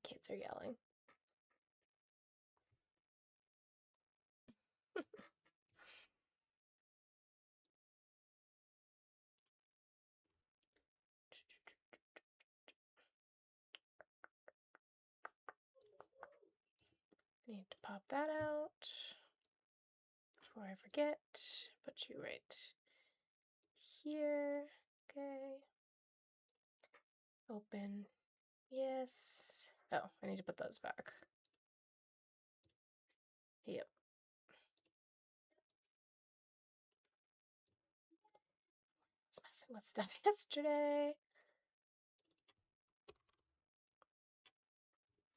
Kids are yelling. I need to pop that out before I forget. Put you right here. Okay. Open. Yes. Oh, I need to put those back. Yep. I was messing with stuff yesterday.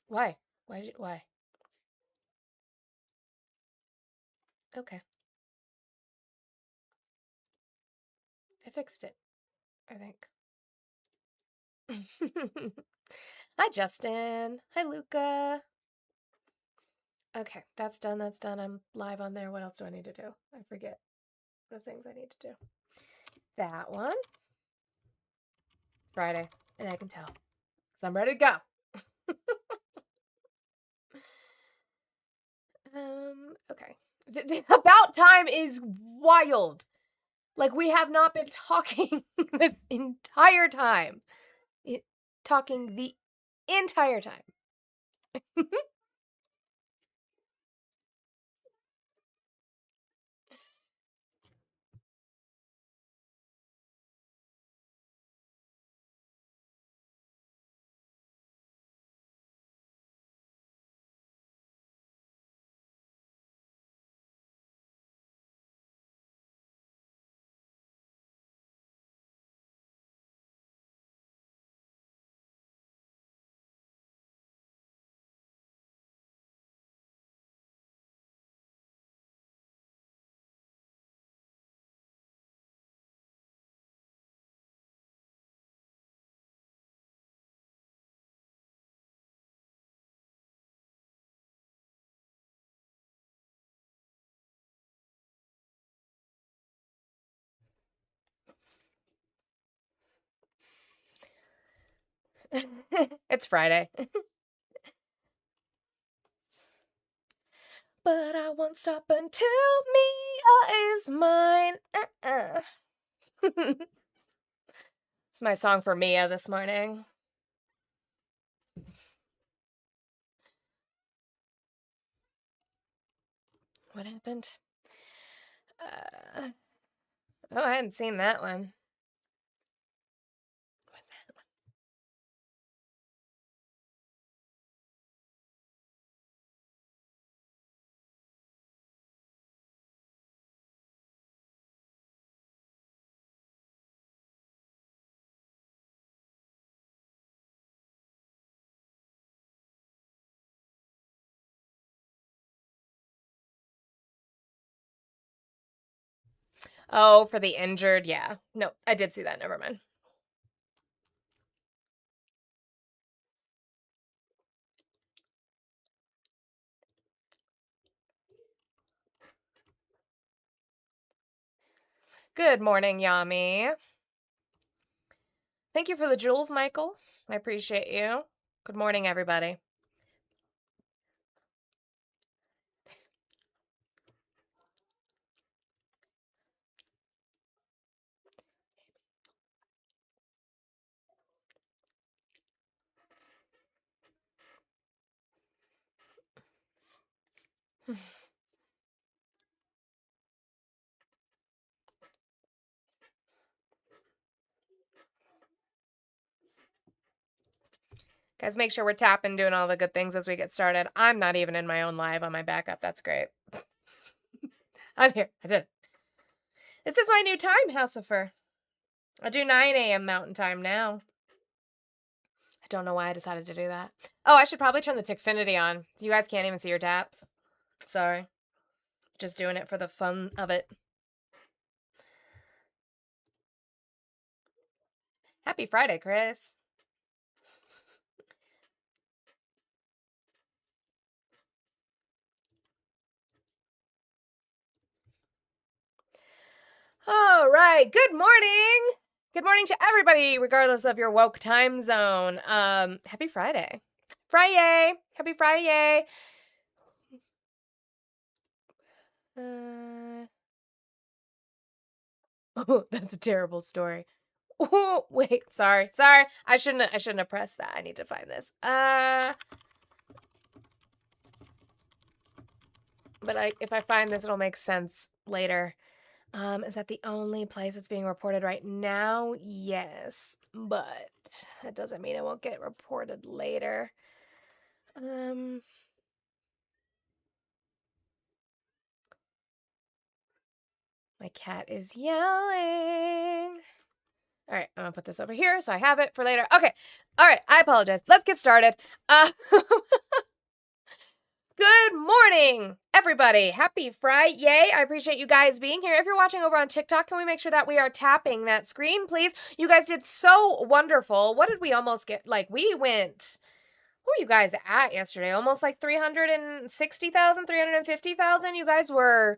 Why? Why? Okay. I fixed it, I think. Hi, Justin. Hi, Luca. Okay, that's done. That's done. I'm live on there. What else do I need to do? I forget the things I need to do. That one. Friday, and I can tell. So I'm ready to go. Okay. About time is wild. Like, we have not been talking this entire time. Talking the entire time. It's Friday. But I won't stop until Mia is mine. It's my song for Mia this morning. What happened? Oh, I hadn't seen that one. What's that one? Oh, for the injured, yeah. No, I did see that. Never mind. Good morning, Yami. Thank you for the jewels, Michael. I appreciate you. Good morning, everybody. Guys, make sure we're tapping, doing all the good things as we get started. I'm not even in my own live on my backup. That's great. I'm here. I did. This is my new time, Housifer. I do 9 a.m. Mountain Time now. I don't know why I decided to do that. Oh, I should probably turn the Tickfinity on. You guys can't even see your taps. Sorry. Just doing it for the fun of it. Happy Friday, Chris. All right. Good morning. Good morning to everybody, regardless of your woke time zone. Happy Friday. Friday. Happy Friday. Oh, that's a terrible story. Oh, wait, sorry. I shouldn't have pressed that. I need to find this. But if I find this, it'll make sense later. Is that the only place it's being reported right now? Yes, but that doesn't mean it won't get reported later. My cat is yelling. All right, I'm gonna put this over here so I have it for later. Okay, all right, I apologize. Let's get started. Good morning, everybody. Happy Friday. I appreciate you guys being here. If you're watching over on TikTok, can we make sure that we are tapping that screen, please? You guys did so wonderful. What did we almost get? Like, we went... What were you guys at yesterday? Almost like 360,000, 350,000. You guys were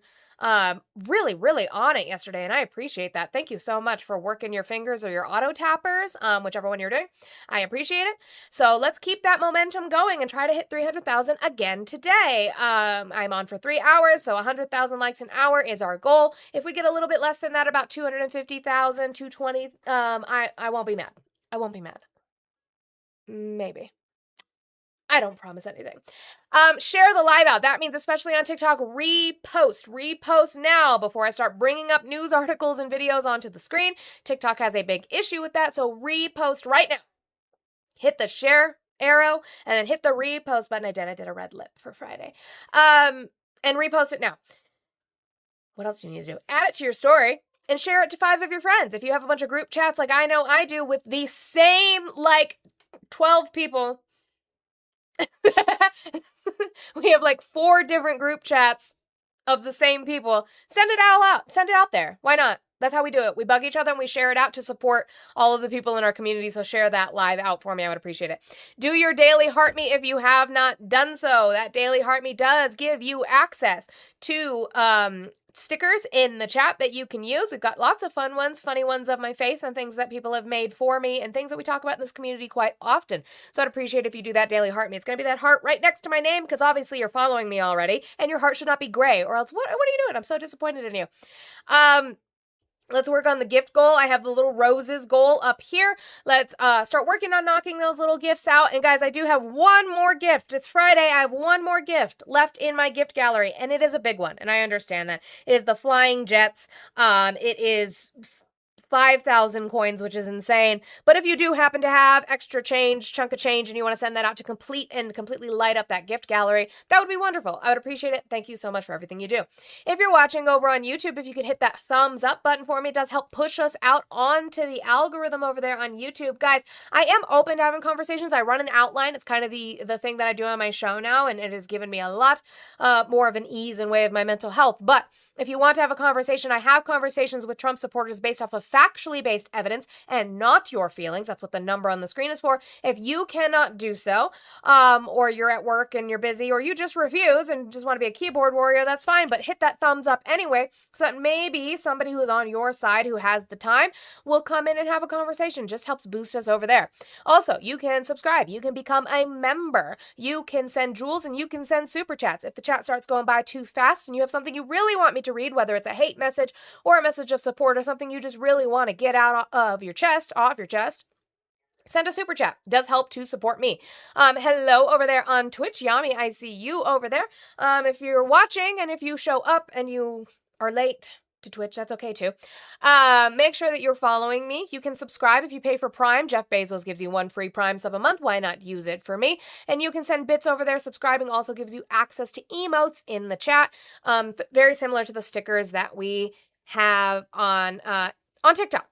really, really on it yesterday, and I appreciate that. Thank you so much for working your fingers or your auto tappers, whichever one you're doing. I appreciate it. So let's keep that momentum going and try to hit 300,000 again today. I'm on for 3 hours, so 100,000 likes an hour is our goal. If we get a little bit less than that, about 250,000, 220, I won't be mad. I won't be mad. Maybe. I don't promise anything. Share the live out. That means, especially on TikTok, repost now before I start bringing up news articles and videos onto the screen. TikTok has a big issue with that, so repost right now. Hit the share arrow and then hit the repost button. I did a red lip for Friday. And repost it now. What else do you need to do? Add it to your story and share it to 5 of your friends. If you have a bunch of group chats like I know I do with the same, 12 people, we have 4 different group chats of the same people. Send it all out. Send it out there. Why not? That's how we do it. We bug each other and we share it out to support all of the people in our community. So share that live out for me. I would appreciate it. Do your daily heart me if you have not done so. That daily heart me does give you access to stickers in the chat that you can use. We've got lots of fun ones, funny ones of my face and things that people have made for me and things that we talk about in this community quite often. So I'd appreciate if you do that daily heart me. It's going to be that heart right next to my name because obviously you're following me already and your heart should not be gray or else what are you doing? I'm so disappointed in you. Let's work on the gift goal. I have the little roses goal up here. Let's start working on knocking those little gifts out. And guys, I do have one more gift. It's Friday. I have one more gift left in my gift gallery, and it is a big one, and I understand that. It is the Flying Jets. It is 5,000 coins, which is insane. But if you do happen to have extra change, chunk of change, and you want to send that out to completely light up that gift gallery, that would be wonderful. I would appreciate it. Thank you so much for everything you do. If you're watching over on YouTube, if you could hit that thumbs up button for me, it does help push us out onto the algorithm over there on YouTube. Guys, I am open to having conversations. I run an outline. It's kind of the thing that I do on my show now, and it has given me a lot more of an ease and way of my mental health. But if you want to have a conversation, I have conversations with Trump supporters based off of factually based evidence and not your feelings. That's what the number on the screen is for. If you cannot do so, or you're at work and you're busy, or you just refuse and just want to be a keyboard warrior, that's fine. But hit that thumbs up anyway, so that maybe somebody who is on your side who has the time will come in and have a conversation. Just helps boost us over there. Also, you can subscribe. You can become a member. You can send jewels and you can send super chats. If the chat starts going by too fast and you have something you really want me to read, whether it's a hate message or a message of support or something you just really want to get out of your chest, off your chest, send a super chat. It does help to support me. Hello over there on Twitch. Yami, I see you over there. If you're watching and if you show up and you are late to Twitch, that's okay too. Make sure that you're following me. You can subscribe if you pay for Prime. Jeff Bezos gives you 1 free Prime sub a month. Why not use it for me? And you can send bits over there. Subscribing also gives you access to emotes in the chat. Very similar to the stickers that we have on TikTok.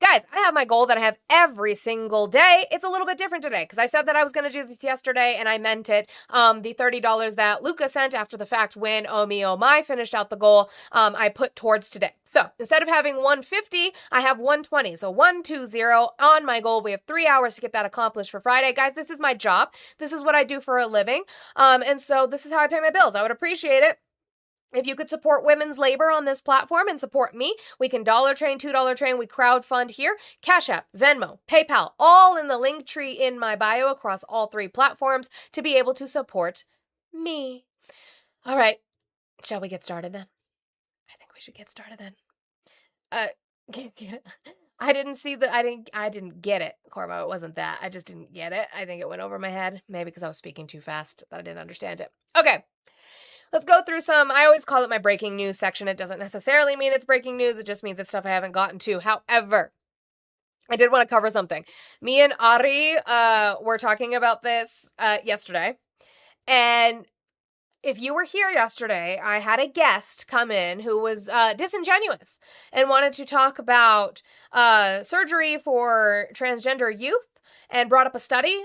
Guys, I have my goal that I have every single day. It's a little bit different today because I said that I was going to do this yesterday and I meant it. The $30 that Luca sent after the fact when Oh Me Oh My finished out the goal, I put towards today. So instead of having 150, I have 120. So 120 on my goal. We have 3 hours to get that accomplished for Friday. Guys, this is my job. This is what I do for a living. And so this is how I pay my bills. I would appreciate it If you could support women's labor on this platform and support me, we can Dollar Train, $2 Train, we crowdfund here. Cash App, Venmo, PayPal, all in the link tree in my bio across all 3 platforms to be able to support me. All right, shall we get started then? I think we should get started then. I didn't get it, Cormo. It wasn't that. I just didn't get it. I think it went over my head. Maybe because I was speaking too fast that I didn't understand it. Okay. Let's go through I always call it my breaking news section. It doesn't necessarily mean it's breaking news. It just means it's stuff I haven't gotten to. However, I did want to cover something. Me and Ari were talking about this yesterday. And if you were here yesterday, I had a guest come in who was disingenuous and wanted to talk about surgery for transgender youth and brought up a study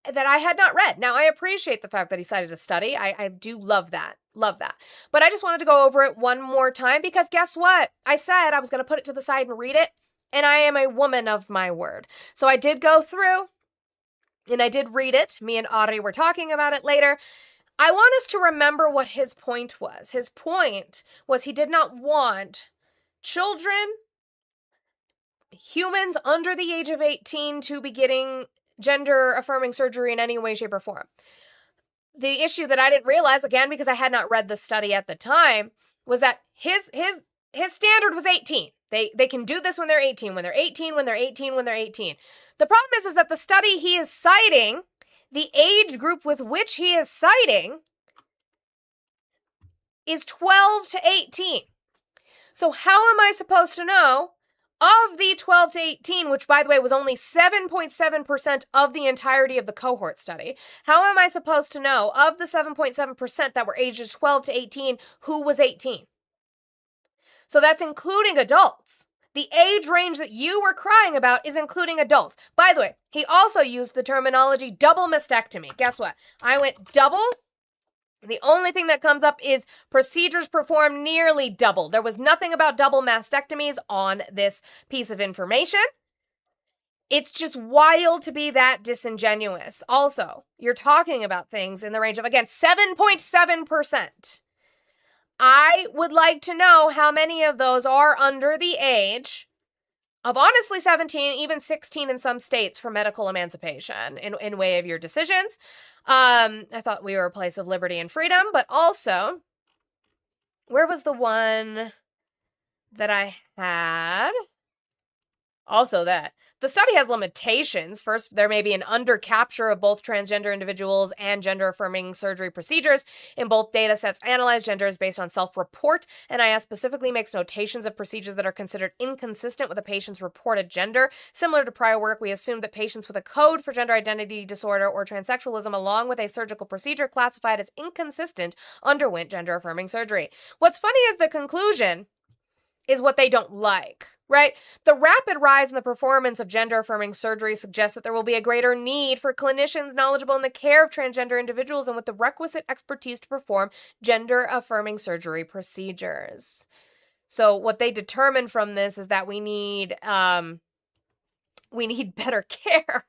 that I had not read. Now, I appreciate the fact that he cited a study. I do love that. Love that. But I just wanted to go over it one more time because guess what? I said I was going to put it to the side and read it, and I am a woman of my word. So I did go through, and I did read it. Me and Ari were talking about it later. I want us to remember what his point was. His point was he did not want children, humans under the age of 18 to be getting gender-affirming surgery in any way, shape, or form. The issue that I didn't realize, again, because I had not read the study at the time, was that his standard was 18. They can do this when they're 18, when they're 18, when they're 18, when they're 18. The problem is that the study he is citing, the age group with which he is citing, is 12 to 18. So how am I supposed to know of the 12 to 18, which, by the way, was only 7.7% of the entirety of the cohort study, how am I supposed to know of the 7.7% that were ages 12 to 18 who was 18? So that's including adults. The age range that you were crying about is including adults. By the way, he also used the terminology double mastectomy. Guess what? I went double. The only thing that comes up is procedures performed nearly double. There was nothing about double mastectomies on this piece of information. It's just wild to be that disingenuous. Also, you're talking about things in the range of, again, 7.7%. I would like to know how many of those are under the age of honestly 17, even 16 in some states for medical emancipation in way of your decisions. I thought we were a place of liberty and freedom, but also, where was the one that I had? Also that. The study has limitations. First, there may be an under-capture of both transgender individuals and gender-affirming surgery procedures. In both data sets analyzed, gender is based on self-report. NIS specifically makes notations of procedures that are considered inconsistent with a patient's reported gender. Similar to prior work, we assumed that patients with a code for gender identity disorder or transsexualism, along with a surgical procedure classified as inconsistent, underwent gender-affirming surgery. What's funny is the conclusion is what they don't like, right? The rapid rise in the performance of gender-affirming surgery suggests that there will be a greater need for clinicians knowledgeable in the care of transgender individuals and with the requisite expertise to perform gender-affirming surgery procedures. So what they determined from this is that we need better care.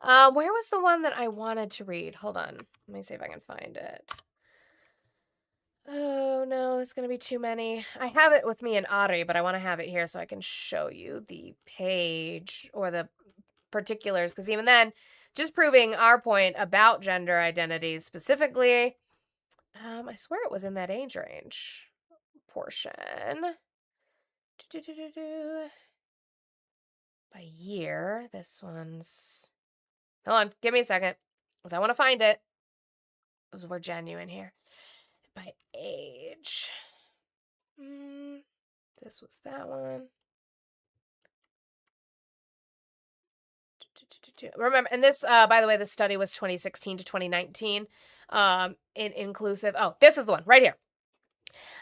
Where was the one that I wanted to read? Hold on. Let me see if I can find it. Oh, no, it's going to be too many. I have it with me in Ari, but I want to have it here so I can show you the page or the particulars, because even then, just proving our point about gender identities specifically, I swear it was in that age range portion. By year, this one's... Hold on, give me a second, because I want to find it, because we're genuine here. By age. This was that one. Remember, and this, by the way, this study was 2016 to 2019, inclusive. Oh, this is the one right here.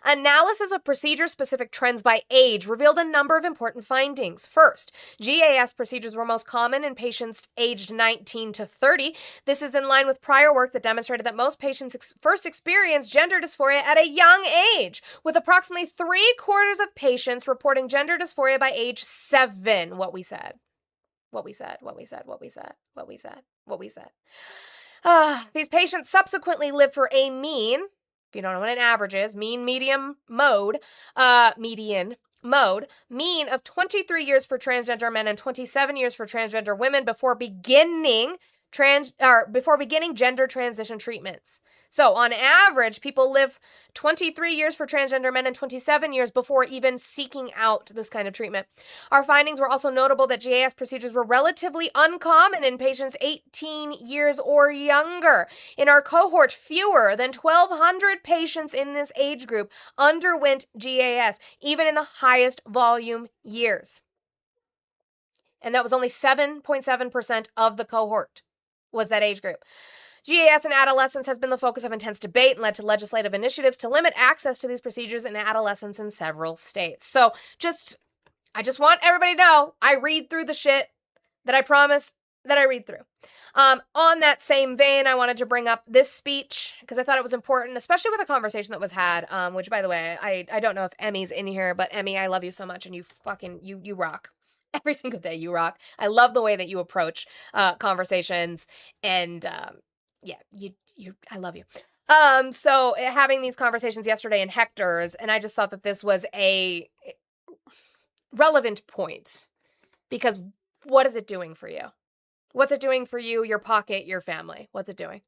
Analysis of procedure-specific trends by age revealed a number of important findings. First, GAS procedures were most common in patients aged 19 to 30. This is in line with prior work that demonstrated that most patients first experience gender dysphoria at a young age, with approximately 3/4 of patients reporting gender dysphoria by age 7. What we said. These patients subsequently lived for a mean If you don't know what an average is, mean, median mode, mean of 23 years for transgender men and 27 years for transgender women before beginning gender transition treatments. So on average, people live 23 years for transgender men and 27 years before even seeking out this kind of treatment. Our findings were also notable that GAS procedures were relatively uncommon in patients 18 years or younger. In our cohort, fewer than 1,200 patients in this age group underwent GAS, even in the highest volume years. And that was only 7.7% of the cohort was that age group. GAS in adolescents has been the focus of intense debate and led to legislative initiatives to limit access to these procedures in adolescents in several states. So I just want everybody to know, I read through the shit that I promised that I read through. On that same vein, I wanted to bring up this speech because I thought it was important, especially with a conversation that was had, which, by the way, I don't know if Emmy's in here, but Emmy, I love you so much, and you rock. Every single day you rock. I love the way that you approach conversations, and yeah, I love you. So having these conversations yesterday in Hector's, and I just thought that this was a relevant point because what is it doing for you? What's it doing for you, your pocket, your family? What's it doing?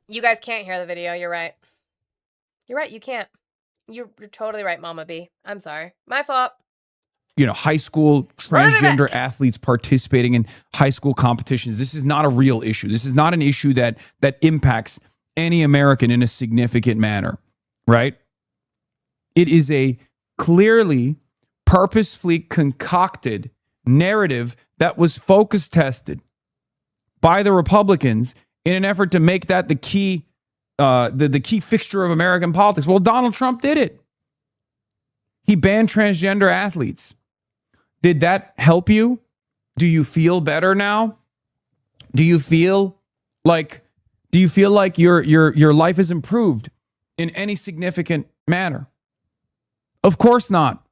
You guys can't hear the video. You're right. You're right. You can't. You're totally right, Mama B. I'm sorry. My fault. High school transgender athletes participating in high school competitions. This is not a real issue. This is not an issue that impacts any American in a significant manner, right? It is a clearly purposefully concocted narrative that was focus tested by the Republicans in an effort to make that the key fixture of American politics. Well, Donald Trump did it. He banned transgender athletes. Did that help you? Do you feel better now? Do you feel like your life is improved in any significant manner? Of course not.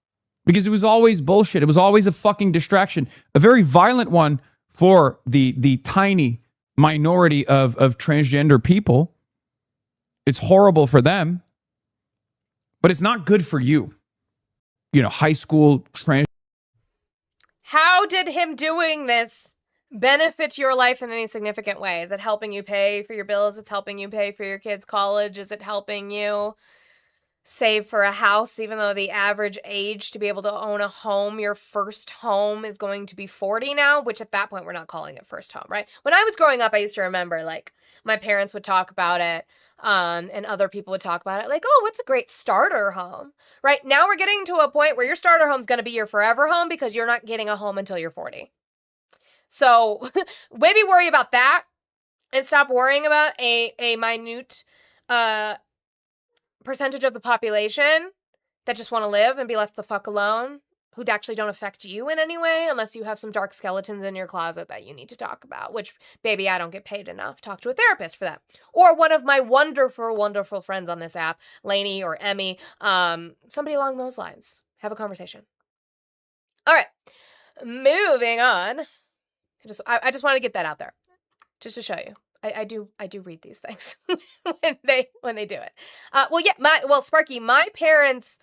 Because it was always bullshit. It was always a fucking distraction. A very violent one for the tiny minority of transgender people. It's horrible for them. But it's not good for you. High school trans. How did him doing this benefit your life in any significant way? Is it helping you pay for your bills? It's helping you pay for your kids' college? Is it helping you save for a house, even though the average age to be able to own a home, your first home, is going to be 40 now, which at that point we're not calling it first home, right? When I was growing up, I used to remember, like, my parents would talk about it, and other people would talk about it, like, oh, what's a great starter home, right? Now we're getting to a point where your starter home's going to be your forever home because you're not getting a home until you're 40. So maybe worry about that and stop worrying about a minute percentage of the population that just want to live and be left the fuck alone, who actually don't affect you in any way, unless you have some dark skeletons in your closet that you need to talk about, which, baby, I don't get paid enough. Talk to a therapist for that. Or one of my wonderful, wonderful friends on this app, Lainey or Emmy, somebody along those lines. Have a conversation. All right, moving on. I just want to get that out there, just to show you. I do read these things when they do it. Sparky, my parents'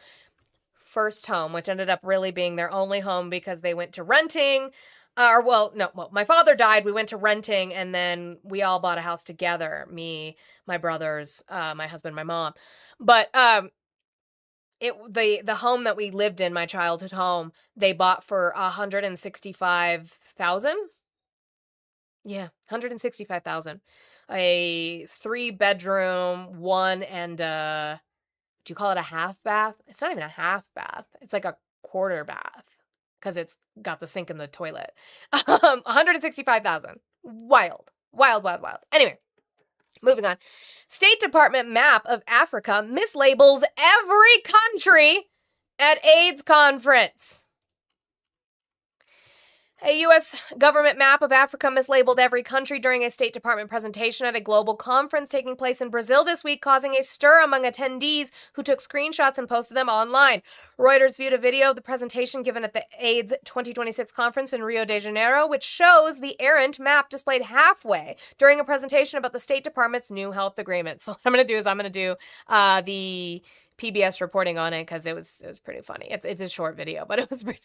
first home, which ended up really being their only home because they went to renting. My father died. We went to renting, and then we all bought a house together. Me, my brothers, my husband, my mom. But the home that we lived in, my childhood home, they bought for $165,000. Yeah, $165,000. A 3-bedroom, one and do you call it a half bath? It's not even a half bath. It's like a quarter bath. because it's got the sink in the toilet. 165,000. Wild. Wild, wild, wild. Anyway, moving on. State Department map of Africa mislabels every country at AIDS conference. A U.S. government map of Africa mislabeled every country during a State Department presentation at a global conference taking place in Brazil this week, causing a stir among attendees who took screenshots and posted them online. Reuters viewed a video of the presentation given at the AIDS 2026 conference in Rio de Janeiro, which shows the errant map displayed halfway during a presentation about the State Department's new health agreement. So what I'm going to do is I'm going to do the PBS reporting on it because it was pretty funny. It's a short video, but it was pretty...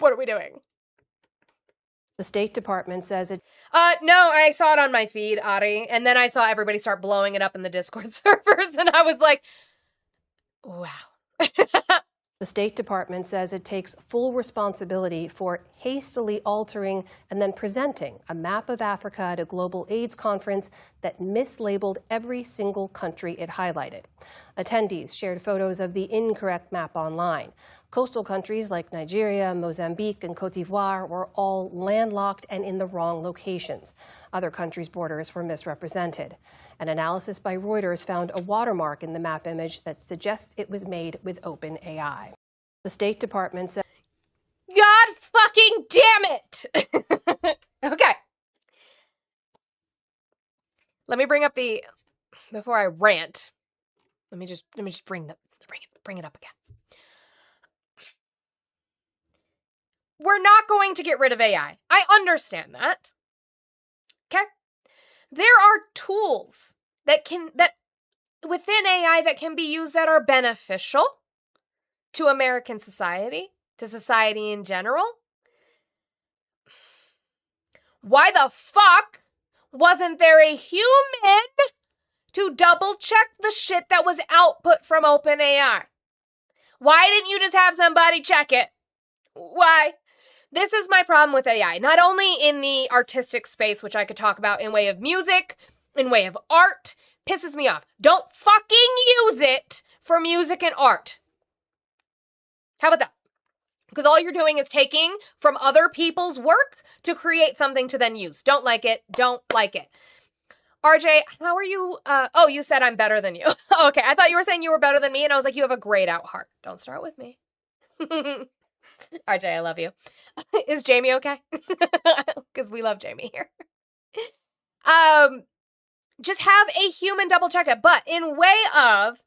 What are we doing? The State Department says it... No, I saw it on my feed, Ari, and then I saw everybody start blowing it up in the Discord servers, and I was like, wow. The State Department says it takes full responsibility for hastily altering and then presenting a map of Africa at a global AIDS conference that mislabeled every single country it highlighted. Attendees shared photos of the incorrect map online. Coastal countries like Nigeria, Mozambique, and Cote d'Ivoire were all landlocked and in the wrong locations. Other countries' borders were misrepresented. An analysis by Reuters found a watermark in the map image that suggests it was made with OpenAI. The State Department said, God fucking damn it! Okay. Let me bring up the... Before I rant, let me just bring it up again. We're not going to get rid of AI. I understand that. Okay? There are tools that within AI that can be used that are beneficial to American society, to society in general. Why the fuck wasn't there a human to double check the shit that was output from OpenAI? Why didn't you just have somebody check it? Why? This is my problem with AI. Not only in the artistic space, which I could talk about in way of music, in way of art, pisses me off. Don't fucking use it for music and art. How about that? Because all you're doing is taking from other people's work to create something to then use. Don't like it. Don't like it. RJ, how are you? Oh, you said I'm better than you. Okay, I thought you were saying you were better than me, and I was like, you have a grayed out heart. Don't start with me. RJ, I love you. Is Jamie okay? Because we love Jamie here. Just have a human double check it. But in way of,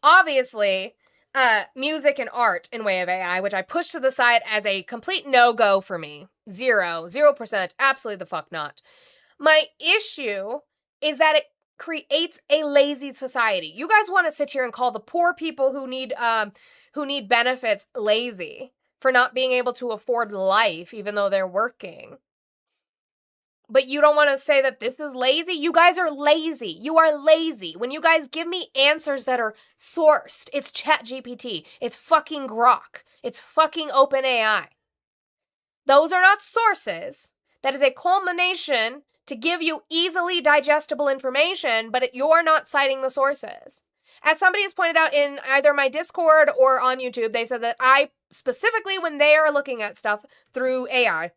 obviously, music and art in way of AI, which I push to the side as a complete no-go for me. 0%, absolutely the fuck not. My issue is that it creates a lazy society. You guys want to sit here and call the poor people who need benefits lazy for not being able to afford life even though they're working. But you don't want to say that this is lazy? You guys are lazy. You are lazy. When you guys give me answers that are sourced, it's ChatGPT, it's fucking Grok, it's fucking OpenAI. Those are not sources. That is a culmination to give you easily digestible information, but you're not citing the sources. As somebody has pointed out in either my Discord or on YouTube, they said that I specifically, when they are looking at stuff through AI,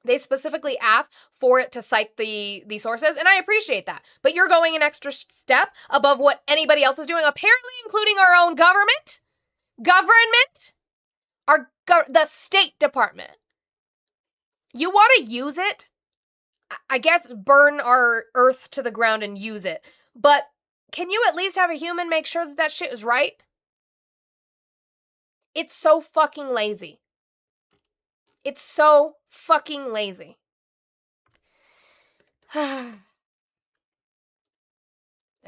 they specifically ask for it to cite the sources, and I appreciate that. But you're going an extra step above what anybody else is doing, apparently including our own government, the State Department. You want to use it? I guess burn our earth to the ground and use it. But can you at least have a human make sure that shit is right? It's so fucking lazy. It's so fucking lazy. That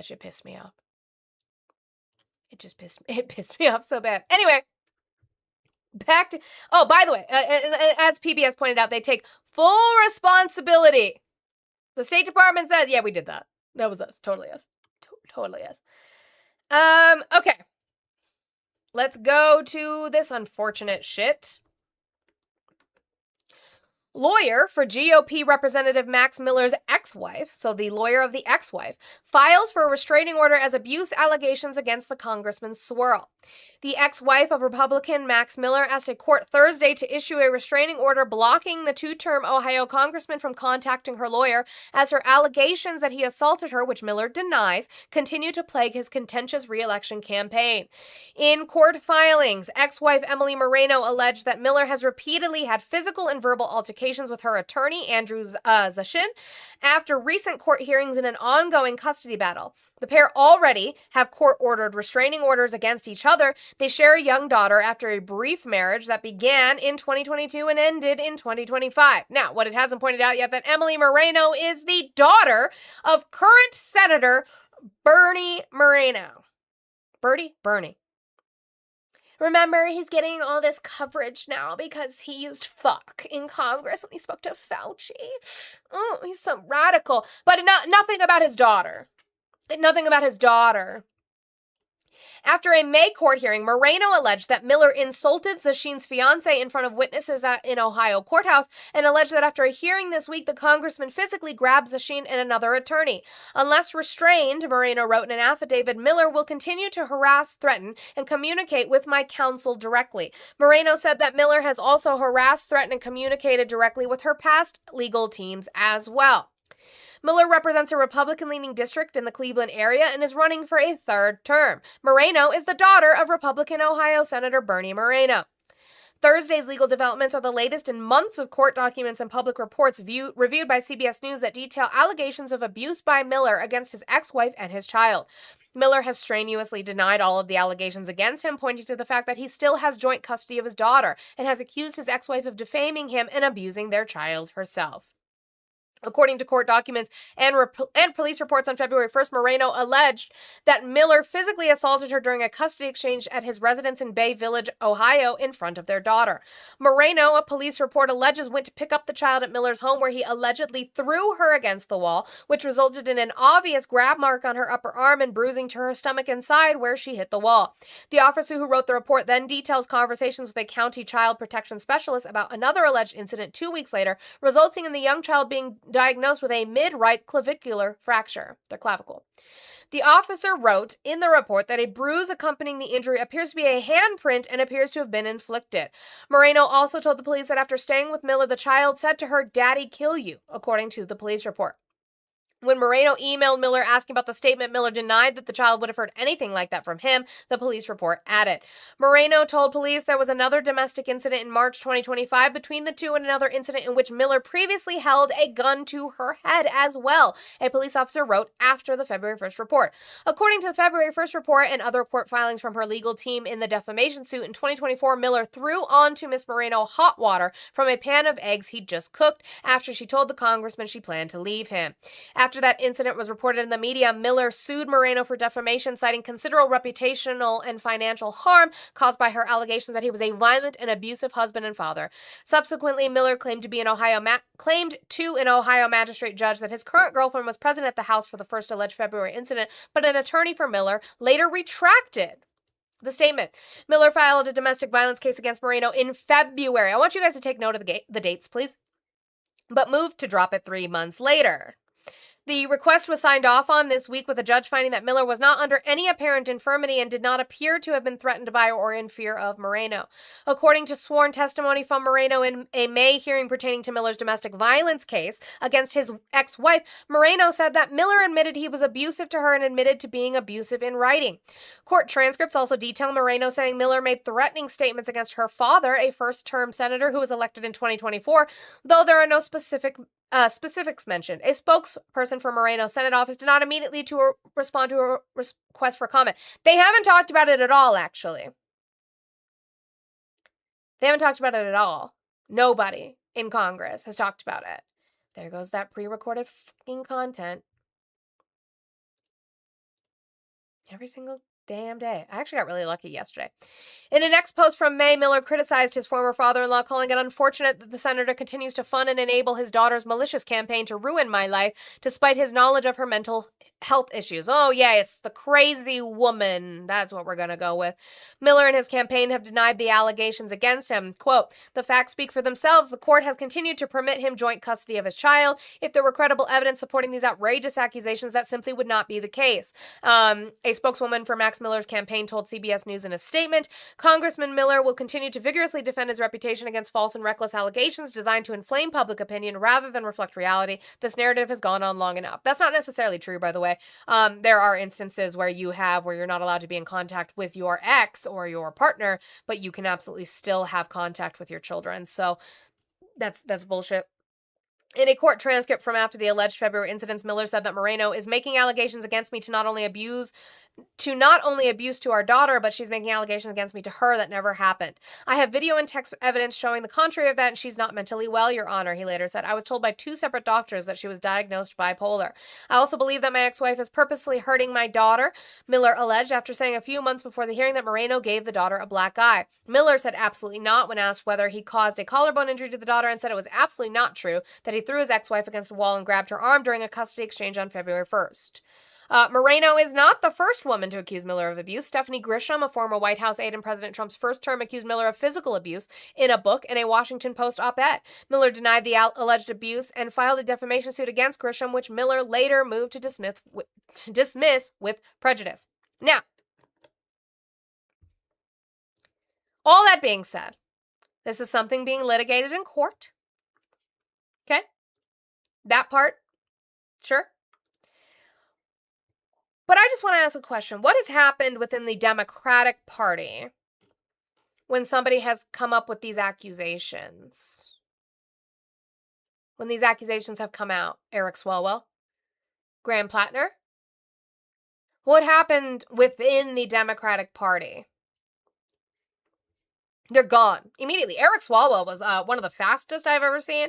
shit pissed me off. It pissed me off so bad. Anyway, back to... Oh, by the way, as PBS pointed out, they take full responsibility. The State Department said, yeah, we did that. That was us. Totally us. Totally us. Okay. Let's go to this unfortunate shit. Lawyer for GOP Representative Max Miller's ex-wife, so the lawyer of the ex-wife, files for a restraining order as abuse allegations against the congressman's swirl. The ex-wife of Republican Max Miller asked a court Thursday to issue a restraining order blocking the two-term Ohio congressman from contacting her lawyer as her allegations that he assaulted her, which Miller denies, continue to plague his contentious re-election campaign. In court filings, ex-wife Emily Moreno alleged that Miller has repeatedly had physical and verbal altercations with her attorney, Andrew Zashin, after recent court hearings in an ongoing custody battle. The pair already have court-ordered restraining orders against each other. They share a young daughter after a brief marriage that began in 2022 and ended in 2025. Now, what it hasn't pointed out yet that Emily Moreno is the daughter of current Senator Bernie Moreno. Bernie. Remember, he's getting all this coverage now because he used fuck in Congress when he spoke to Fauci. Oh, he's so radical. But nothing about his daughter. Nothing about his daughter. After a May court hearing, Moreno alleged that Miller insulted Zashin's fiancé in front of witnesses in Ohio courthouse and alleged that after a hearing this week, the congressman physically grabbed Zashin and another attorney. Unless restrained, Moreno wrote in an affidavit, Miller will continue to harass, threaten, and communicate with my counsel directly. Moreno said that Miller has also harassed, threatened, and communicated directly with her past legal teams as well. Miller represents a Republican-leaning district in the Cleveland area and is running for a third term. Moreno is the daughter of Republican Ohio Senator Bernie Moreno. Thursday's legal developments are the latest in months of court documents and public reports reviewed by CBS News that detail allegations of abuse by Miller against his ex-wife and his child. Miller has strenuously denied all of the allegations against him, pointing to the fact that he still has joint custody of his daughter and has accused his ex-wife of defaming him and abusing their child herself. According to court documents and police reports on February 1st, Moreno alleged that Miller physically assaulted her during a custody exchange at his residence in Bay Village, Ohio, in front of their daughter. Moreno, a police report alleges, went to pick up the child at Miller's home where he allegedly threw her against the wall, which resulted in an obvious grab mark on her upper arm and bruising to her stomach and side where she hit the wall. The officer who wrote the report then details conversations with a county child protection specialist about another alleged incident 2 weeks later, resulting in the young child being diagnosed with a mid-right clavicular fracture, their clavicle. The officer wrote in the report that a bruise accompanying the injury appears to be a handprint and appears to have been inflicted. Moreno also told the police that after staying with Miller, the child said to her, "Daddy, kill you," according to the police report. When Moreno emailed Miller asking about the statement, Miller denied that the child would have heard anything like that from him, the police report added. Moreno told police there was another domestic incident in March 2025 between the two and another incident in which Miller previously held a gun to her head as well, a police officer wrote after the February 1st report. According to the February 1st report and other court filings from her legal team in the defamation suit, in 2024, Miller threw onto Miss Moreno hot water from a pan of eggs he'd just cooked after she told the congressman she planned to leave him. After that incident was reported in the media, Miller sued Moreno for defamation, citing considerable reputational and financial harm caused by her allegations that he was a violent and abusive husband and father. Subsequently, Miller claimed to an Ohio magistrate judge that his current girlfriend was present at the house for the first alleged February incident, but an attorney for Miller later retracted the statement. Miller filed a domestic violence case against Moreno in February. I want you guys to take note of the dates, please. But moved to drop it 3 months later. The request was signed off on this week with a judge finding that Miller was not under any apparent infirmity and did not appear to have been threatened by or in fear of Moreno. According to sworn testimony from Moreno in a May hearing pertaining to Miller's domestic violence case against his ex-wife, Moreno said that Miller admitted he was abusive to her and admitted to being abusive in writing. Court transcripts also detail Moreno saying Miller made threatening statements against her father, a first-term senator who was elected in 2024, though there are no specifics mentioned. A spokesperson for Moreno's Senate office did not immediately respond to a request for comment. They haven't talked about it at all, actually. They haven't talked about it at all. Nobody in Congress has talked about it. There goes that pre-recorded fucking content. Every single damn day. I actually got really lucky yesterday. In a next post from May, Miller criticized his former father-in-law, calling it unfortunate that the senator continues to fund and enable his daughter's malicious campaign to ruin my life, despite his knowledge of her mental health issues. Oh, yeah, it's the crazy woman. That's what we're going to go with. Miller and his campaign have denied the allegations against him. Quote, the facts speak for themselves. The court has continued to permit him joint custody of his child. If there were credible evidence supporting these outrageous accusations, that simply would not be the case. A spokeswoman for Max Miller's campaign told CBS News in a statement, Congressman Miller will continue to vigorously defend his reputation against false and reckless allegations designed to inflame public opinion rather than reflect reality. This narrative has gone on long enough. That's not necessarily true, by the way. There are instances where you're not allowed to be in contact with your ex or your partner, but you can absolutely still have contact with your children. So that's bullshit. In a court transcript from after the alleged February incidents, Miller said that Moreno is making allegations against me to not only abuse to our daughter, but she's making allegations against me to her that never happened. I have video and text evidence showing the contrary of that, and she's not mentally well, Your Honor, he later said. I was told by 2 separate doctors that she was diagnosed bipolar. I also believe that my ex-wife is purposefully hurting my daughter, Miller alleged after saying a few months before the hearing that Moreno gave the daughter a black eye. Miller said absolutely not when asked whether he caused a collarbone injury to the daughter, and said it was absolutely not true that he threw his ex-wife against a wall and grabbed her arm during a custody exchange on February 1st. Moreno is not the first woman to accuse Miller of abuse. Stephanie Grisham, a former White House aide in President Trump's first term, accused Miller of physical abuse in a book in a Washington Post op-ed. Miller denied the alleged abuse and filed a defamation suit against Grisham, which Miller later moved to dismiss with prejudice. Now, all that being said, this is something being litigated in court. Okay? That part, sure. But I just want to ask a question. What has happened within the Democratic Party when somebody has come up with these accusations? When these accusations have come out? Eric Swalwell? Graham Plattner? What happened within the Democratic Party? They're gone immediately. Eric Swalwell was one of the fastest I've ever seen.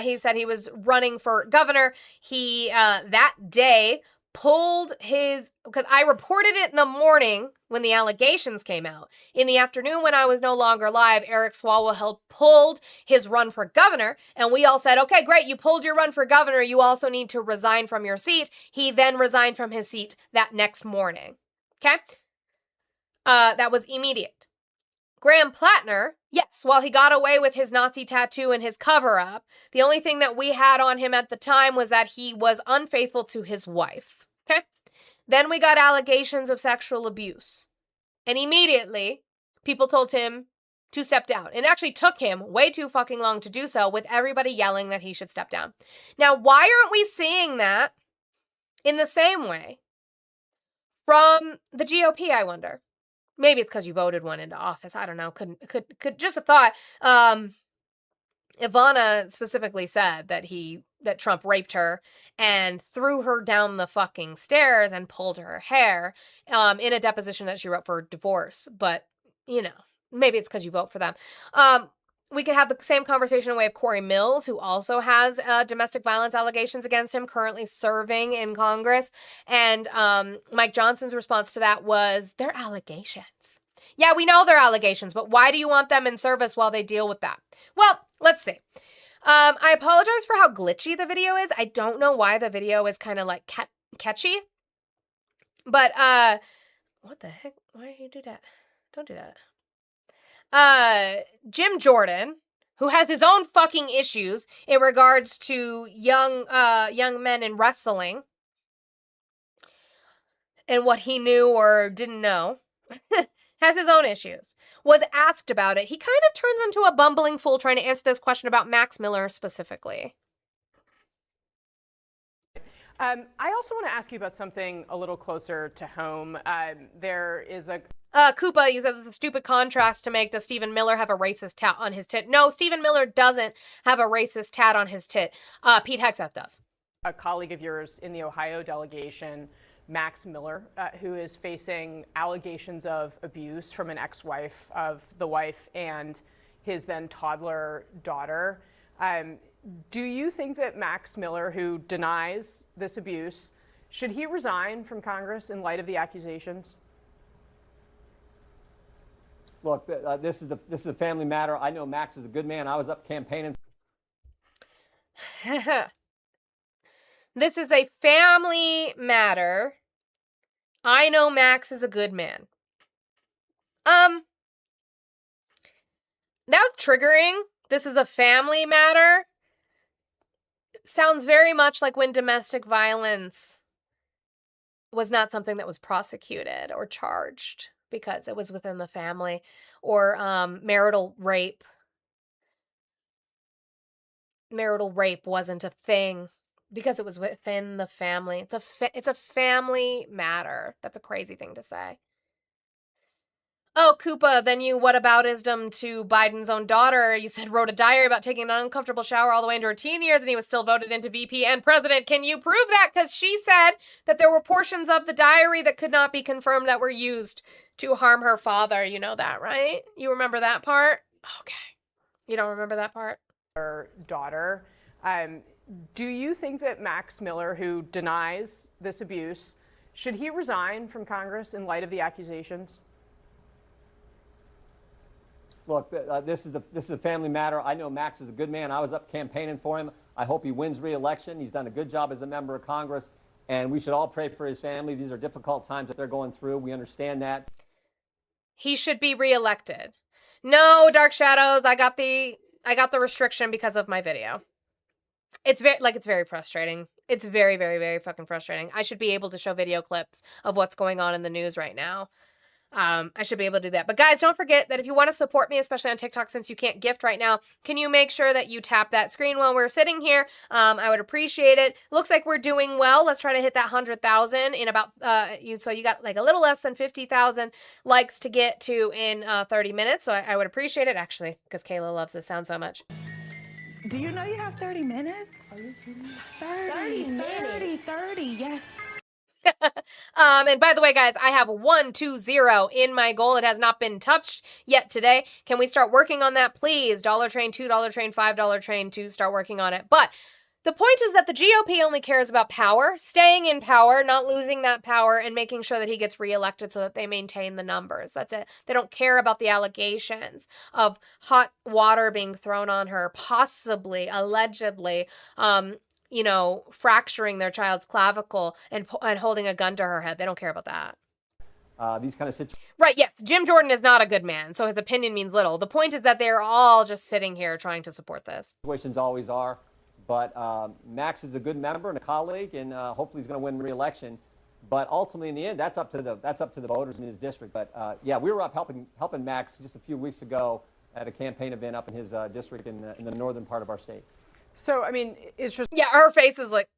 He said he was running for governor. He, that day, pulled his, because I reported it in the morning when the allegations came out. In the afternoon when I was no longer live, Eric Swalwell pulled his run for governor, and we all said, okay, great, you pulled your run for governor, you also need to resign from your seat. He then resigned from his seat that next morning. Okay? That was immediate. Graham Plattner, yes, while he got away with his Nazi tattoo and his cover-up, the only thing that we had on him at the time was that he was unfaithful to his wife, okay? Then we got allegations of sexual abuse. And immediately, people told him to step down. It actually took him way too fucking long to do so, with everybody yelling that he should step down. Now, why aren't we seeing that in the same way from the GOP, I wonder? Maybe it's because you voted one into office. I don't know. Could just a thought. Ivana specifically said that Trump raped her and threw her down the fucking stairs and pulled her hair in a deposition that she wrote for divorce. But, you know, maybe it's because you vote for them. We could have the same conversation in a way of Corey Mills, who also has domestic violence allegations against him, currently serving in Congress. And Mike Johnson's response to that was, they're allegations. Yeah, we know they're allegations, but why do you want them in service while they deal with that? Well, let's see. I apologize for how glitchy the video is. I don't know why the video is kind of like catchy. But, what the heck? Why do you do that? Don't do that. Jim Jordan, who has his own fucking issues in regards to young men in wrestling and what he knew or didn't know, has his own issues, was asked about it. He kind of turns into a bumbling fool trying to answer this question about Max Miller specifically. I also want to ask you about something a little closer to home. There is a... Koopa, you said it's a stupid contrast to make. Does Stephen Miller have a racist tat on his tit? No, Stephen Miller doesn't have a racist tat on his tit. Pete Hegseth does. A colleague of yours in the Ohio delegation, Max Miller, who is facing allegations of abuse from an ex-wife of the wife and his then toddler daughter. Do you think that Max Miller, who denies this abuse, should he resign from Congress in light of the accusations? Look, this is a family matter. I know Max is a good man. I was up campaigning. This is a family matter. I know Max is a good man. That was triggering. This is a family matter. Sounds very much like when domestic violence was not something that was prosecuted or charged because it was within the family, or marital rape. Marital rape wasn't a thing because it was within the family. It's a family matter. That's a crazy thing to say. Oh, Koopa, then you whataboutism to Biden's own daughter. You said wrote a diary about taking an uncomfortable shower all the way into her teen years, and he was still voted into VP and president. Can you prove that? Because she said that there were portions of the diary that could not be confirmed that were used to harm her father. You know that, right? You remember that part? Okay. You don't remember that part? Her daughter. Do you think that Max Miller, who denies this abuse, should he resign from Congress in light of the accusations? Look, this is a family matter. I know Max is a good man. I was up campaigning for him. I hope he wins re-election. He's done a good job as a member of Congress, and we should all pray for his family. These are difficult times that they're going through. We understand that. He should be re-elected. No, Dark Shadows. I got the restriction because of my video. It's very frustrating. It's very, very, very fucking frustrating. I should be able to show video clips of what's going on in the news right now. I should be able to do that. But guys, don't forget that if you want to support me, especially on TikTok, since you can't gift right now, can you make sure that you tap that screen while we're sitting here? I would appreciate it. Looks like we're doing well. Let's try to hit that 100,000 in about, so you got like a little less than 50,000 likes to get to in 30 minutes. So I would appreciate it, actually, because Kayla loves this sound so much. Do you know you have 30 minutes? Are you kidding me? 30, yes. And by the way, guys, I have 120 in my goal. It has not been touched yet today. Can we start working on that, please? $1 train, $2 train, $5 train to start working on it. But the point is that the GOP only cares about power, staying in power, not losing that power, and making sure that he gets reelected so that they maintain the numbers. That's it. They don't care about the allegations of hot water being thrown on her, possibly, allegedly, fracturing their child's clavicle and holding a gun to her head. They don't care about that. These kind of situations. Right, yes. Jim Jordan is not a good man, so his opinion means little. The point is that they're all just sitting here trying to support this. Situations always are. But Max is a good member and a colleague, and hopefully he's going to win re-election. But ultimately, in the end, that's up to the voters in his district. But yeah, we were up helping Max just a few weeks ago at a campaign event up in his district in the northern part of our state. So, I mean, it's just... Yeah, her face is like,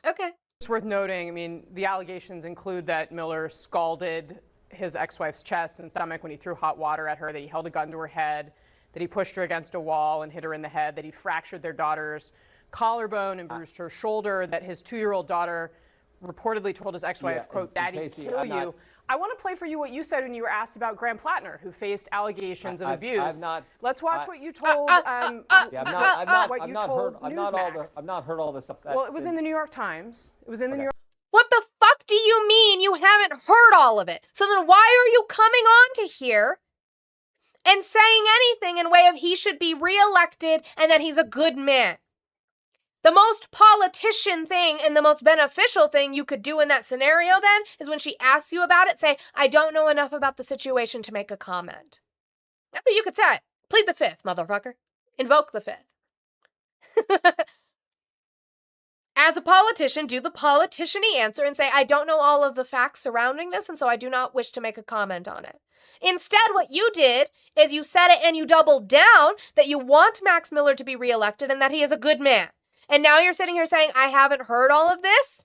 okay. It's worth noting, I mean, the allegations include that Miller scalded his ex-wife's chest and stomach when he threw hot water at her, that he held a gun to her head, that he pushed her against a wall and hit her in the head, that he fractured their daughter's collarbone and bruised her shoulder, that his 2-year-old daughter reportedly told his ex-wife, quote, "Daddy, kill you." I want to play for you what you said when you were asked about Graham Plattner, who faced allegations of abuse. Let's watch what you told. I've not heard all this stuff. Well, it was in the New York Times. It was in the New York. What the fuck do you mean you haven't heard all of it? So then why are you coming on to here and saying anything in way of he should be reelected and that he's a good man? The most politician thing and the most beneficial thing you could do in that scenario then is when she asks you about it, say, I don't know enough about the situation to make a comment. That's what you could say. Plead the fifth, motherfucker. Invoke the fifth. As a politician, do the politician-y answer and say, I don't know all of the facts surrounding this, and so I do not wish to make a comment on it. Instead, what you did is you said it and you doubled down that you want Max Miller to be reelected and that he is a good man. And now you're sitting here saying, I haven't heard all of this?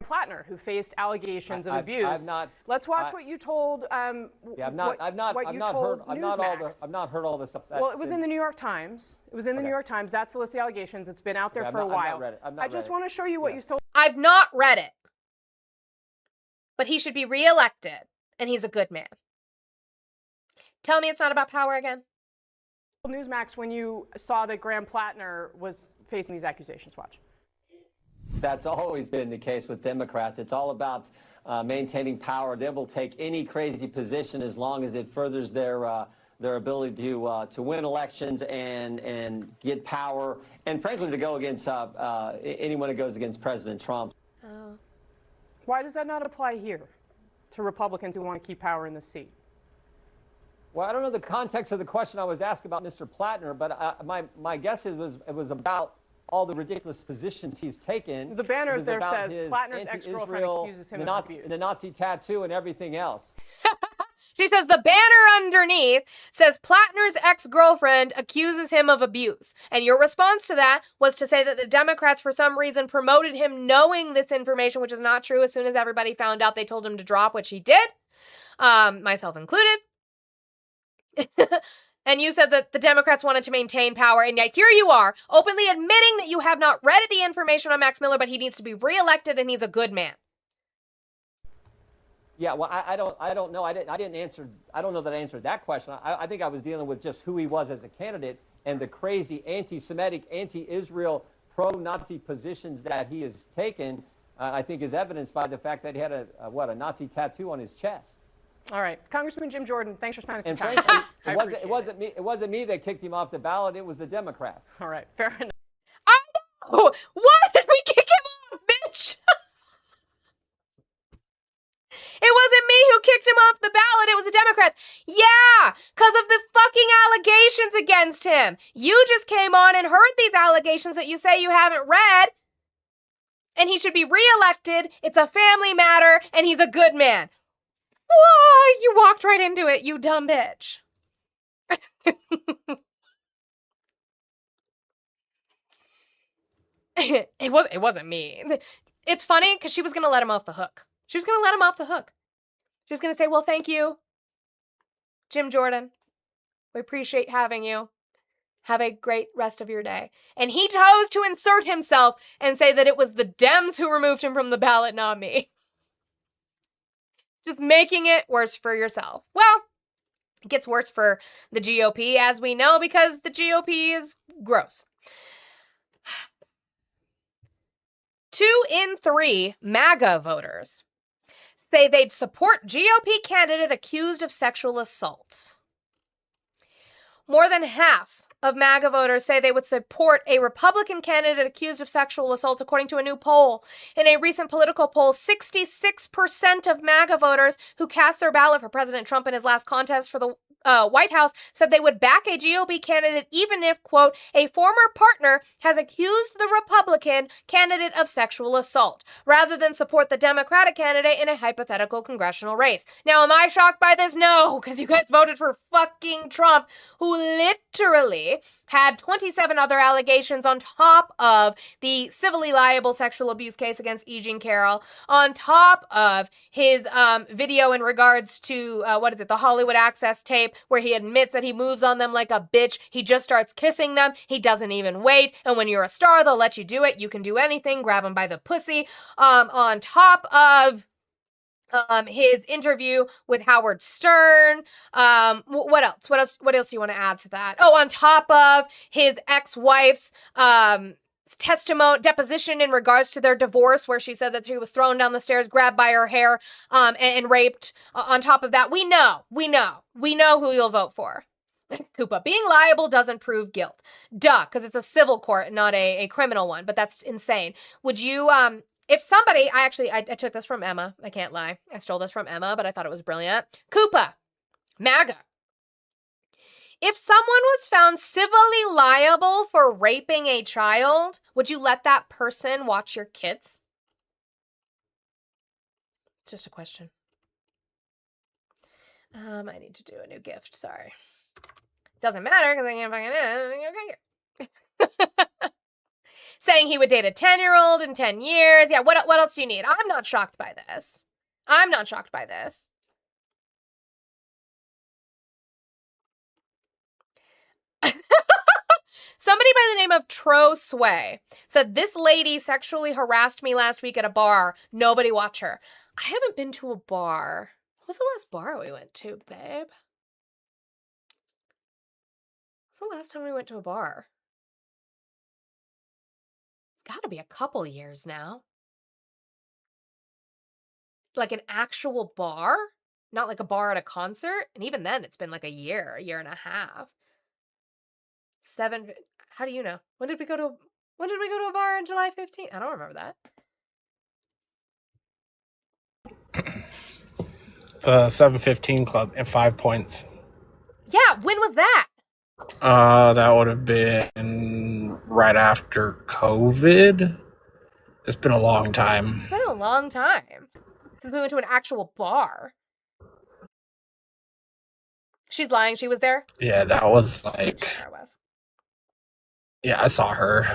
Plattner, who faced allegations of abuse. Let's watch what you told. I've not heard all this stuff. Well, it was in the New York Times. It was in the New York Times. That's the list of allegations. It's been out there for a while. I've not read it. I just want to show you what you told. I've not read it. But he should be reelected, and he's a good man. Tell me it's not about power again. Newsmax, when you saw that Graham Plattner was facing these accusations, watch. That's always been the case with Democrats. It's all about maintaining power. They will take any crazy position as long as it furthers their ability to win elections and get power, and frankly, to go against anyone who goes against President Trump. Why does that not apply here to Republicans who want to keep power in the seat? Well, I don't know the context of the question I was asked about Mr. Plattner, but my guess it was about all the ridiculous positions he's taken. The banner It was there about says his Plattner's ex-girlfriend anti-Israel, accuses him the of abuse. The Nazi tattoo and everything else. She says the banner underneath says Plattner's ex-girlfriend accuses him of abuse. And your response to that was to say that the Democrats, for some reason, promoted him knowing this information, which is not true. As soon as everybody found out, they told him to drop, which he did, myself included. And you said that the Democrats wanted to maintain power, and yet here you are, openly admitting that you have not read the information on Max Miller, but he needs to be reelected and he's a good man. Yeah, well, I don't know. I didn't answer. I don't know that I answered that question. I think I was dealing with just who he was as a candidate and the crazy anti-Semitic, anti-Israel, pro-Nazi positions that he has taken. I think is evidenced by the fact that he had a Nazi tattoo on his chest. All right, Congressman Jim Jordan, thanks for spending some And time. frankly, it wasn't me that kicked him off the ballot. It was the Democrats. All right, fair enough. I know! Why did we kick him off, bitch? It wasn't me who kicked him off the ballot. It was the Democrats. Yeah, because of the fucking allegations against him. You just came on and heard these allegations that you say you haven't read. And he should be reelected. It's a family matter, and he's a good man. Whoa, you walked right into it, you dumb bitch. It wasn't me. It's funny because she was going to let him off the hook. She was going to let him off the hook. She was going to say, well, thank you, Jim Jordan. We appreciate having you. Have a great rest of your day. And he chose to insert himself and say that it was the Dems who removed him from the ballot, not me. Just making it worse for yourself. Well, it gets worse for the GOP, as we know, because the GOP is gross. 2 in 3 MAGA voters say they'd support GOP candidate accused of sexual assault. More than half of MAGA voters say they would support a Republican candidate accused of sexual assault, according to a new poll. In a recent political poll, 66% of MAGA voters who cast their ballot for President Trump in his last contest for the White House said they would back a GOP candidate even if, quote, a former partner has accused the Republican candidate of sexual assault, rather than support the Democratic candidate in a hypothetical congressional race. Now, am I shocked by this? No, because you guys voted for fucking Trump, who literally had 27 other allegations on top of the civilly liable sexual abuse case against E. Jean Carroll, on top of his video in regards to, the Hollywood Access tape, where he admits that he moves on them like a bitch. He just starts kissing them. He doesn't even wait. And when you're a star, they'll let you do it. You can do anything. Grab him by the pussy. On top of his interview with Howard Stern. What else? What else do you want to add to that? Oh, on top of his ex-wife's deposition in regards to their divorce, where she said that she was thrown down the stairs, grabbed by her hair, and raped. On top of that, we know who you'll vote for. Koopa. Being liable doesn't prove guilt. Duh, because it's a civil court, not a criminal one, but that's insane. Would you, if somebody, I took this from Emma. I can't lie. I stole this from Emma, but I thought it was brilliant. Koopa. MAGA. If someone was found civilly liable for raping a child, would you let that person watch your kids? It's just a question. I need to do a new gift. Sorry. Doesn't matter because I can't fucking saying he would date a 10-year-old in 10 years. Yeah, what else do you need? I'm not shocked by this. Somebody by the name of Tro Sway said, this lady sexually harassed me last week at a bar. Nobody watch her. I haven't been to a bar. What was the last bar we went to, babe? What was the last time we went to a bar? got to be a couple years now. Like an actual bar, not like a bar at a concert. And even then, it's been like a year and a half. How do you know? When did we go to a bar on July 15th? I don't remember that. The 715 Club at 5 Points. Yeah, when was that? That would have been right after COVID. It's been a long time. It's been a long time since we went to an actual bar. She's lying. She was there? Yeah, that was like... Sure I was. Yeah, I saw her.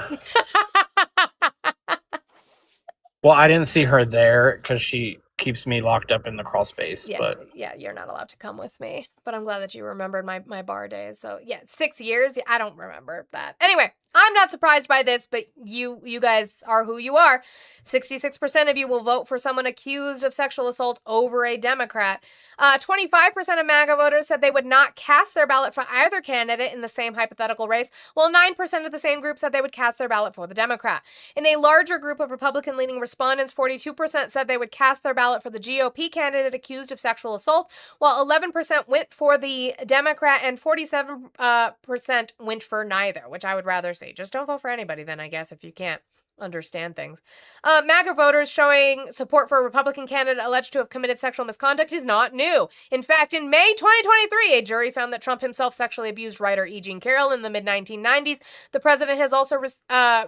Well, I didn't see her there because she keeps me locked up in the crawl space. Yeah, but yeah, you're not allowed to come with me. But I'm glad that you remembered my bar days. So yeah, 6 years. I don't remember that. Anyway, I'm not surprised by this, but you guys are who you are. 66% of you will vote for someone accused of sexual assault over a Democrat. 25% of MAGA voters said they would not cast their ballot for either candidate in the same hypothetical race, while 9% of the same group said they would cast their ballot for the Democrat. In a larger group of Republican-leaning respondents, 42% said they would cast their ballot for the GOP candidate accused of sexual assault, while 11% went for the Democrat and 47% went for neither, which I would rather see. Just don't vote for anybody then, I guess, if you can't understand things. MAGA voters showing support for a Republican candidate alleged to have committed sexual misconduct is not new. In fact, in May 2023, a jury found that Trump himself sexually abused writer E. Jean Carroll in the mid-1990s. The president has also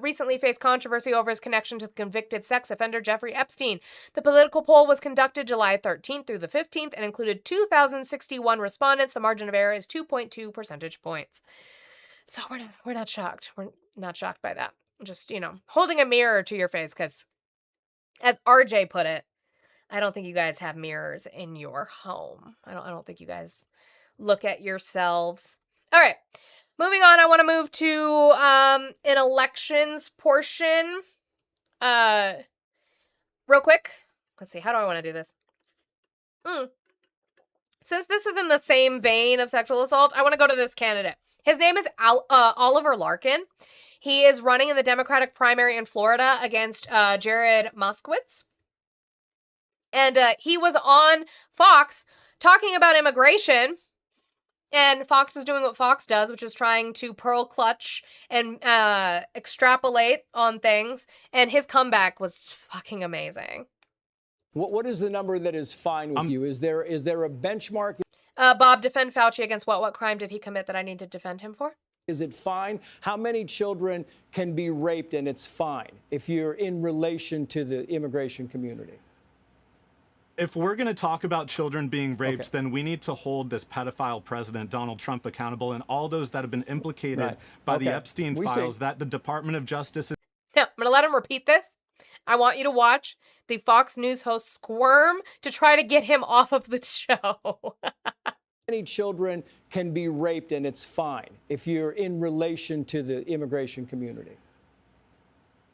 recently faced controversy over his connection to the convicted sex offender Jeffrey Epstein. The political poll was conducted July 13th through the 15th and included 2,061 respondents. The margin of error is 2.2 percentage points. So we're not shocked. We're not shocked by that. Just, holding a mirror to your face, because as RJ put it, I don't think you guys have mirrors in your home. I don't think you guys look at yourselves. All right, moving on. I want to move to an elections portion. Real quick. Let's see. How do I want to do this? Since this is in the same vein of sexual assault, I want to go to this candidate. His name is Oliver Larkin. He is running in the Democratic primary in Florida against Jared Moskowitz. And he was on Fox talking about immigration. And Fox was doing what Fox does, which is trying to pearl clutch and extrapolate on things. And his comeback was fucking amazing. What is the number that is fine with you? Is there a benchmark? Bob, defend Fauci against what? What crime did he commit that I need to defend him for? Is it fine? How many children can be raped and it's fine if you're in relation to the immigration community? If we're going to talk about children being raped, then we need to hold this pedophile president, Donald Trump, accountable, and all those that have been implicated by the Epstein files that the Department of Justice is... No, I'm going to let him repeat this. I want you to watch the Fox News host squirm to try to get him off of the show. Many children can be raped and it's fine if you're in relation to the immigration community.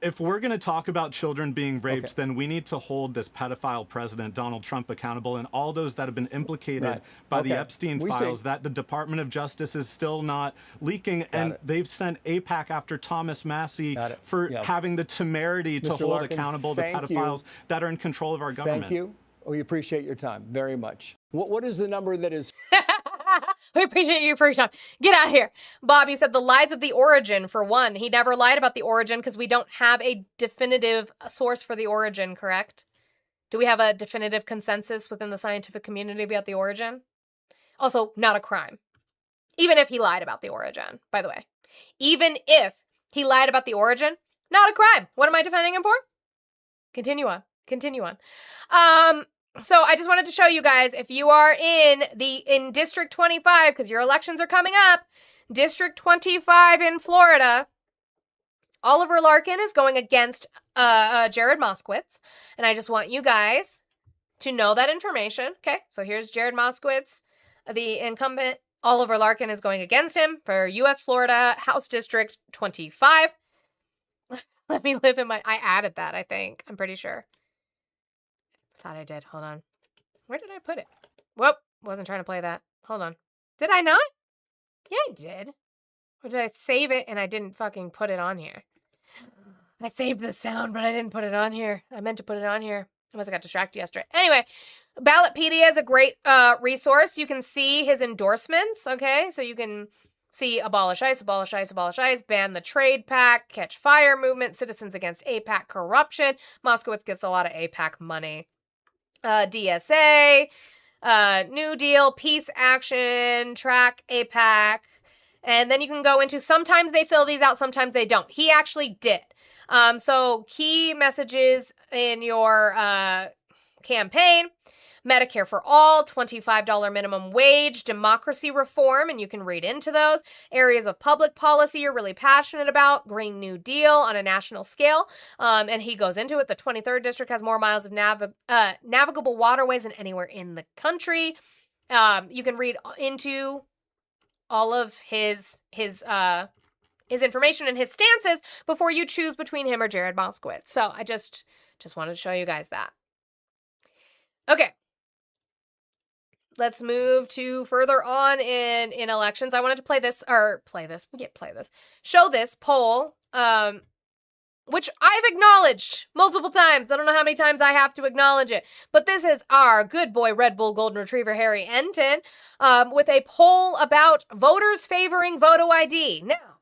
If we're going to talk about children being raped, then we need to hold this pedophile president, Donald Trump, accountable, and all those that have been implicated by the Epstein files that the Department of Justice is still not leaking. And they've sent AIPAC after Thomas Massie for having the temerity to hold Larkin, accountable the pedophiles that are in control of our government. Thank you. We appreciate your time very much. What is the number that is... We appreciate you for your time. Get out of here. Bobby said the lies of the origin, for one. He never lied about the origin because we don't have a definitive source for the origin, correct? Do we have a definitive consensus within the scientific community about the origin? Also, not a crime. Even if he lied about the origin, by the way. Even if he lied about the origin, not a crime. What am I defending him for? Continue on. Continue on. So I just wanted to show you guys, if you are in District 25, because your elections are coming up, District 25 in Florida, Oliver Larkin is going against Jared Moskowitz. And I just want you guys to know that information. Okay, so here's Jared Moskowitz, the incumbent. Oliver Larkin is going against him for U.S. Florida House District 25. Let me live in I added that, I think. I'm pretty sure. Thought I did. Hold on. Where did I put it? Whoop. Wasn't trying to play that. Hold on. Did I not? Yeah, I did. Or did I save it and I didn't fucking put it on here? I saved the sound, but I didn't put it on here. I meant to put it on here. I must have got distracted yesterday. Anyway, Ballotpedia is a great resource. You can see his endorsements, okay? So you can see abolish ICE, abolish ICE, abolish ICE, ban the trade pact, catch fire movement, Citizens Against AIPAC corruption. Moskowitz gets a lot of AIPAC money. DSA, New Deal, peace action, track AIPAC. And then you can go into, sometimes they fill these out, sometimes they don't. He actually did. So key messages in your campaign: Medicare for all, $25 minimum wage, democracy reform, and you can read into those. Areas of public policy you're really passionate about, Green New Deal on a national scale. And he goes into it. The 23rd district has more miles of navigable waterways than anywhere in the country. You can read into all of his information and his stances before you choose between him or Jared Moskowitz. So I just wanted to show you guys that. Okay. Let's move to further on in elections. I wanted to show this poll, which I've acknowledged multiple times. I don't know how many times I have to acknowledge it. But this is our good boy Red Bull Golden Retriever Harry Enton with a poll about voters favoring Voto ID. Now,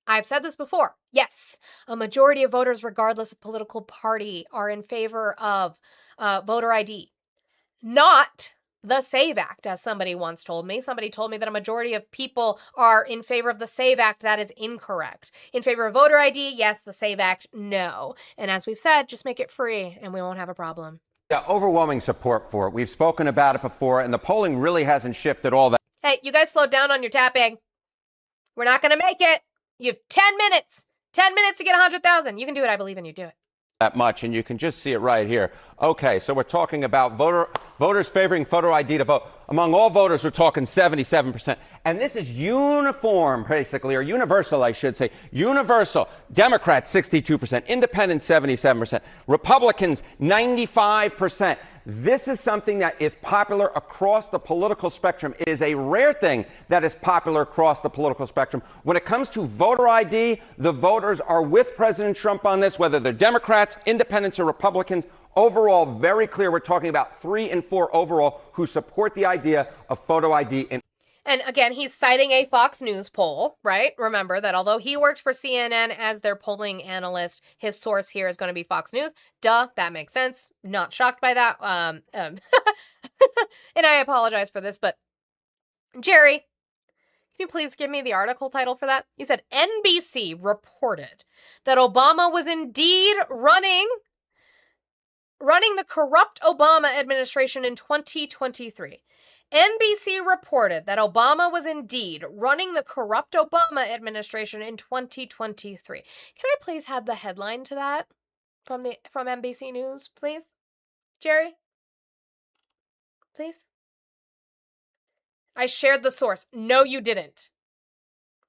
I've said this before. Yes, a majority of voters, regardless of political party, are in favor of voter ID. Not the SAVE Act, as somebody once told me. Somebody told me that a majority of people are in favor of the SAVE Act. That is incorrect. In favor of voter ID, yes. The SAVE Act, no. And as we've said, just make it free and we won't have a problem. Yeah, overwhelming support for it. We've spoken about it before, and the polling really hasn't shifted all that. Hey, you guys slowed down on your tapping. We're not going to make it. You have 10 minutes. 10 minutes to get 100,000. You can do it. I believe in you. Do it. That much, and you can just see it right here. Okay, so we're talking about voters favoring photo ID to vote. Among all voters, we're talking 77%. And this is uniform, basically, or universal, I should say. Universal. Democrats, 62%. Independents, 77%. Republicans, 95%. This is something that is popular across the political spectrum. It is a rare thing that is popular across the political spectrum. When it comes to voter ID, the voters are with President Trump on this, whether they're Democrats, independents, or Republicans. Overall, very clear. We're talking about 3 in 4 overall who support the idea of photo ID. And again, he's citing a Fox News poll, right? Remember that although he worked for CNN as their polling analyst, his source here is going to be Fox News. Duh, that makes sense. Not shocked by that. And I apologize for this, but Jerry, can you please give me the article title for that? You said NBC reported that Obama was indeed running the corrupt Obama administration in 2023. NBC reported that Obama was indeed running the corrupt Obama administration in 2023. Can I please have the headline to that from NBC News, please? Jerry? Please? I shared the source. No, you didn't.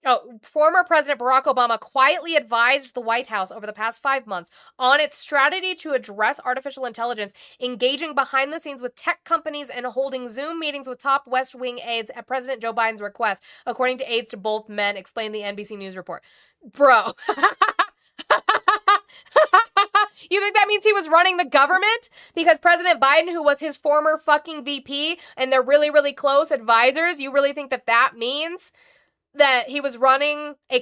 Oh, former President Barack Obama quietly advised the White House over the past 5 months on its strategy to address artificial intelligence, engaging behind the scenes with tech companies and holding Zoom meetings with top West Wing aides at President Joe Biden's request, according to aides to both men, explained the NBC News report. Bro. You think that means he was running the government? Because President Biden, who was his former fucking VP, and they're really, really close advisors, you really think that that means that he was running a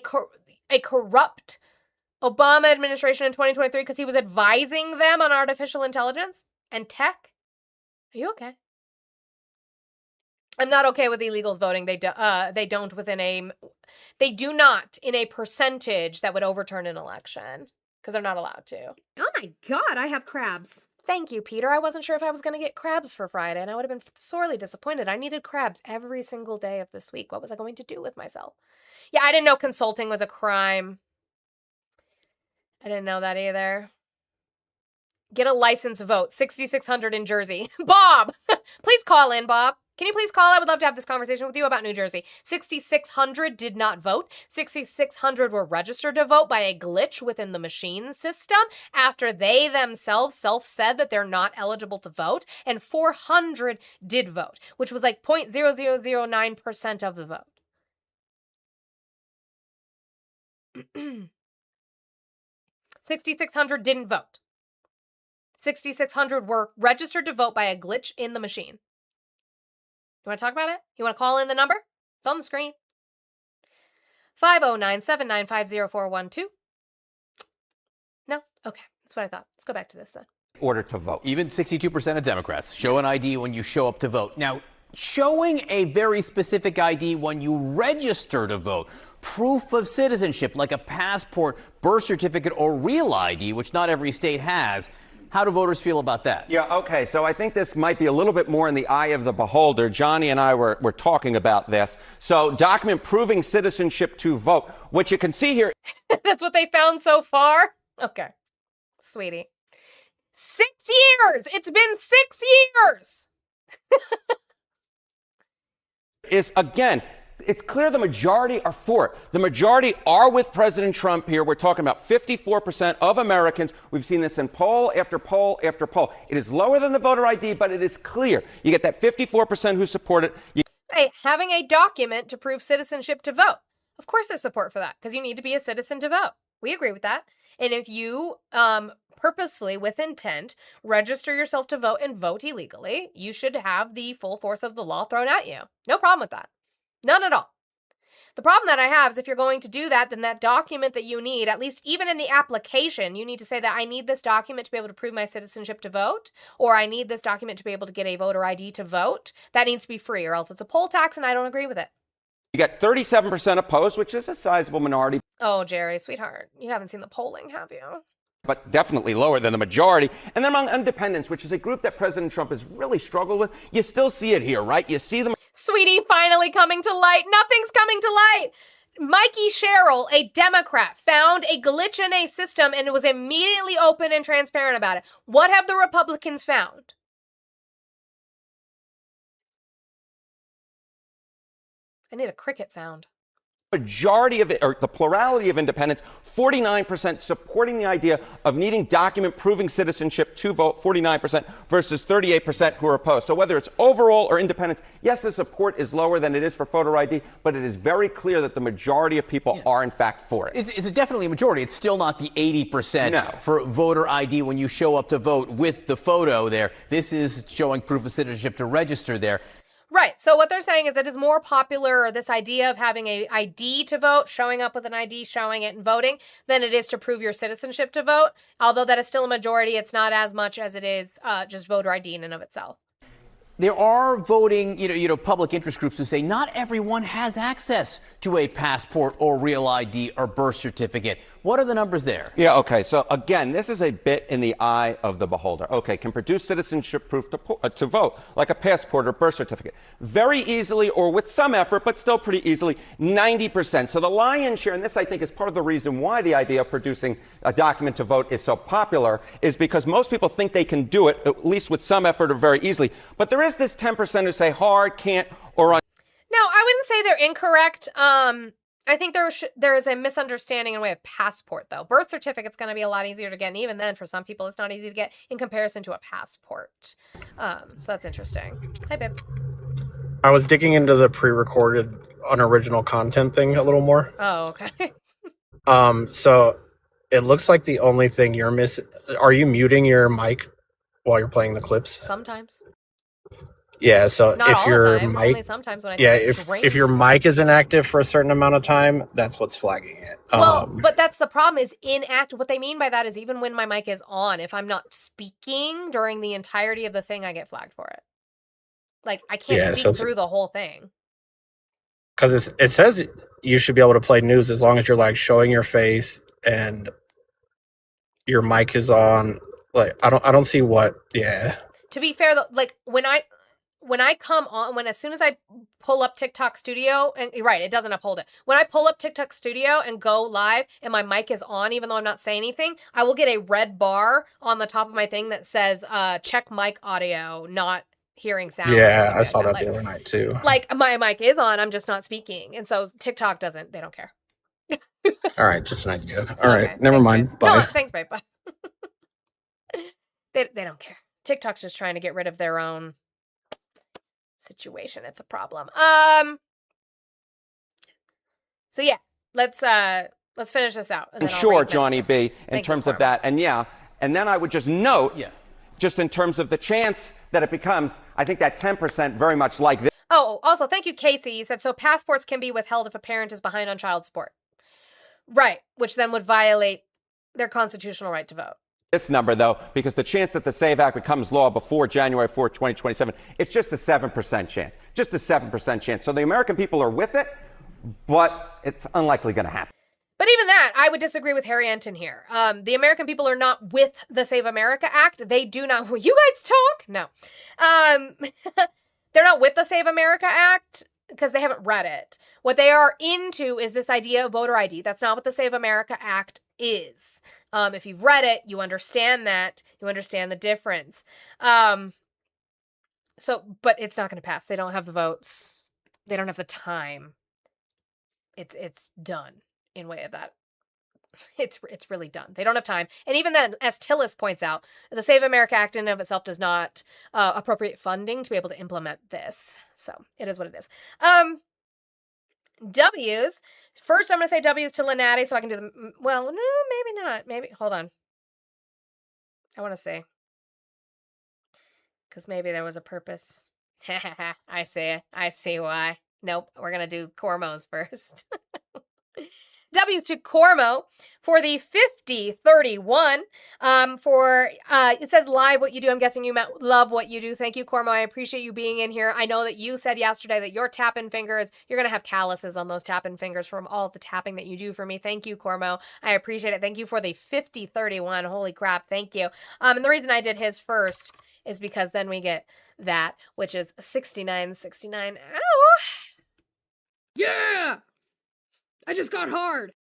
corrupt Obama administration in 2023 because he was advising them on artificial intelligence and tech? Are you okay? I'm not okay with illegals voting. They do not in a percentage that would overturn an election because they're not allowed to. Oh my God, I have crabs. Thank you, Peter. I wasn't sure if I was going to get crabs for Friday, and I would have been sorely disappointed. I needed crabs every single day of this week. What was I going to do with myself? Yeah, I didn't know consulting was a crime. I didn't know that either. Get a license vote. 6,600 in Jersey. Bob! Please call in, Bob. Can you please call? I would love to have this conversation with you about New Jersey. 6,600 did not vote. 6,600 were registered to vote by a glitch within the machine system after they themselves self-said that they're not eligible to vote. And 400 did vote, which was like 0.0009% of the vote. 6,600 didn't vote. 6,600 were registered to vote by a glitch in the machine. You want to talk about it? You want to call in the number? It's on the screen. 509-795-0412. No? Okay. That's what I thought. Let's go back to this then. Order to vote. Even 62% of Democrats show an ID when you show up to vote. Now, showing a very specific ID when you register to vote, proof of citizenship like a passport, birth certificate, or real ID, which not every state has. How do voters feel about that? Yeah, okay, so I think this might be a little bit more in the eye of the beholder. Johnny and I were talking about this. So document proving citizenship to vote. What you can see here. That's what they found so far? Okay. Sweetie. 6 years! It's been 6 years! Is, again, it's clear the majority are for it. The majority are with President Trump here. We're talking about 54% of Americans. We've seen this in poll after poll after poll. It is lower than the voter ID, but it is clear. You get that 54% who support it. Hey, having a document to prove citizenship to vote. Of course there's support for that, because you need to be a citizen to vote. We agree with that. And if you purposefully, with intent, register yourself to vote and vote illegally, you should have the full force of the law thrown at you. No problem with that. None at all. The problem that I have is if you're going to do that, then that document that you need, at least even in the application, you need to say that I need this document to be able to prove my citizenship to vote, or I need this document to be able to get a voter ID to vote. That needs to be free, or else it's a poll tax and I don't agree with it. You got 37% opposed, which is a sizable minority. Oh, Jerry, sweetheart, you haven't seen the polling, have you? But definitely lower than the majority. And then among independents, which is a group that President Trump has really struggled with, you still see it here, right? You see them. Sweetie, finally coming to light. Nothing's coming to light. Mikey Sherrill, a Democrat, found a glitch in a system and was immediately open and transparent about it. What have the Republicans found? I need a cricket sound. Majority of it, or the plurality of independents, 49% supporting the idea of needing document proving citizenship to vote, 49% versus 38% who are opposed. So whether it's overall or independents, yes, the support is lower than it is for voter ID, but it is very clear that the majority of people are in fact for it. It's definitely a majority. It's still not the 80% No. for voter ID when you show up to vote with the photo there. This is showing proof of citizenship to register there. Right. So what they're saying is that it's more popular, this idea of having a ID to vote, showing up with an ID, showing it and voting, than it is to prove your citizenship to vote. Although that is still a majority, it's not as much as it is just voter ID in and of itself. There are voting, public interest groups who say not everyone has access to a passport or real ID or birth certificate. What are the numbers there? Yeah, okay. So again, this is a bit in the eye of the beholder. Okay, can produce citizenship proof to vote, like a passport or birth certificate. Very easily, or with some effort, but still pretty easily, 90%. So the lion's share, and this I think is part of the reason why the idea of producing a document to vote is so popular, is because most people think they can do it, at least with some effort or very easily. But there is this 10% who say hard, can't, or No, I wouldn't say they're incorrect. I think there is a misunderstanding in the way of passport, though. Birth certificate's going to be a lot easier to get, and even then, for some people, it's not easy to get in comparison to a passport. So that's interesting. Hi, babe. I was digging into the pre-recorded unoriginal content thing a little more. Oh, okay. So it looks like the only thing you're missing. Are you muting your mic while you're playing the clips? Sometimes. Yeah, so Not if all your the time. mic, Only sometimes when I yeah, take a drink. if your mic is inactive for a certain amount of time, that's what's flagging it. Well, but that's the problem is inactive. What they mean by that is even when my mic is on, if I'm not speaking during the entirety of the thing, I get flagged for it. Like I can't speak through the whole thing. Because it says you should be able to play news as long as you're like showing your face and your mic is on. Like I don't see what. Yeah. To be fair, though, like when I come on, as soon as I pull up TikTok Studio, and right, it doesn't uphold it. When I pull up TikTok Studio and go live and my mic is on, even though I'm not saying anything, I will get a red bar on the top of my thing that says, check mic audio, not hearing sound. Yeah, I saw that the other night too. Like my mic is on, I'm just not speaking. And so TikTok they don't care. All right, just an idea. All right, never mind. Babe. Bye. No, thanks, babe. Bye. They don't care. TikTok's just trying to get rid of their own situation. It's a problem. So yeah, let's Let's finish this out. And then I'll Sure, rate Johnny messages. B, in Thank you, terms of Cormac. that. And yeah, and then I would just note, just in terms of the chance that it becomes, I think that 10% very much like this. Oh, also, thank you, Casey. You said, so passports can be withheld if a parent is behind on child support. Right, which then would violate their constitutional right to vote. This number, though, because the chance that the SAVE Act becomes law before January 4th, 2027, it's just a 7% chance. Just a 7% chance. So the American people are with it, but it's unlikely going to happen. But even that, I would disagree with Harry Enton here. The American people are not with the Save America Act. They do not. Will you guys talk? No. They're not with the Save America Act because they haven't read it. What they are into is this idea of voter ID. That's not what the Save America Act is. If you've read it, you understand that. You understand the difference. But it's not going to pass. They don't have the votes. They don't have the time. It's done in way of that. It's really done. They don't have time. And even then, as Tillis points out, the Save America Act in and of itself does not appropriate funding to be able to implement this. So it is what it is. W's. First, I'm going to say W's to Lynatti so I can do them. Well, no, maybe not. Maybe. Hold on. I want to see. Because maybe there was a purpose. I see it. I see why. Nope. We're going to do Cormo's first. W's to Cormo for the 5031. It says live what you do. I'm guessing you meant love what you do. Thank you, Cormo. I appreciate you being in here. I know that you said yesterday that your tapping fingers, you're going to have calluses on those tapping fingers from all of the tapping that you do for me. Thank you, Cormo. I appreciate it. Thank you for the 5031. Holy crap. Thank you. And the reason I did his first is because then we get that, which is 6969. Ow! Yeah! I just got hard.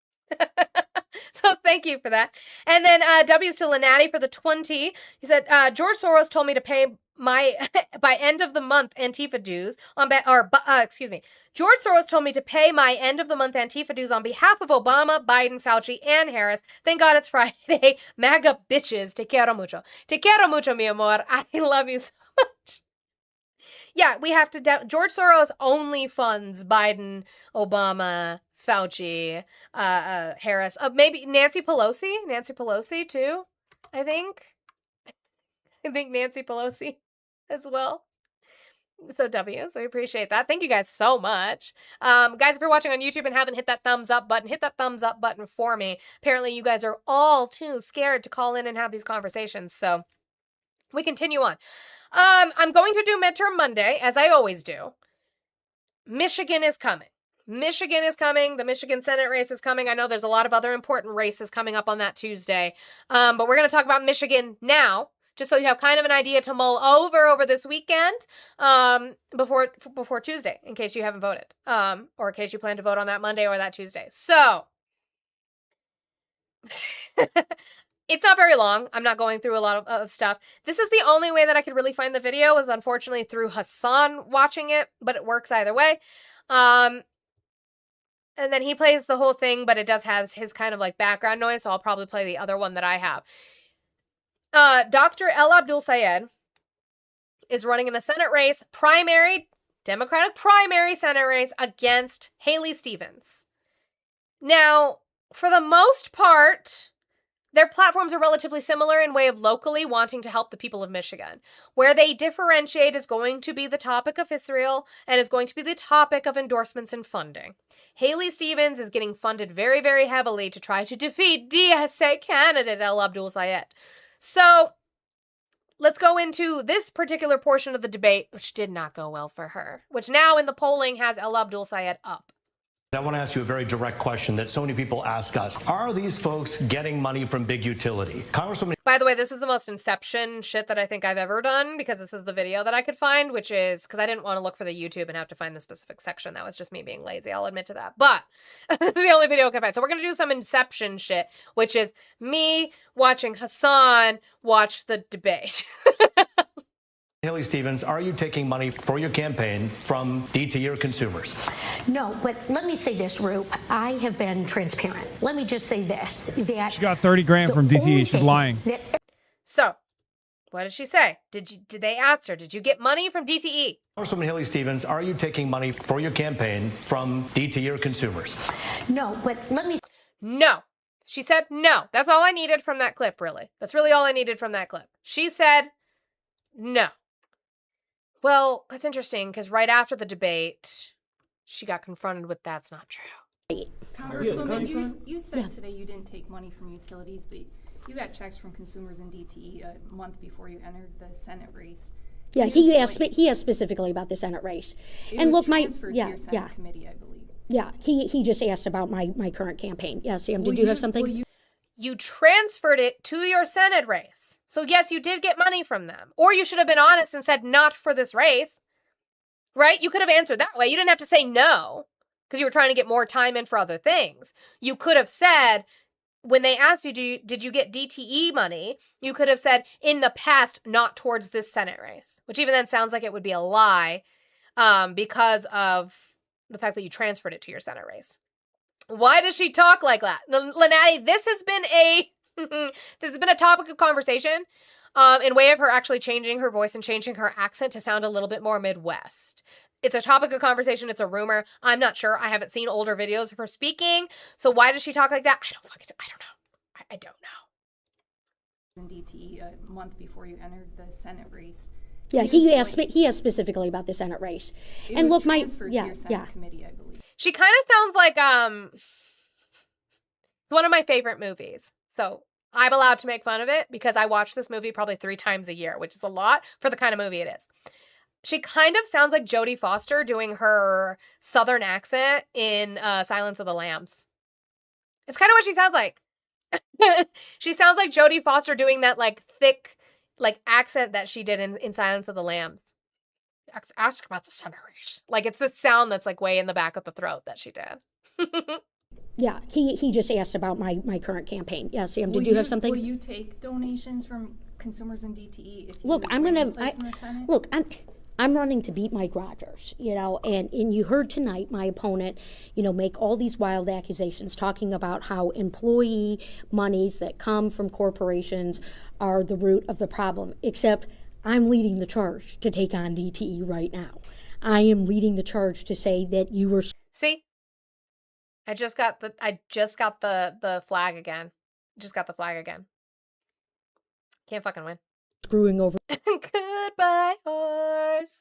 So thank you for that. And then W's to Lynatti for the 20. He said, George Soros told me to pay my, by end of the month, Antifa dues on, George Soros told me to pay my end of the month Antifa dues on behalf of Obama, Biden, Fauci, and Harris. Thank God it's Friday. MAGA bitches. Te quiero mucho. Te quiero mucho, mi amor. I love you so much. Yeah, we have to, George Soros only funds Biden, Obama, Fauci, Harris, maybe Nancy Pelosi too, I think Nancy Pelosi as well. So W's, we appreciate that. Thank you guys so much. Guys, if you're watching on YouTube and haven't hit that thumbs up button, hit that thumbs up button for me. Apparently you guys are all too scared to call in and have these conversations, so we continue on. I'm going to do midterm Monday, as I always do. Michigan is coming. The Michigan Senate race is coming. I know there's a lot of other important races coming up on that Tuesday. But we're going to talk about Michigan now, just so you have kind of an idea to mull over this weekend before Tuesday, in case you haven't voted. Or in case you plan to vote on that Monday or that Tuesday. So, it's not very long. I'm not going through a lot of stuff. This is the only way that I could really find the video is unfortunately through Hassan watching it, but it works either way. And then he plays the whole thing, but it does have his kind of like background noise, so I'll probably play the other one that I have. Dr. El Abdul Sayed is running in the Senate race, Democratic primary Senate race against Haley Stevens. Now, for the most part, their platforms are relatively similar in way of locally wanting to help the people of Michigan. Where they differentiate is going to be the topic of Israel and is going to be the topic of endorsements and funding. Haley Stevens is getting funded very, very heavily to try to defeat DSA candidate El Abdul Sayed. So let's go into this particular portion of the debate, which did not go well for her, which now in the polling has El Abdul Sayed up. I want to ask you a very direct question that so many people ask us. Are these folks getting money from big utility? Congresswoman. By the way, this is the most Inception shit that I think I've ever done, because this is the video that I could find, which is because I didn't want to look for the YouTube and have to find the specific section. That was just me being lazy. I'll admit to that. But this is the only video I could find. So we're going to do some Inception shit, which is me watching Hassan watch the debate. Haley Stevens, are you taking money for your campaign from DTE or consumers? No, but let me say this, Roop. I have been transparent. Let me just say this. That she got 30 grand from DTE. She's lying. So, what did she say? Did they ask her, did you get money from DTE? Congresswoman Haley Stevens, are you taking money for your campaign from DTE or consumers? No, but let me... No. She said no. That's all I needed from that clip, really. That's really all I needed from that clip. She said no. Well, that's interesting because right after the debate, she got confronted with that's not true. Congresswoman, you said today you didn't take money from utilities, but you got checks from consumers in DTE a month before you entered the Senate race. Yeah, he asked specifically about the Senate race. And look, to your Senate committee, I believe. Yeah, he just asked about my current campaign. Yeah, Sam, did you have something? You transferred it to your Senate race. So yes, you did get money from them. Or you should have been honest and said not for this race. Right? You could have answered that way. You didn't have to say no because you were trying to get more time in for other things. You could have said, when they asked you, did you get DTE money? You could have said, in the past, not towards this Senate race. Which even then sounds like it would be a lie because of the fact that you transferred it to your Senate race. Why does she talk like that? Lynatti, this has been a topic of conversation in way of her actually changing her voice and changing her accent to sound a little bit more Midwest. It's a topic of conversation. It's a rumor. I'm not sure. I haven't seen older videos of her speaking. So why does she talk like that? I don't know. I don't know. In DTE a month before you entered the Senate race. Yeah, he asked specifically about the Senate race. And look, to your Senate committee, I believe. She kind of sounds like one of my favorite movies. So I'm allowed to make fun of it because I watch this movie probably 3 times a year, which is a lot for the kind of movie it is. She kind of sounds like Jodie Foster doing her Southern accent in Silence of the Lambs. It's kind of what she sounds like. She sounds like Jodie Foster doing that like thick like accent that she did in Silence of the Lambs. Ask about the Senate race. Like it's the sound that's like way in the back of the throat that she did. Yeah, he just asked about my current campaign. Yeah, Sam, did you have something? Will you take donations from consumers in DTE if you look? I'm running to beat Mike Rogers, and you heard tonight my opponent, make all these wild accusations talking about how employee monies that come from corporations are the root of the problem, except I'm leading the charge to take on DTE right now. I am leading the charge to say that you were... See? I just got the flag again. Just got the flag again. Can't fucking win. Screwing over. Goodbye, horses.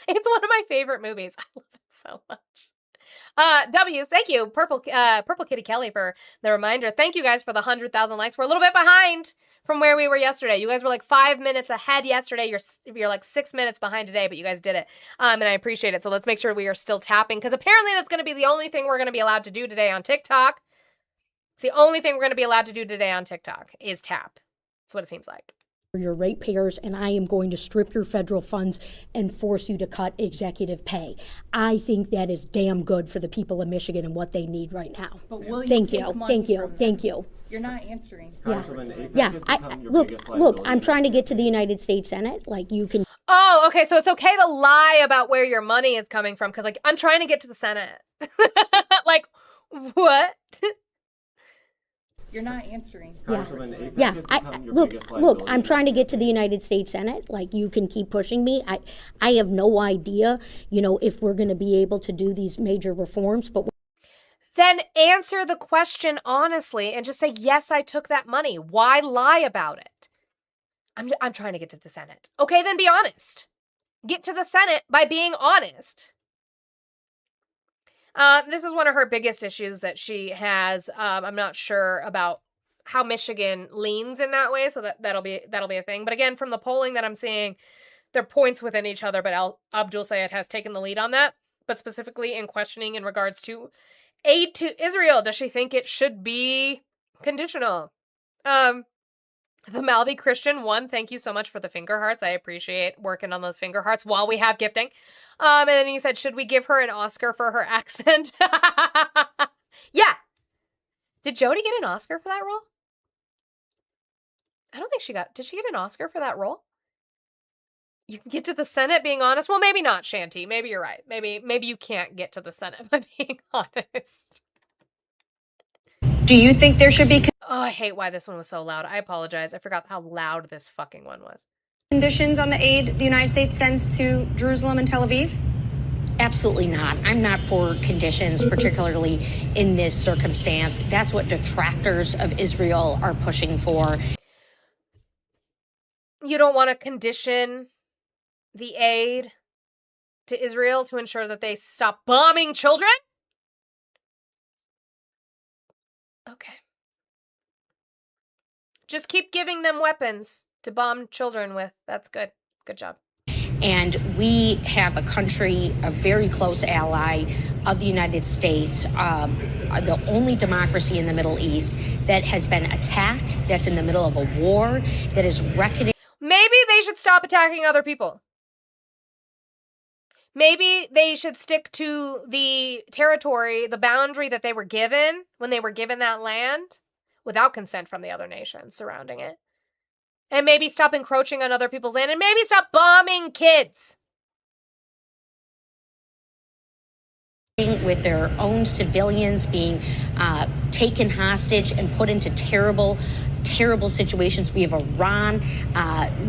It's one of my favorite movies. I love it so much. W's, thank you, Purple Kitty Kelly, for the reminder. Thank you guys for the 100,000 likes. We're a little bit behind from where we were yesterday. You guys were like 5 minutes ahead yesterday. You're like 6 minutes behind today, but you guys did it. And I appreciate it. So let's make sure we are still tapping, because apparently that's going to be the only thing we're going to be allowed to do today on TikTok. It's the only thing we're going to be allowed to do today on TikTok is tap. That's what it seems like. Your ratepayers, and I am going to strip your federal funds and force you to cut executive pay. I think that is damn good for the people of Michigan and what they need right now. But will you Thank take you. money Thank you. from them? Thank you. You're not answering. Yeah. Look, I'm trying to get to the United States Senate. Like, you can. Oh, okay. So it's okay to lie about where your money is coming from, because like I'm trying to get to the Senate. Like, what? You're not answering. Yeah. Look, I'm trying to get to the United States Senate. Like, you can keep pushing me. I have no idea, if we're going to be able to do these major reforms, but. Then answer the question honestly and just say, yes, I took that money. Why lie about it? I'm trying to get to the Senate. Okay, then be honest. Get to the Senate by being honest. This is one of her biggest issues that she has. I'm not sure about how Michigan leans in that way, so that'll be a thing. But again, from the polling that I'm seeing, they're points within each other, but Abdul Sayed has taken the lead on that. But specifically in questioning in regards to aid to Israel, does she think it should be conditional? The Mouthy Christian one, thank you so much for the finger hearts. I appreciate working on those finger hearts while we have gifting. And then he said, should we give her an Oscar for her accent? Yeah. Did Jodie get an Oscar for that role? I don't think did she get an Oscar for that role? You can get to the Senate being honest. Well, maybe not, Shanti. Maybe you're right. Maybe you can't get to the Senate by being honest. Do you think there should be Oh, I hate why this one was so loud. I apologize. I forgot how loud this fucking one was. conditions on the aid the United States sends to Jerusalem and Tel Aviv? Absolutely not. I'm not for conditions, particularly in this circumstance. That's what detractors of Israel are pushing for. You don't want to condition the aid to Israel to ensure that they stop bombing children? Okay. Just keep giving them weapons to bomb children with. That's good. Good job. And we have a country, a very close ally of the United States, the only democracy in the Middle East that has been attacked, that's in the middle of a war, that is reckoning. Maybe they should stop attacking other people. Maybe they should stick to the territory, the boundary that they were given when they were given that land without consent from the other nations surrounding it. And maybe stop encroaching on other people's land, and maybe stop bombing kids. With their own civilians being taken hostage and put into terrible situations. We have Iran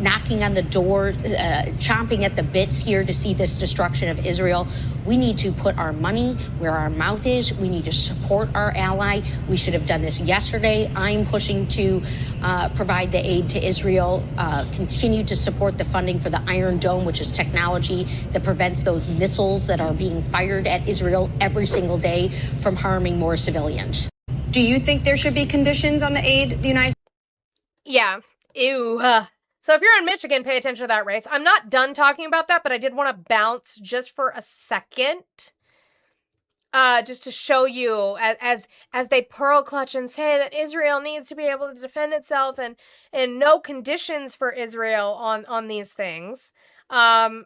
knocking on the door, chomping at the bits here to see this destruction of Israel. We need to put our money where our mouth is. We need to support our ally. We should have done this yesterday. I'm pushing to provide the aid to Israel, continue to support the funding for the Iron Dome, which is technology that prevents those missiles that are being fired at Israel every single day from harming more civilians. Do you think there should be conditions on the aid the United States? Yeah. Ew. So if you're in Michigan, pay attention to that race. I'm not done talking about that, but I did want to bounce just for a second. Just to show you as they pearl clutch and say that Israel needs to be able to defend itself and no conditions for Israel on these things. I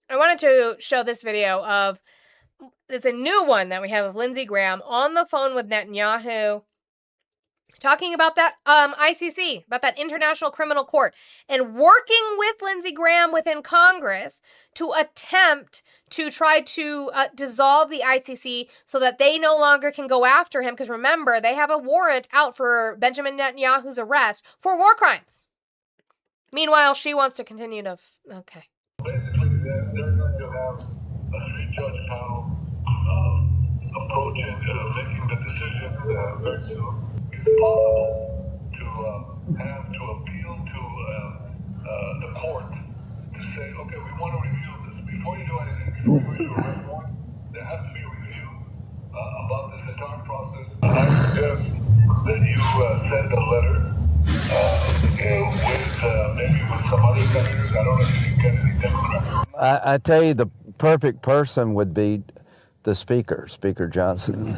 wanted to show this video of, it's a new one that we have of Lindsey Graham on the phone with Netanyahu, talking about that ICC, about that International Criminal Court, and working with Lindsey Graham within Congress to attempt to try to dissolve the ICC so that they no longer can go after him. Because remember, they have a warrant out for Benjamin Netanyahu's arrest for war crimes. Meanwhile, she wants to continue to... Okay. Basically, they're going to have a three-judge panel approaching making the decision very soon. Is it possible to have to appeal to the court to say, okay, we want to review this before you do anything, before you issue a red warrant? There has to be a review about this entire process. And I suggest that you send a letter with maybe with some other senators. I don't know if you can get any Democrats. I tell you, the perfect person would be the Speaker, Speaker Johnson.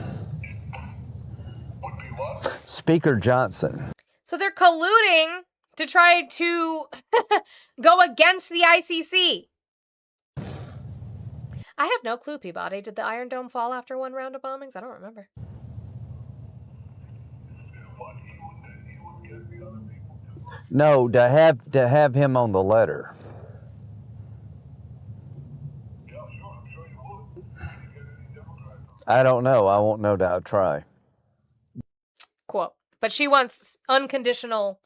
Speaker Johnson. So they're colluding to try to go against the ICC. I have no clue, Peabody. Did the Iron Dome fall after one round of bombings? I don't remember. No, to have him on the letter. I don't know. I won't know till I try. Quote. But she wants unconditional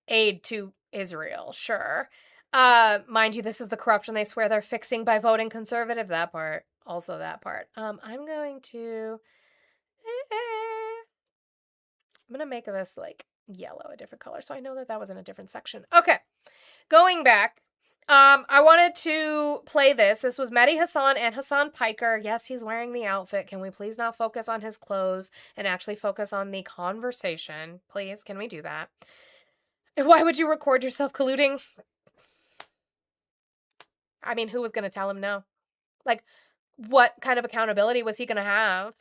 aid to Israel. Sure. Mind you, this is the corruption they swear they're fixing by voting conservative. That part. Also that part. I'm going to make this like yellow, a different color, so I know that was in a different section. Okay. Going back. I wanted to play this. This was Mehdi Hasan and Hasan Piker. Yes, he's wearing the outfit. Can we please not focus on his clothes and actually focus on the conversation? Please, can we do that? Why would you record yourself colluding? I mean, who was going to tell him no? Like, what kind of accountability was he going to have?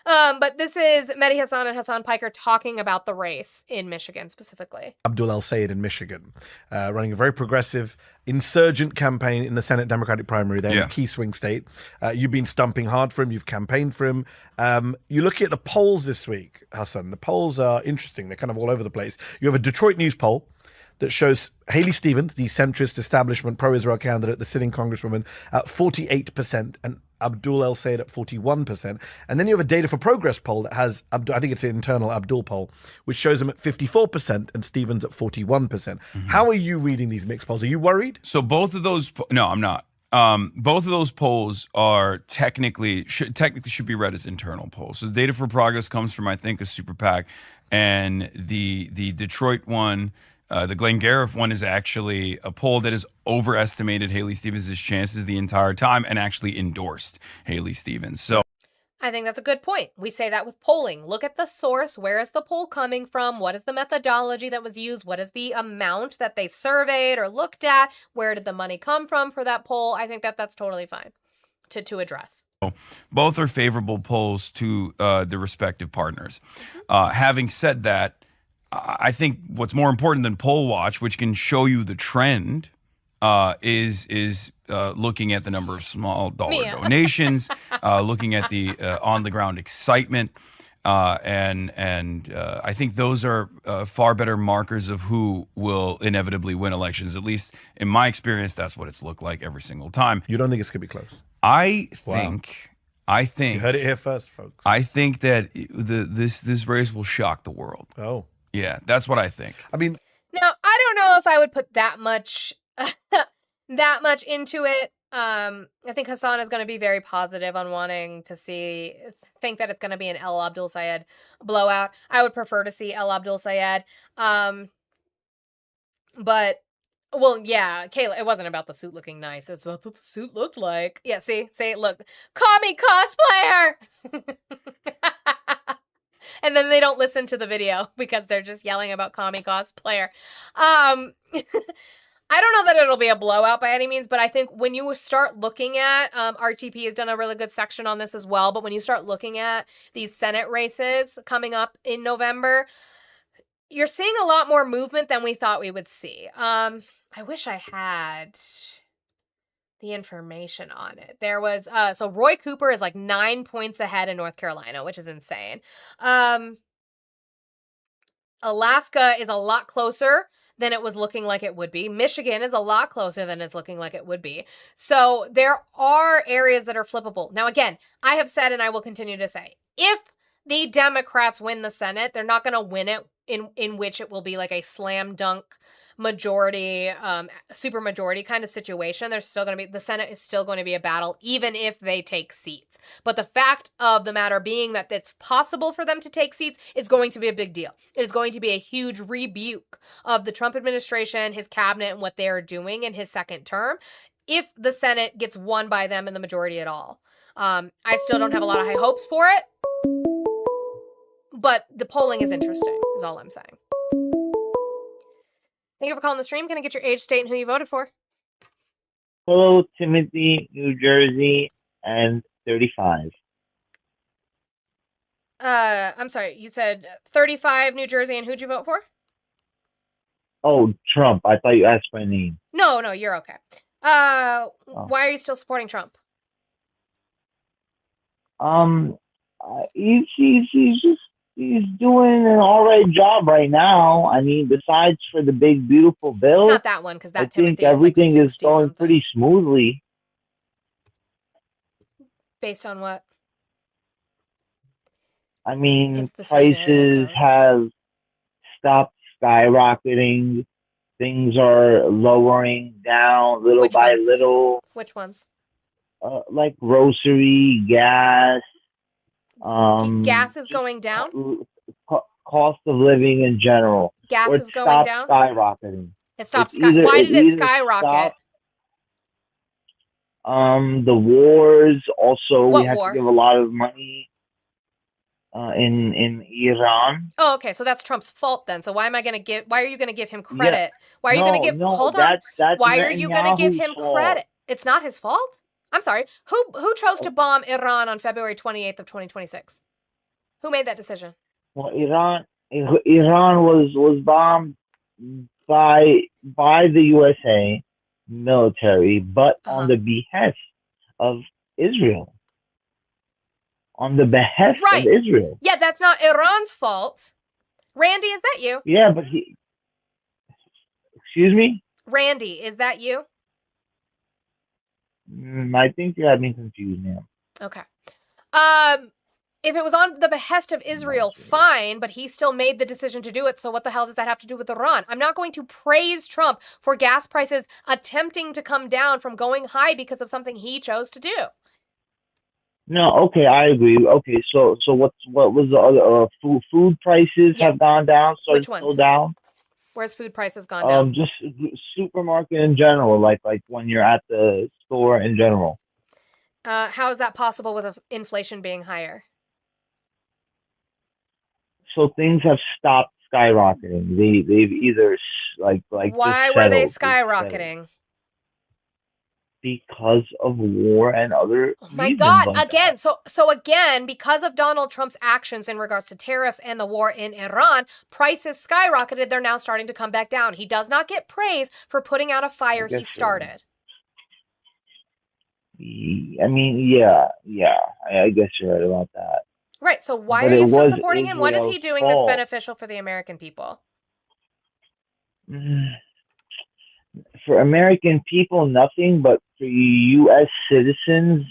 But this is Mehdi Hasan and Hasan Piker talking about the race in Michigan specifically. Abdul El-Sayed in Michigan, running a very progressive insurgent campaign in the Senate Democratic primary there in a key swing state. You've been stumping hard for him. You've campaigned for him. You look at the polls this week, Hassan. The polls are interesting. They're kind of all over the place. You have a Detroit News poll that shows Haley Stevens, the centrist establishment pro-Israel candidate, the sitting congresswoman, at 48%, and Abdul El Sayed at 41%. And then you have a Data for Progress poll that has, I think it's an internal Abdul poll, which shows him at 54% and Stevens at 41%. How are you reading these mixed polls? Are you worried? So both of those, no, I'm not. Both of those polls are technically should be read as internal polls. So the Data for Progress comes from, I think, a super PAC, and the Detroit one, the Glengarriff one, is actually a poll that has overestimated Haley Stevens' chances the entire time and actually endorsed Haley Stevens. So I think that's a good point. We say that with polling. Look at the source. Where is the poll coming from? What is the methodology that was used? What is the amount that they surveyed or looked at? Where did the money come from for that poll? I think that that's totally fine to address. both are favorable polls to the respective partners. Having said that, I think what's more important than Poll Watch, which can show you the trend, is looking at the number of small dollar donations, looking at the on the ground excitement, and I think those are far better markers of who will inevitably win elections. At least in my experience, that's what it's looked like every single time. You don't think it's gonna be close? I think you heard it here first, folks. I think that this race will shock the world. Oh. Yeah, that's what I think. I mean, now I don't know if I would put that much into it. I think Hassan is going to be very positive on wanting to think that it's going to be an El Abdul Sayed blowout. I would prefer to see El Abdul Sayed. But well, yeah, Kayla, it wasn't about the suit looking nice. It's about what the suit looked like. Yeah, see, look, call me cosplayer. And then they don't listen to the video because they're just yelling about Kami cosplayer. I don't know that it'll be a blowout by any means, but I think when you start looking at, RTP has done a really good section on this as well, but when you start looking at these Senate races coming up in November, you're seeing a lot more movement than we thought we would see. I wish I had the information on it. There was, so Roy Cooper is like 9 points ahead in North Carolina, which is insane. Alaska is a lot closer than it was looking like it would be. Michigan is a lot closer than it's looking like it would be. So there are areas that are flippable. Now, again, I have said, and I will continue to say, if the Democrats win the Senate, they're not going to win it in which it will be like a slam dunk majority, super majority kind of situation. There's still going to be, the Senate is still going to be a battle, even if they take seats. But the fact of the matter being that it's possible for them to take seats is going to be a big deal. It is going to be a huge rebuke of the Trump administration, his cabinet, and what they are doing in his second term, if the Senate gets won by them in the majority at all. I still don't have a lot of high hopes for it, but the polling is interesting, is all I'm saying. Thank you for calling the stream. Can I get your age, state, and who you voted for? Hello, Timothy, New Jersey, and 35. I'm sorry, you said 35, New Jersey, and who'd you vote for? Oh, Trump. I thought you asked my name. No, you're okay. Why are you still supporting Trump? He's doing an all right job right now. I mean, besides for the big beautiful bill, it's not that one, because that I Timothy think everything is, like, is going pretty smoothly. Based on what? I mean, It's the same prices have stopped skyrocketing. Things are lowering down little Which by ones? little. Which ones? Like grocery, gas. Gas is going down? Cost of living in general. Gas Or it is going stopped down? skyrocketing. It stopped It's either- Why did it either skyrocket? The wars also, What we have war? to give a lot of money in Iran. Oh, okay, so that's Trump's fault then. So why are you going to give him credit? Why are you going to give, hold on. That's Why are you going to give him Netanyahu's fault. credit? It's not his fault? I'm sorry. Who chose to bomb Iran on February 28th of 2026? Who made that decision? Well, Iran was bombed by the USA military, but on the behest of Israel. On the behest Right. of Israel. Yeah, that's not Iran's fault. Randy, is that you? Yeah, but excuse me? Randy, is that you? I think you have me confused now. Okay. If it was on the behest of Israel, fine, but he still made the decision to do it. So what the hell does that have to do with Iran? I'm not going to praise Trump for gas prices attempting to come down from going high because of something he chose to do. No, okay, I agree. Okay, so what was the other food prices have gone down? So Which it's still ones? down. Where's food prices gone down? Just supermarket in general, like when you're at the store in general. How is that possible with inflation being higher? So things have stopped skyrocketing. They've either like Why just were they settled. They've settled. skyrocketing? Because of war and other My reasons God, like again, so again, because of Donald Trump's actions in regards to tariffs and the war in Iran, prices skyrocketed. They're now starting to come back down. He does not get praise for putting out a fire he guess so. started. I mean, yeah, I guess you're right about that. Right, so why But are you it still was supporting him? What is he Israel's doing that's fault. beneficial for the American people? For American people, nothing, but for U.S. citizens,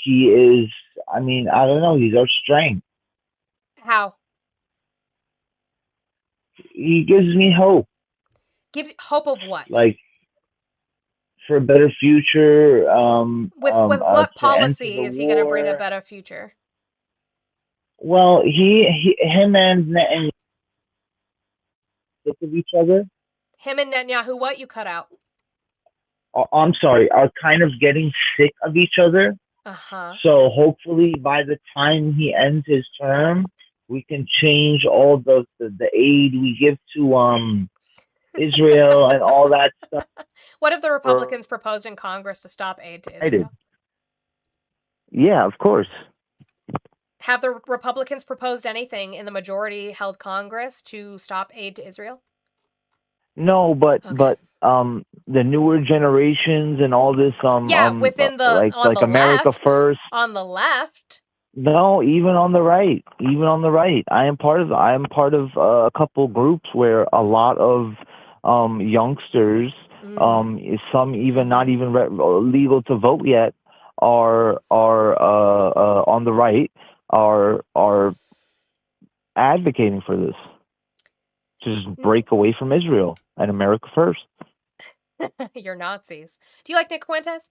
he is, I mean, I don't know, he's our strength. How? He gives me hope, Gives hope of what? like, for a better future. With what to end policy the is he going to bring a war. better future? Well, him and Netanyahu sick of each other. Him and Netanyahu, what? You cut out. I'm sorry, are kind of getting sick of each other. Uh-huh. So hopefully by the time he ends his term, we can change all the aid we give to Israel and all that stuff. What if the Republicans proposed in Congress to stop aid to I did. Israel? Yeah, of course. Have the Republicans proposed anything in the majority-held Congress to stop aid to Israel? No, but the newer generations and all this within the like on the America left, First. On the left. No, even on the right. I am part of a couple groups where a lot of youngsters, some even not even legal to vote yet, are on the right are advocating for this. To just break away from Israel and America First. You're Nazis. Do you like Nick Fuentes?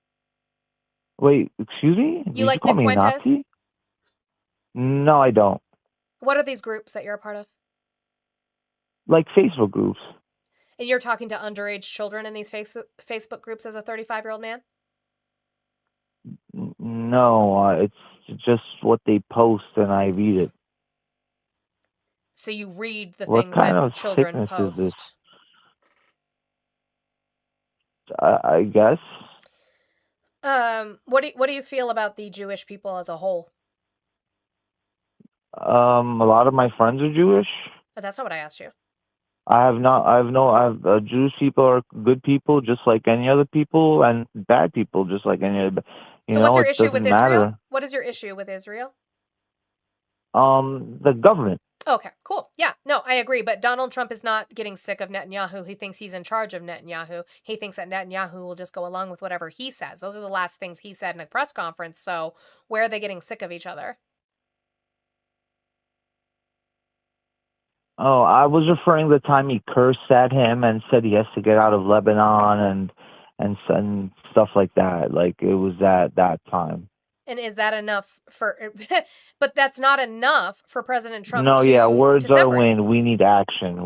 Wait, excuse me? Did you like call Nick me a Fuentes? Nazi? No, I don't. What are these groups that you're a part of? Like Facebook groups. And you're talking to underage children in these Facebook groups as a 35-year-old man? No, it's just what they post and I read it. So you read the What things kind that of children sickness post. is this? I guess. What do you feel about the Jewish people as a whole? A lot of my friends are Jewish. But that's not what I asked you. Jewish people are good people just like any other people, and bad people just like any other. So what's your issue with Israel? Matter. What is your issue with Israel? The government. Okay, cool. Yeah, no, I agree. But Donald Trump is not getting sick of Netanyahu. He thinks he's in charge of Netanyahu. He thinks that Netanyahu will just go along with whatever he says. Those are the last things he said in a press conference. So where are they getting sick of each other? Oh, I was referring to the time he cursed at him and said he has to get out of Lebanon and stuff like that. Like it was at that time. And is that enough for? But that's not enough for President Trump. No, words to are separate. wind. We need action.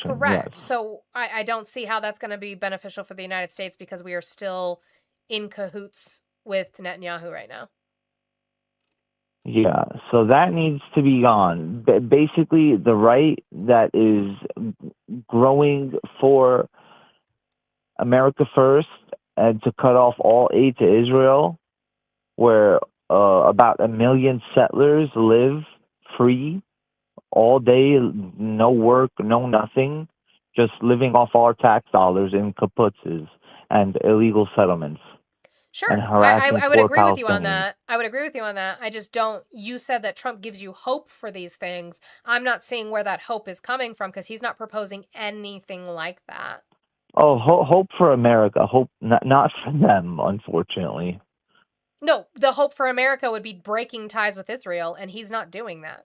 Correct. Yes. So I don't see how that's going to be beneficial for the United States because we are still in cahoots with Netanyahu right now. Yeah, so that needs to be gone. Basically, the right that is growing for America First and to cut off all aid to Israel, where about 1 million settlers live free all day, no work, no nothing, just living off our tax dollars in kibbutzes and illegal settlements. Sure, And I harassing would poor agree with you on Palestinians. that. I would agree with you on that. I just don't. You said that Trump gives you hope for these things. I'm not seeing where that hope is coming from because he's not proposing anything like that. Oh, hope for America. Hope not for them, unfortunately. No, the hope for America would be breaking ties with Israel, and he's not doing that.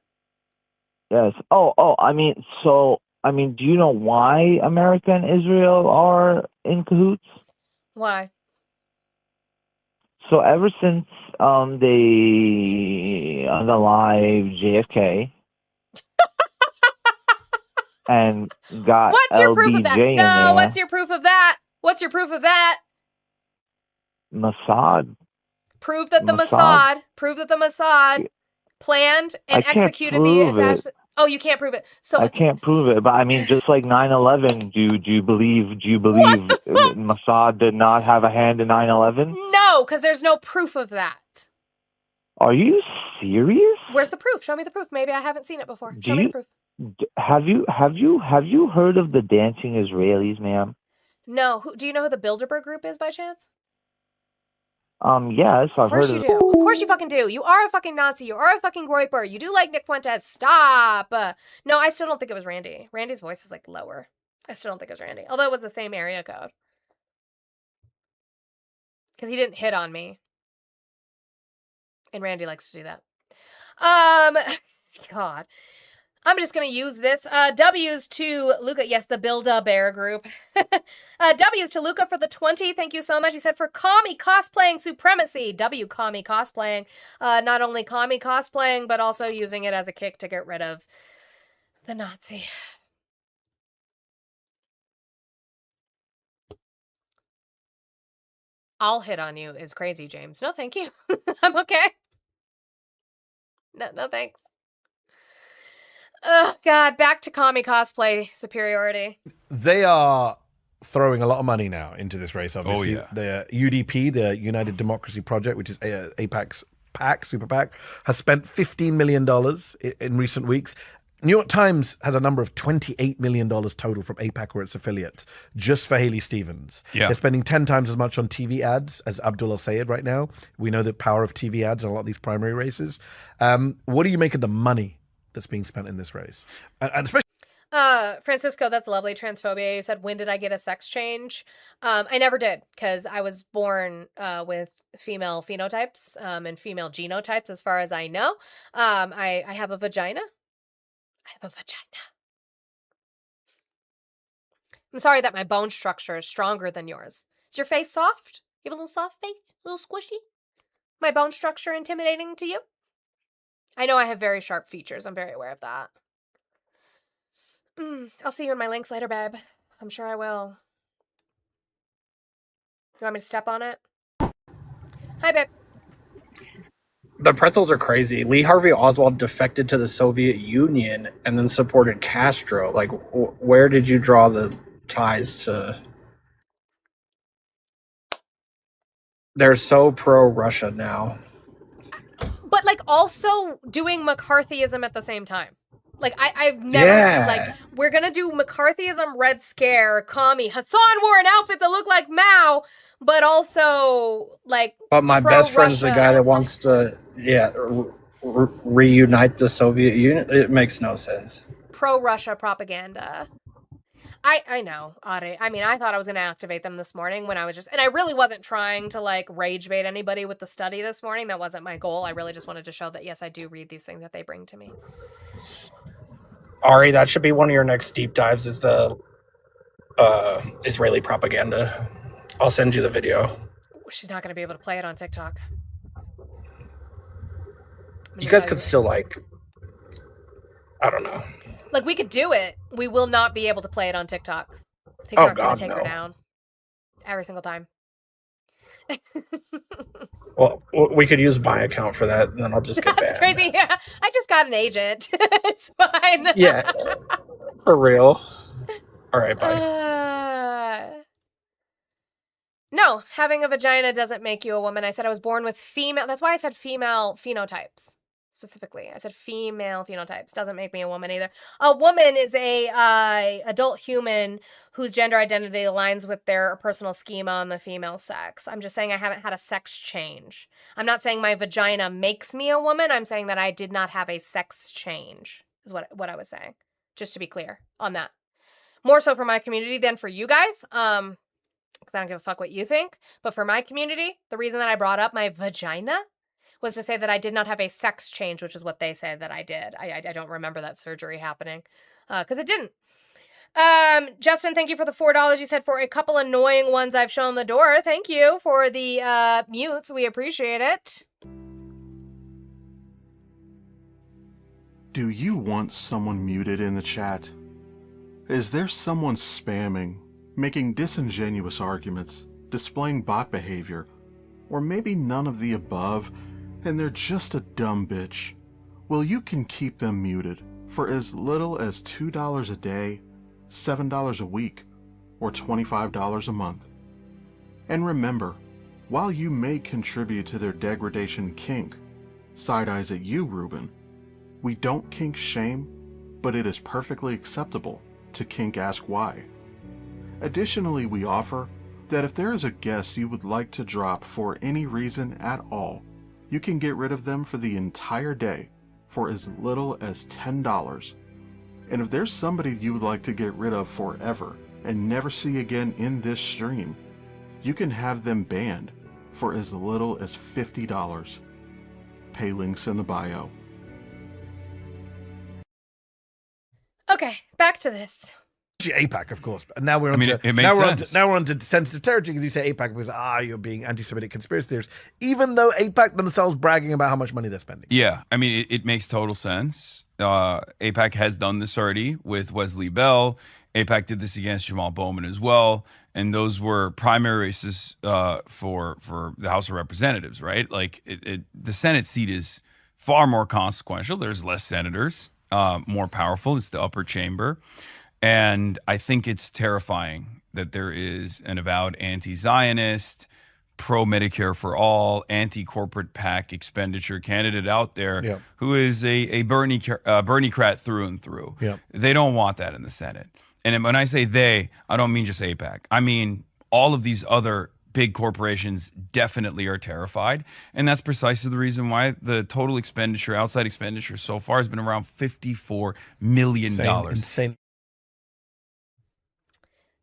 Yes. I mean, do you know why America and Israel are in cahoots? Why? So ever since they unalived JFK and got What's your proof of that? LBJ in No, there, what's your proof of that? What's your proof of that? Mossad. Prove that the Mossad planned and I can't executed the prove it. assassination. Oh, you can't prove it. So I can't prove it, but I mean, just like 9/11, do you believe Mossad did not have a hand in 9/11? no, because there's no proof of that. Are you serious? Where's the proof? Show me the proof. Maybe I haven't seen it before. Show me the proof. Have you heard of the dancing Israelis, ma'am? No. Do you know who the Bilderberg Group is by chance? Yes, I've Of course heard you of do. Of course you fucking do. You are a fucking Nazi. You are a fucking Groyper. You do like Nick Fuentes. Stop. No, I still don't think it was Randy. Randy's voice is like lower. I still don't think it was Randy. Although it was the same area code. Because he didn't hit on me. And Randy likes to do that. God. I'm just going to use this. W's to Luca. Yes, the Build-A-Bear group. W's to Luca for the 20. Thank you so much. He said, for commie cosplaying supremacy. W commie cosplaying. Not only commie cosplaying, but also using it as a kick to get rid of the Nazi. I'll hit on you is crazy, James. No, thank you. I'm okay. No, thanks. Oh, God, back to commie cosplay superiority. They are throwing a lot of money now into this race, obviously. Oh, yeah. The UDP, the United Democracy Project, which is AIPAC's PAC, Super PAC, has spent $15 million in recent weeks. New York Times has a number of $28 million total from AIPAC or its affiliates just for Haley Stevens. Yeah. They're spending 10 times as much on TV ads as Abdullah Sayed right now. We know the power of TV ads in a lot of these primary races. What do you make of the money that's being spent in this race? And especially Francisco, that's lovely. Transphobia. You said, when did I get a sex change? I never did, because I was born with female phenotypes and female genotypes, as far as I know. I have a vagina. I'm sorry that my bone structure is stronger than yours. Is your face soft? You have a little soft face? A little squishy? My bone structure intimidating to you? I know I have very sharp features. I'm very aware of that. I'll see you in my links later, babe. I'm sure I will. You want me to step on it? Hi, babe. The pretzels are crazy. Lee Harvey Oswald defected to the Soviet Union and then supported Castro. Like, where did you draw the ties to? They're so pro-Russia now. But, like, also doing McCarthyism at the same time. Like, I've never, like, we're gonna do McCarthyism, Red Scare, commie. Hassan wore an outfit that looked like Mao, but also, like, But my best friend's the guy that wants to, reunite the Soviet Union. It makes no sense. pro-Russia propaganda. I know, Ari. I mean, I thought I was going to activate them this morning when I was and I really wasn't trying to, like, rage bait anybody with the study this morning. That wasn't my goal. I really just wanted to show that, yes, I do read these things that they bring to me. Ari, that should be one of your next deep dives, is the Israeli propaganda. I'll send you the video. She's not going to be able to play it on TikTok. You guys could still, like, I don't know. Like, we could do it. We will not be able to play it on TikTok. TikTok's going to take her down. Every single time. Well, we could use my account for that, and then I'll just get That's banned. crazy. Yeah, I just got an agent. It's fine. Yeah, for real. All right, bye. No, having a vagina doesn't make you a woman. I said I was born with female. That's why I said female phenotypes. Specifically, I said female phenotypes. Doesn't make me a woman either. A woman is a adult human whose gender identity aligns with their personal schema on the female sex. I'm just saying I haven't had a sex change. I'm not saying my vagina makes me a woman. I'm saying that I did not have a sex change, is what I was saying. Just to be clear on that. More so for my community than for you guys. because I don't give a fuck what you think. But for my community, the reason that I brought up my vagina was to say that I did not have a sex change, which is what they say that I did. I don't remember that surgery happening because it didn't. Justin, thank you for the $4 you said for a couple annoying ones I've shown the door. Thank you for the mutes. We appreciate it. Do you want someone muted in the chat? Is there someone spamming, making disingenuous arguments, displaying bot behavior, or maybe none of the above, and they're just a dumb bitch? Well, you can keep them muted for as little as $2 a day, $7 a week, or $25 a month. And remember, while you may contribute to their degradation kink, side eyes at you, Ruben, we don't kink shame, but it is perfectly acceptable to kink ask why. Additionally, we offer that if there is a guest you would like to drop for any reason at all, you can get rid of them for the entire day for as little as $10. And if there's somebody you would like to get rid of forever and never see again in this stream, you can have them banned for as little as $50. Pay links in the bio. Okay, back to this. AIPAC, of course. And now we're on it makes sense. now we're on to sensitive territory because you say AIPAC because you're being anti-Semitic conspiracy theorists, even though AIPAC themselves bragging about how much money they're spending. Yeah, I mean, it makes total sense. AIPAC has done this already with Wesley Bell. AIPAC did this against Jamal Bowman as well, and those were primary races for the House of Representatives, right? Like the Senate seat is far more consequential. There's less senators, more powerful. It's the upper chamber. And I think it's terrifying that there is an avowed anti-Zionist, pro-Medicare for all, anti-corporate PAC expenditure candidate out there who is a Bernie-crat through and through. They don't want that in the Senate. And when I say they, I don't mean just AIPAC. I mean all of these other big corporations definitely are terrified. And that's precisely the reason why the total expenditure, outside expenditure so far has been around $54 million. Insane.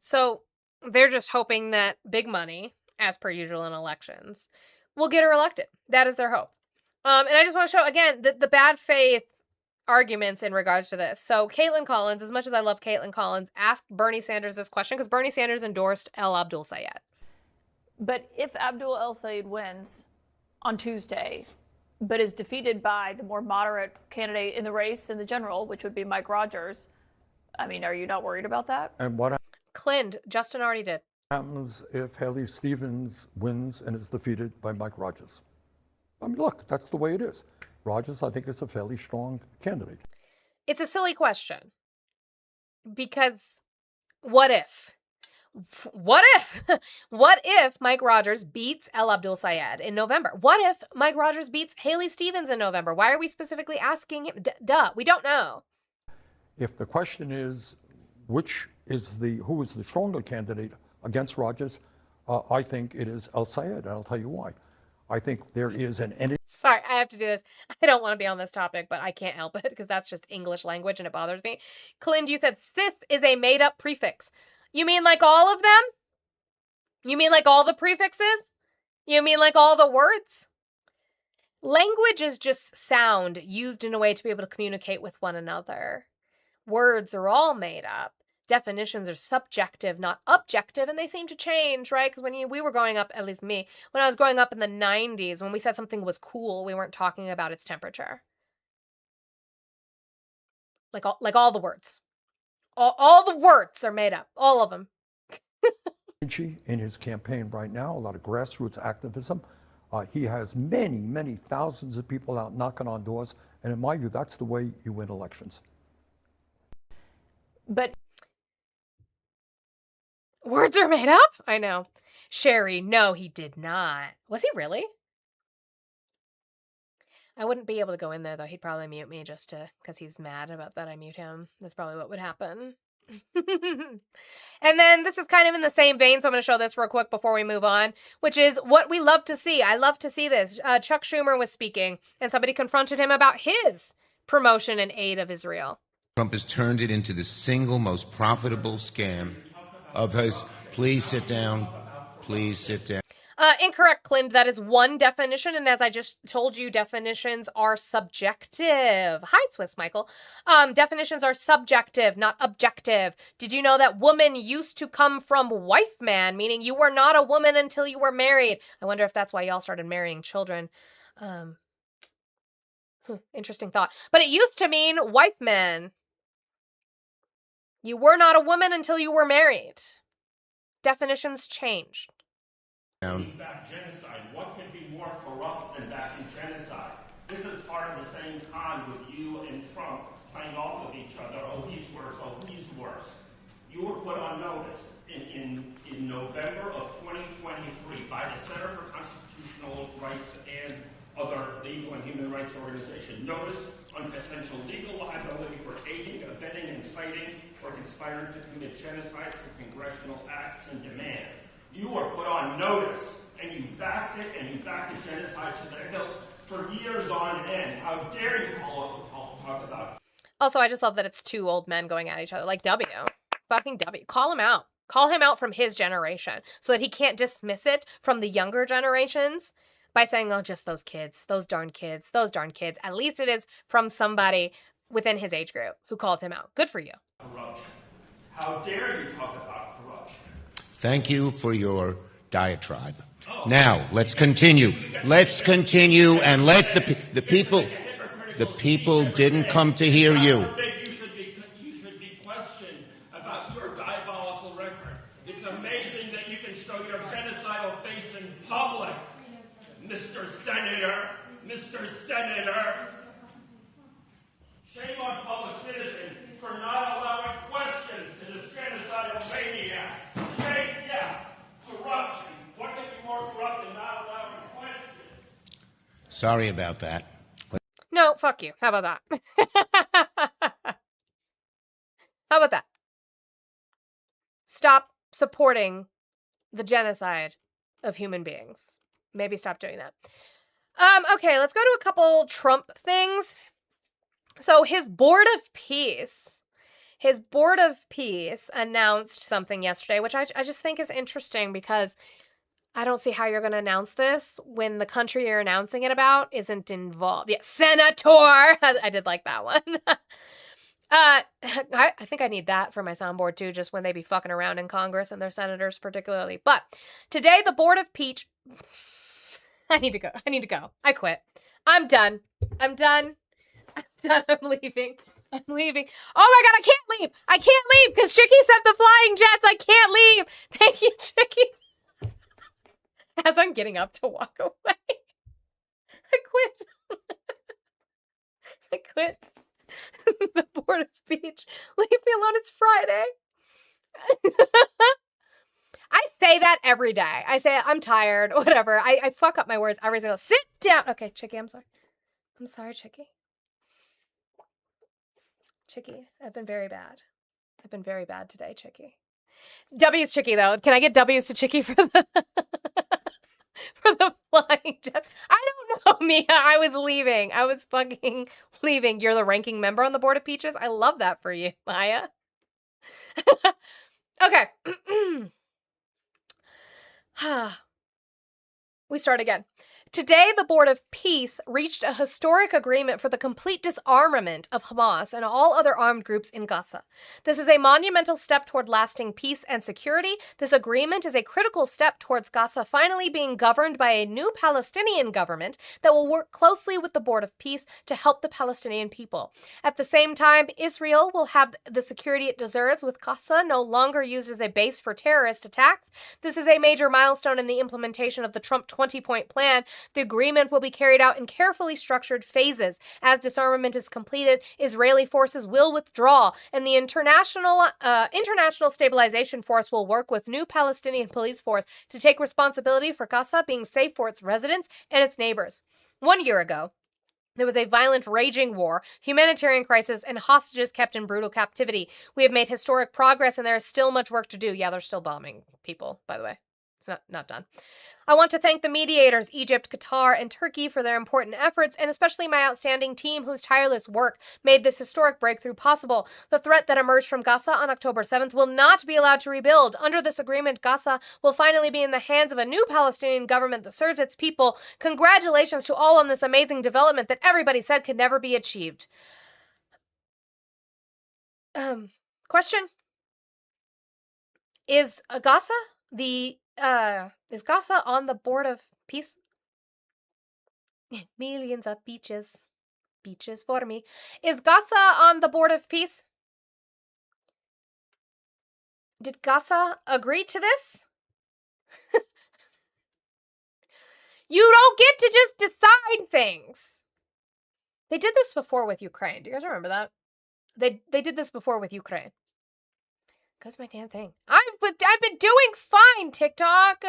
So they're just hoping that big money, as per usual in elections, will get her elected. That is their hope. And I just want to show, again, the bad faith arguments in regards to this. So Caitlin Collins, as much as I love Caitlin Collins, asked Bernie Sanders this question because Bernie Sanders endorsed El Abdul Sayed. But if Abdul El Sayed wins on Tuesday, but is defeated by the more moderate candidate in the race in the general, which would be Mike Rogers, I mean, are you not worried about that? And what Clind, Justin already did. happens if Haley Stevens wins and is defeated by Mike Rogers? I mean, look, that's the way it is. Rogers, I think, is a fairly strong candidate. It's a silly question. Because what if? What if? What if Mike Rogers beats El Abdul Sayed in November? What if Mike Rogers beats Haley Stevens in November? Why are we specifically asking him? Duh, we don't know. If the question is who is the stronger candidate against Rogers, I think it is El Sayed, and I'll tell you why. I think there is an entity. Sorry, I have to do this. I don't want to be on this topic, but I can't help it because that's just English language and it bothers me. Clind, you said cis is a made-up prefix. You mean like all of them? You mean like all the prefixes? You mean like all the words? Language is just sound used in a way to be able to communicate with one another. Words are all made up. Definitions are subjective, not objective, and they seem to change, right? Because when we were growing up, at least me, when I was growing up in the 90s, when we said something was cool, we weren't talking about its temperature. Like all the words. All the words are made up. All of them. In his campaign right now, a lot of grassroots activism. He has many, many thousands of people out knocking on doors, and in my view, that's the way you win elections. But words are made up? I know. Sherry, no, he did not. Was he really? I wouldn't be able to go in there, though. He'd probably mute me just because he's mad about that I mute him. That's probably what would happen. And then this is kind of in the same vein, so I'm going to show this real quick before we move on, which is what we love to see. I love to see this. Chuck Schumer was speaking, and somebody confronted him about his promotion and aid of Israel. Trump has turned it into the single most profitable scam of his Please sit down. Please sit down. Incorrect, Clint. That is one definition, and as I just told you, definitions are subjective. Hi, Swiss Michael. Definitions are subjective, not objective. Did you know that woman used to come from wife man, meaning you were not a woman until you were married? I wonder if that's why y'all started marrying children. Interesting thought. But it used to mean wife man. You were not a woman until you were married. Definitions changed. Back genocide. What can be more corrupt than backing genocide? This is part of the same con with you and Trump playing off of each other. Oh, he's worse. Oh, he's worse. You were put on notice in November of 2023 by the Center for Constitutional Rights and other legal and human rights organizations. Notice on potential legal liability for aiding, abetting, inciting, or conspiring to commit genocide for congressional acts and demand. You were put on notice, and you backed it, and you backed the genocide to the hills for years on end. How dare you talk about? Also, I just love that it's two old men going at each other. Like, W. Fucking W. Call him out. Call him out from his generation so that he can't dismiss it from the younger generations by saying, oh, just those kids, those darn kids, those darn kids. At least it is from somebody within his age group who called him out. Good for you. Corruption. How dare you talk about corruption? Thank you for your diatribe. Now, let's continue. Let's continue and let the people didn't come to hear you. You should be questioned about your diabolical record. It's amazing that you can show your genocidal face in public, Mr. Senator. Mr. Senator. Shame on Public Citizen for not allowing questions to this genocidal maniac. Shame, yeah. Corruption. What can be more corrupt than not allowing questions? Sorry about that. No, fuck you. How about that? How about that? Stop supporting the genocide of human beings. Maybe stop doing that. Okay, let's go to a couple Trump things. So his Board of Peace announced something yesterday, which I just think is interesting because I don't see how you're going to announce this when the country you're announcing it about isn't involved. Yeah, Senator! I did like that one. I think I need that for my soundboard too, just when they be fucking around in Congress and their senators particularly. But today the Board of Peach... I need to go. I quit. I'm done. I'm leaving. Oh my God, I can't leave. Because Chicky sent the flying jets. I can't leave. Thank you, Chicky. As I'm getting up to walk away. I quit. The Board of Peach. Leave me alone. It's Friday. I say that every day. I say, I'm tired, whatever. I fuck up my words every single. Sit down. Okay, Chicky, I'm sorry. I'm sorry, Chicky. Chicky, I've been very bad. I've been very bad today, Chicky. W's Chicky, though. Can I get W's to Chicky for the for the flying jets? I don't know, Mia. I was leaving. I was fucking leaving. You're the ranking member on the Board of Peaches. I love that for you, Maya. Okay. We start again. Today, the Board of Peace reached a historic agreement for the complete disarmament of Hamas and all other armed groups in Gaza. This is a monumental step toward lasting peace and security. This agreement is a critical step towards Gaza finally being governed by a new Palestinian government that will work closely with the Board of Peace to help the Palestinian people. At the same time, Israel will have the security it deserves, with Gaza no longer used as a base for terrorist attacks. This is a major milestone in the implementation of the Trump 20-point plan. The agreement will be carried out in carefully structured phases. As disarmament is completed, Israeli forces will withdraw, and the International Stabilization Force will work with new Palestinian police force to take responsibility for Gaza being safe for its residents and its neighbors. 1 year ago, there was a violent, raging war, humanitarian crisis, and hostages kept in brutal captivity. We have made historic progress, and there is still much work to do. Yeah, they're still bombing people, by the way. It's not done. I want to thank the mediators, Egypt, Qatar, and Turkey for their important efforts, and especially my outstanding team whose tireless work made this historic breakthrough possible. The threat that emerged from Gaza on October 7th will not be allowed to rebuild. Under this agreement, Gaza will finally be in the hands of a new Palestinian government that serves its people. Congratulations to all on this amazing development that everybody said could never be achieved. Question? Is Gaza is Gaza on the board of peace? Millions of beaches for me. Is Gaza on the board of peace? Did Gaza agree to this? You don't get to just decide things. They did this before with Ukraine. Do you guys remember that? They did this before with Ukraine. That's my damn thing. I've been doing fine, TikTok.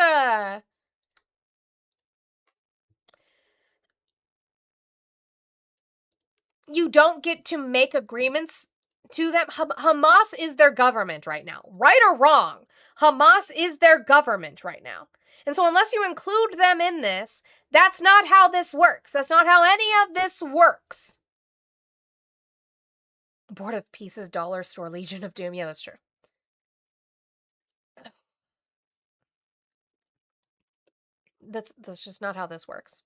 You don't get to make agreements to them. Hamas is their government right now. Right or wrong, Hamas is their government right now. And so unless you include them in this, that's not how this works. That's not how any of this works. Board of Peace's dollar store, Legion of Doom. Yeah, that's true. That's just not how this works.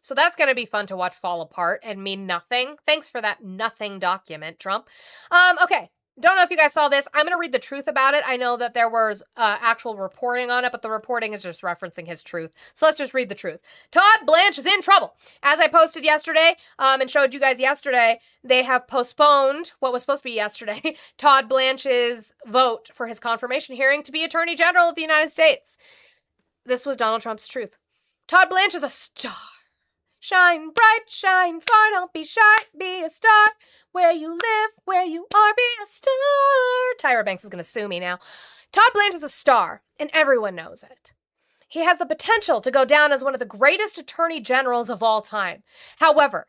So that's going to be fun to watch fall apart and mean nothing. Thanks for that nothing document, Trump. Okay. Don't know if you guys saw this. I'm going to read the truth about it. I know that there was actual reporting on it, but the reporting is just referencing his truth. So let's just read the truth. Todd Blanche is in trouble. As I posted yesterday and showed you guys yesterday, they have postponed what was supposed to be yesterday, Todd Blanche's vote for his confirmation hearing to be Attorney General of the United States. This was Donald Trump's truth. Todd Blanche is a star. Shine bright, shine far, don't be shy, be a star. Where you live, where you are, be a star. Tyra Banks is going to sue me now. Todd Blanche is a star, and everyone knows it. He has the potential to go down as one of the greatest attorney generals of all time. However,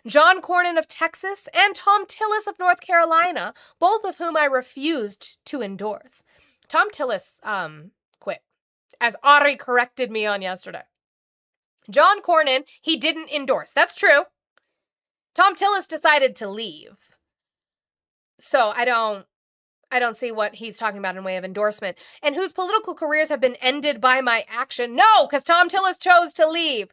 John Cornyn of Texas and Thom Tillis of North Carolina, both of whom I refused to endorse. Thom Tillis quit, as Ari corrected me on yesterday. John Cornyn, he didn't endorse. That's true. Thom Tillis decided to leave. So I don't see what he's talking about in way of endorsement. And whose political careers have been ended by my action. No, because Thom Tillis chose to leave.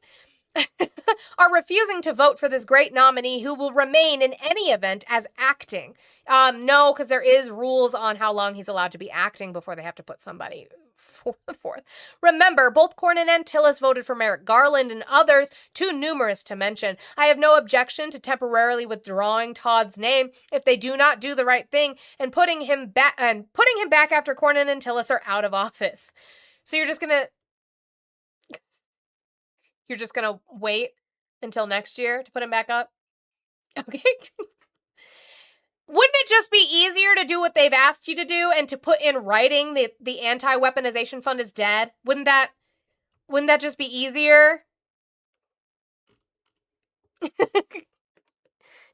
Are refusing to vote for this great nominee who will remain in any event as acting. No, because there is rules on how long he's allowed to be acting before they have to put somebody forth. Remember, both Cornyn and Tillis voted for Merrick Garland and others, too numerous to mention. I have no objection to temporarily withdrawing Todd's name if they do not do the right thing and putting him back after Cornyn and Tillis are out of office. So you're just gonna wait until next year to put him back up? Okay. Wouldn't it just be easier to do what they've asked you to do and to put in writing the anti-weaponization fund is dead? Wouldn't that just be easier?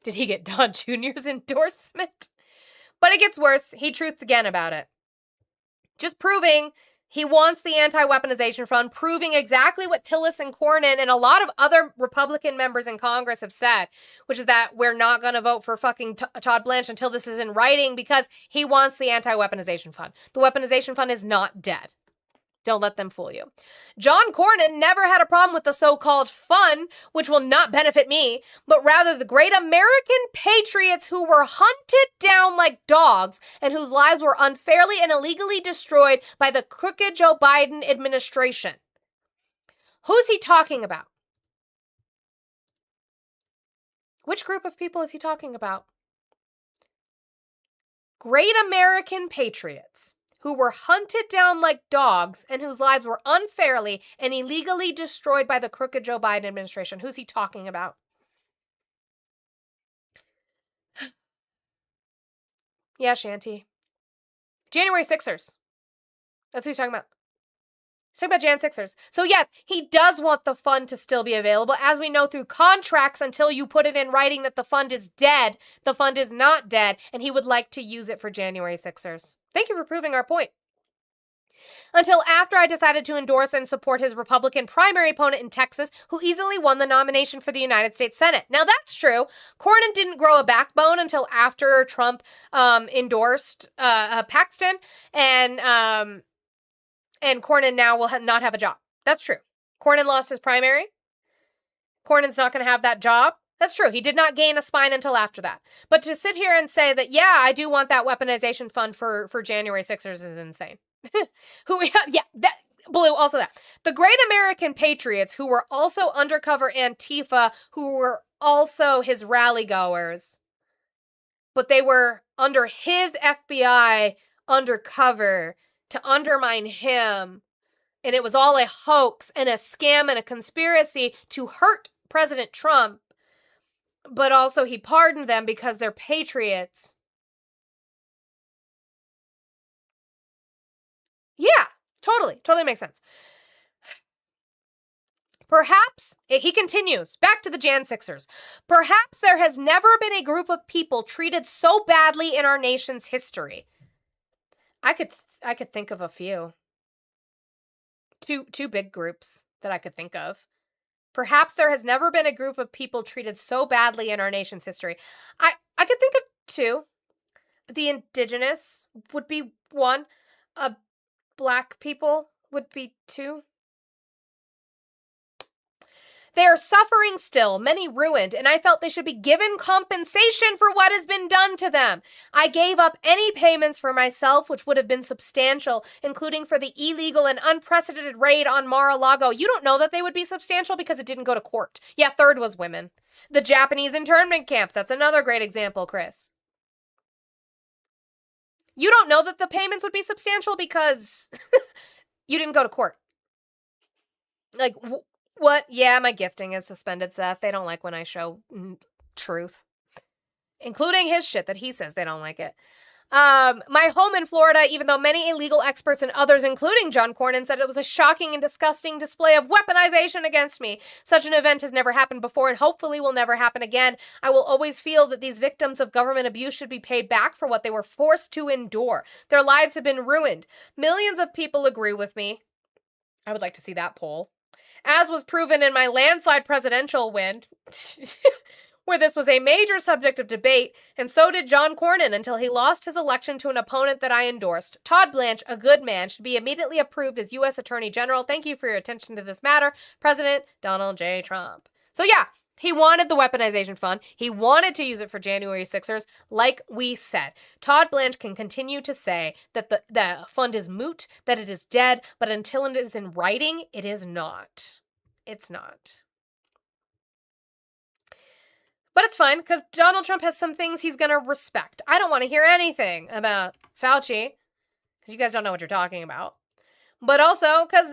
Did he get Don Jr.'s endorsement? But it gets worse. He truths again about it. Just proving he wants the anti-weaponization fund, proving exactly what Tillis and Cornyn and a lot of other Republican members in Congress have said, which is that we're not going to vote for fucking Todd Blanche until this is in writing because he wants the anti-weaponization fund. The weaponization fund is not dead. Don't let them fool you. John Cornyn never had a problem with the so-called fund, which will not benefit me, but rather the great American patriots who were hunted down like dogs and whose lives were unfairly and illegally destroyed by the crooked Joe Biden administration. Who's he talking about? Which group of people is he talking about? Great American patriots who were hunted down like dogs and whose lives were unfairly and illegally destroyed by the crooked Joe Biden administration. Who's he talking about? Yeah, Shanty. January 6ers. That's who he's talking about. He's talking about Jan 6ers. So yes, he does want the fund to still be available. As we know through contracts, until you put it in writing that the fund is dead, the fund is not dead, and he would like to use it for January 6ers. Thank you for proving our point. until after I decided to endorse and support his Republican primary opponent in Texas, who easily won the nomination for the United States Senate. Now, that's true. Cornyn didn't grow a backbone until after Trump endorsed Paxton, and Cornyn now will not have a job. That's true. Cornyn lost his primary. Cornyn's not going to have that job. That's true. He did not gain a spine until after that. But to sit here and say that, yeah, I do want that weaponization fund for January 6ers is insane. Blue, also that. The great American patriots who were also undercover Antifa, who were also his rally goers, but they were under his FBI undercover to undermine him. And it was all a hoax and a scam and a conspiracy to hurt President Trump. But also he pardoned them because they're patriots. Yeah, totally makes sense. Perhaps, he continues, back to the Jan Sixers. Perhaps there has never been a group of people treated so badly in our nation's history. I could think of a few. Two big groups that I could think of. Perhaps there has never been a group of people treated so badly in our nation's history. I could think of two. The indigenous would be one. Black people would be two. They are suffering still, many ruined, and I felt they should be given compensation for what has been done to them. I gave up any payments for myself, which would have been substantial, including for the illegal and unprecedented raid on Mar-a-Lago. You don't know that they would be substantial because it didn't go to court. Yeah, third was women. The Japanese internment camps, that's another great example, Chris. You don't know that the payments would be substantial because you didn't go to court. Like, what? Yeah, my gifting is suspended, Seth. They don't like when I show truth. Including his shit that he says they don't like it. My home in Florida, even though many illegal experts and others, including John Cornyn, said it was a shocking and disgusting display of weaponization against me. Such an event has never happened before and hopefully will never happen again. I will always feel that these victims of government abuse should be paid back for what they were forced to endure. Their lives have been ruined. Millions of people agree with me. I would like to see that poll. As was proven in my landslide presidential win, where this was a major subject of debate, and so did John Cornyn until he lost his election to an opponent that I endorsed. Todd Blanche, a good man, should be immediately approved as U.S. Attorney General. Thank you for your attention to this matter, President Donald J. Trump. So yeah, he wanted the weaponization fund. He wanted to use it for January 6ers, like we said. Todd Blanche can continue to say that the fund is moot, that it is dead, but until it is in writing, it is not. It's not. But it's fine, because Donald Trump has some things he's going to respect. I don't want to hear anything about Fauci, because you guys don't know what you're talking about. But also, because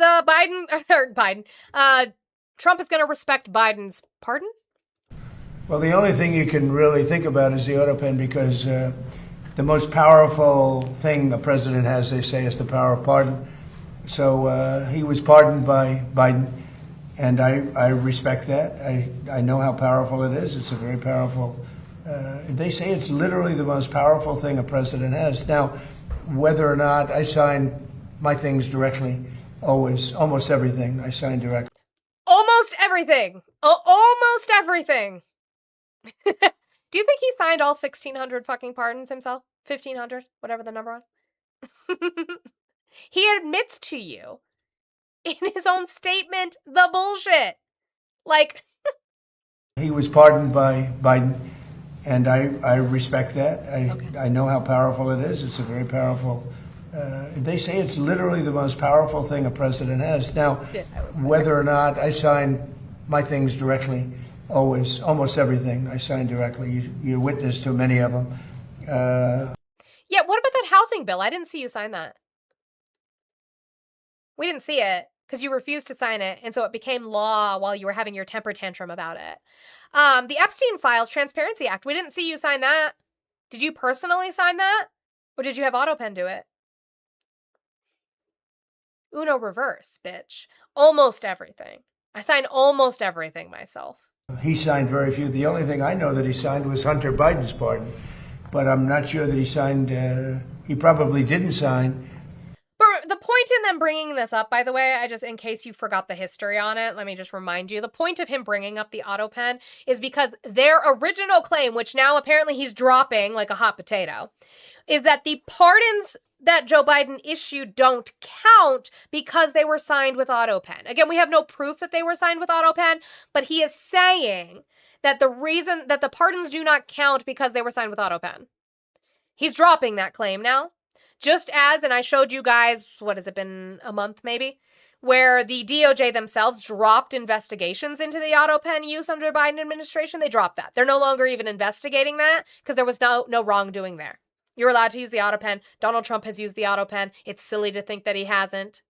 Trump is going to respect Biden's pardon? Well, the only thing you can really think about is the autopen, because the most powerful thing a president has, they say, is the power of pardon. So he was pardoned by Biden. And I respect that. I know how powerful it is. It's a very powerful, they say it's literally the most powerful thing a president has. Now, whether or not I sign my things directly, always, almost everything I sign directly. Almost everything. Almost everything. Do you think he signed all 1,600 fucking pardons himself? 1,500? Whatever the number was. He admits to you in his own statement the bullshit. Like, he was pardoned by Biden, and I respect that. I know how powerful it is. It's a very powerful, they say it's literally the most powerful thing a president has. Now, whether or not I sign my things directly, always, almost everything I sign directly. You're witness to many of them. Yeah, what about that housing bill? I didn't see you sign that. We didn't see it because you refused to sign it, and so it became law while you were having your temper tantrum about it. The Epstein Files Transparency Act, we didn't see you sign that. Did you personally sign that? Or did you have AutoPen do it? Uno reverse, bitch. Almost everything. I signed almost everything myself. He signed very few. The only thing I know that he signed was Hunter Biden's pardon. But I'm not sure that he signed, he probably didn't sign. But the point point in them bringing this up, by the way, I just, in case you forgot the history on it, let me just remind you. The point of him bringing up the auto pen is because their original claim, which now apparently he's dropping like a hot potato, is that the pardons that Joe Biden issued don't count because they were signed with AutoPen. Again, we have no proof that they were signed with AutoPen, but he is saying that the reason that the pardons do not count because they were signed with AutoPen. He's dropping that claim now. Just as, and I showed you guys, what has it been, a month maybe, where the DOJ themselves dropped investigations into the AutoPen use under the Biden administration. They dropped that. They're no longer even investigating that because there was no wrongdoing there. You're allowed to use the AutoPen. Donald Trump has used the AutoPen. It's silly to think that he hasn't.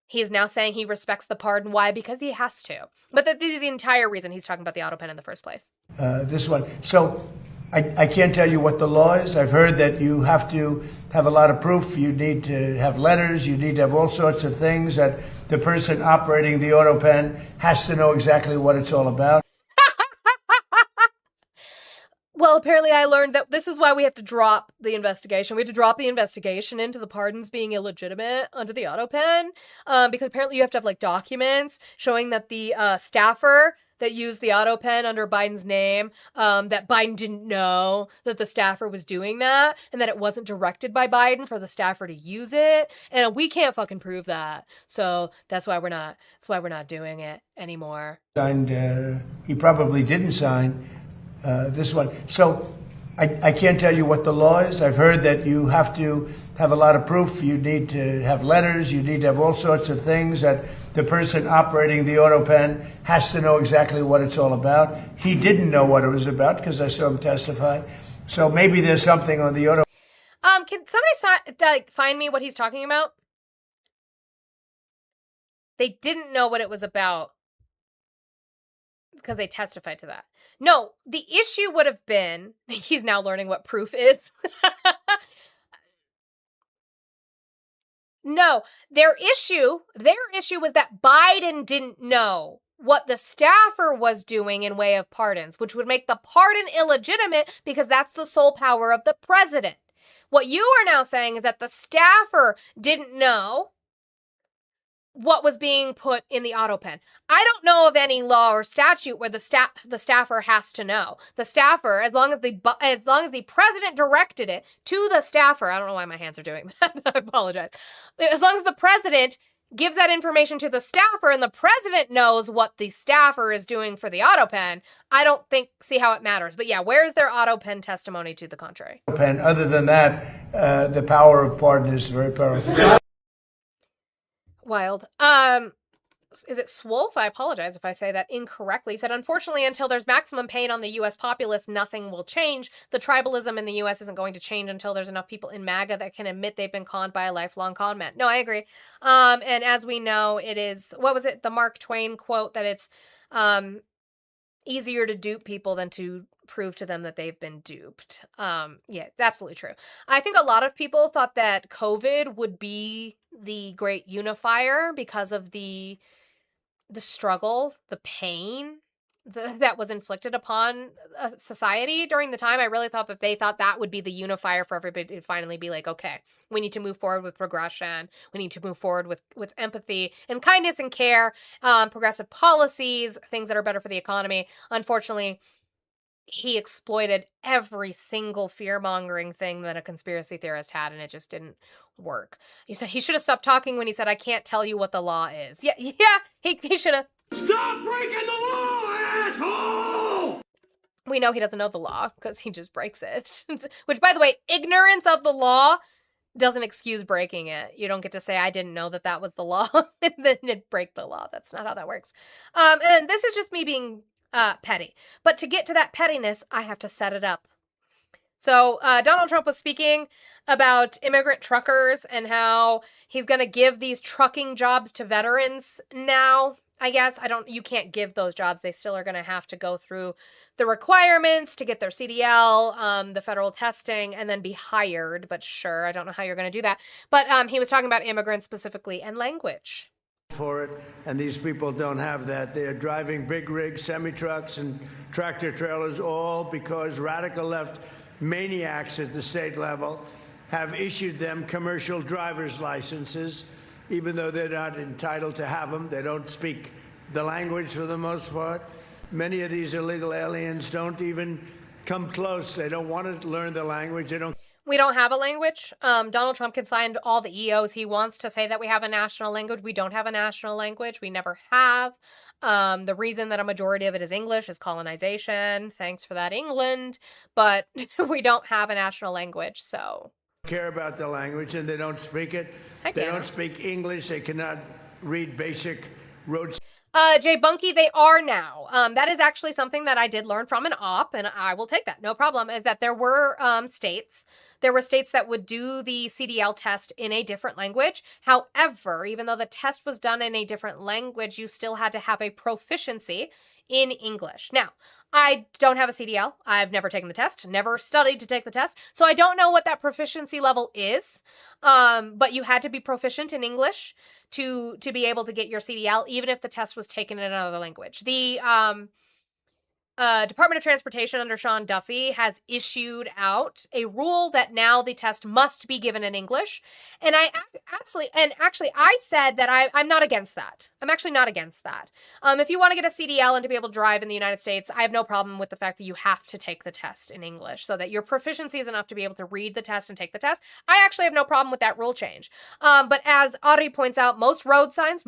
He is now saying he respects the pardon. Why? Because he has to. But this is the entire reason he's talking about the AutoPen in the first place. This one. So I can't tell you what the law is. I've heard that you have to have a lot of proof. You need to have letters. You need to have all sorts of things that the person operating the AutoPen has to know exactly what it's all about. Well, apparently I learned that this is why we have to drop the investigation. We have to drop the investigation into the pardons being illegitimate under the AutoPen, because apparently you have to have like documents showing that the staffer that used the AutoPen under Biden's name, that Biden didn't know that the staffer was doing that and that it wasn't directed by Biden for the staffer to use it. And we can't fucking prove that. So that's why we're not doing it anymore. Signed, he probably didn't sign this one. So I can't tell you what the law is. I've heard that you have to have a lot of proof. You need to have letters. You need to have all sorts of things that the person operating the AutoPen has to know exactly what it's all about. He didn't know what it was about because I saw him testify. So maybe there's something on the auto. Can somebody find me what he's talking about? They didn't know what it was about because they testified to that. No, the issue would have been, he's now learning what proof is. No, their issue was that Biden didn't know what the staffer was doing in way of pardons, which would make the pardon illegitimate because that's the sole power of the president. What you are now saying is that the staffer didn't know what was being put in the AutoPen. I don't know of any law or statute where the staffer has to know. The staffer, as long as the president directed it to the staffer, I don't know why my hands are doing that. I apologize. As long as the president gives that information to the staffer and the president knows what the staffer is doing for the AutoPen, I don't see how it matters. But yeah, where's their AutoPen testimony to the contrary? Other than that, the power of pardon is very powerful. Wild. Is it Swolf? I apologize if I say that incorrectly. He said, unfortunately, until there's maximum pain on the U.S. populace, nothing will change. The tribalism in the U.S. isn't going to change until there's enough people in MAGA that can admit they've been conned by a lifelong con man. No, I agree. And as we know, it is, what was it? The Mark Twain quote that it's easier to dupe people than to prove to them that they've been duped. Yeah, it's absolutely true. I think a lot of people thought that COVID would be the great unifier because of the struggle, the pain that was inflicted upon society during the time. I really thought that they thought that would be the unifier for everybody to finally be like, okay, we need to move forward with progression. We need to move forward with empathy and kindness and care, progressive policies, things that are better for the economy. Unfortunately, he exploited every single fear-mongering thing that a conspiracy theorist had, and it just didn't work. He said he should have stopped talking when he said, I can't tell you what the law is. Yeah, he should have. Stop breaking the law, asshole! We know he doesn't know the law because he just breaks it. Which, by the way, ignorance of the law doesn't excuse breaking it. You don't get to say, I didn't know that was the law, and then break the law. That's not how that works. And this is just me being petty. But to get to that pettiness, I have to set it up. So Donald Trump was speaking about immigrant truckers and how he's going to give these trucking jobs to veterans now. I guess you can't give those jobs. They still are going to have to go through the requirements to get their CDL, the federal testing, and then be hired. But sure, I don't know how you're going to do that. But he was talking about immigrants specifically and language. For it, and these people don't have that. They're driving big rigs, semi-trucks, and tractor trailers, all because radical left maniacs at the state level have issued them commercial driver's licenses, even though they're not entitled to have them. They don't speak the language for the most part. Many of these illegal aliens don't even come close. They don't want to learn the language. We don't have a language. Donald Trump can sign all the EOs he wants to say that we have a national language. We don't have a national language. We never have. The reason that a majority of it is English is colonization. Thanks for that, England. But we don't have a national language, so. Care about the language, and they don't speak it. They don't speak English. They cannot read basic road. Jay Bunky, they are now. That is actually something that I did learn from an op, and I will take that. No problem. Is that there were states that would do the CDL test in a different language. However, even though the test was done in a different language, you still had to have a proficiency in English. Now, I don't have a CDL. I've never taken the test, never studied to take the test. So I don't know what that proficiency level is. But you had to be proficient in English to be able to get your CDL, even if the test was taken in another language. The Department of Transportation under Sean Duffy has issued out a rule that now the test must be given in English. And actually, I said that I'm not against that. I'm actually not against that. If you want to get a CDL and to be able to drive in the United States, I have no problem with the fact that you have to take the test in English so that your proficiency is enough to be able to read the test and take the test. I actually have no problem with that rule change. But as Audrey points out, most road signs,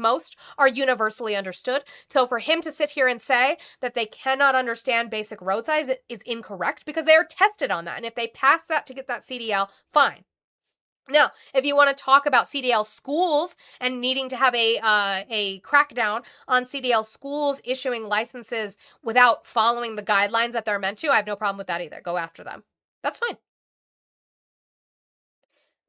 are universally understood. So for him to sit here and say that they cannot understand basic road signs is incorrect because they are tested on that. And if they pass that to get that CDL, fine. Now, if you want to talk about CDL schools and needing to have a crackdown on CDL schools issuing licenses without following the guidelines that they're meant to, I have no problem with that either. Go after them. That's fine.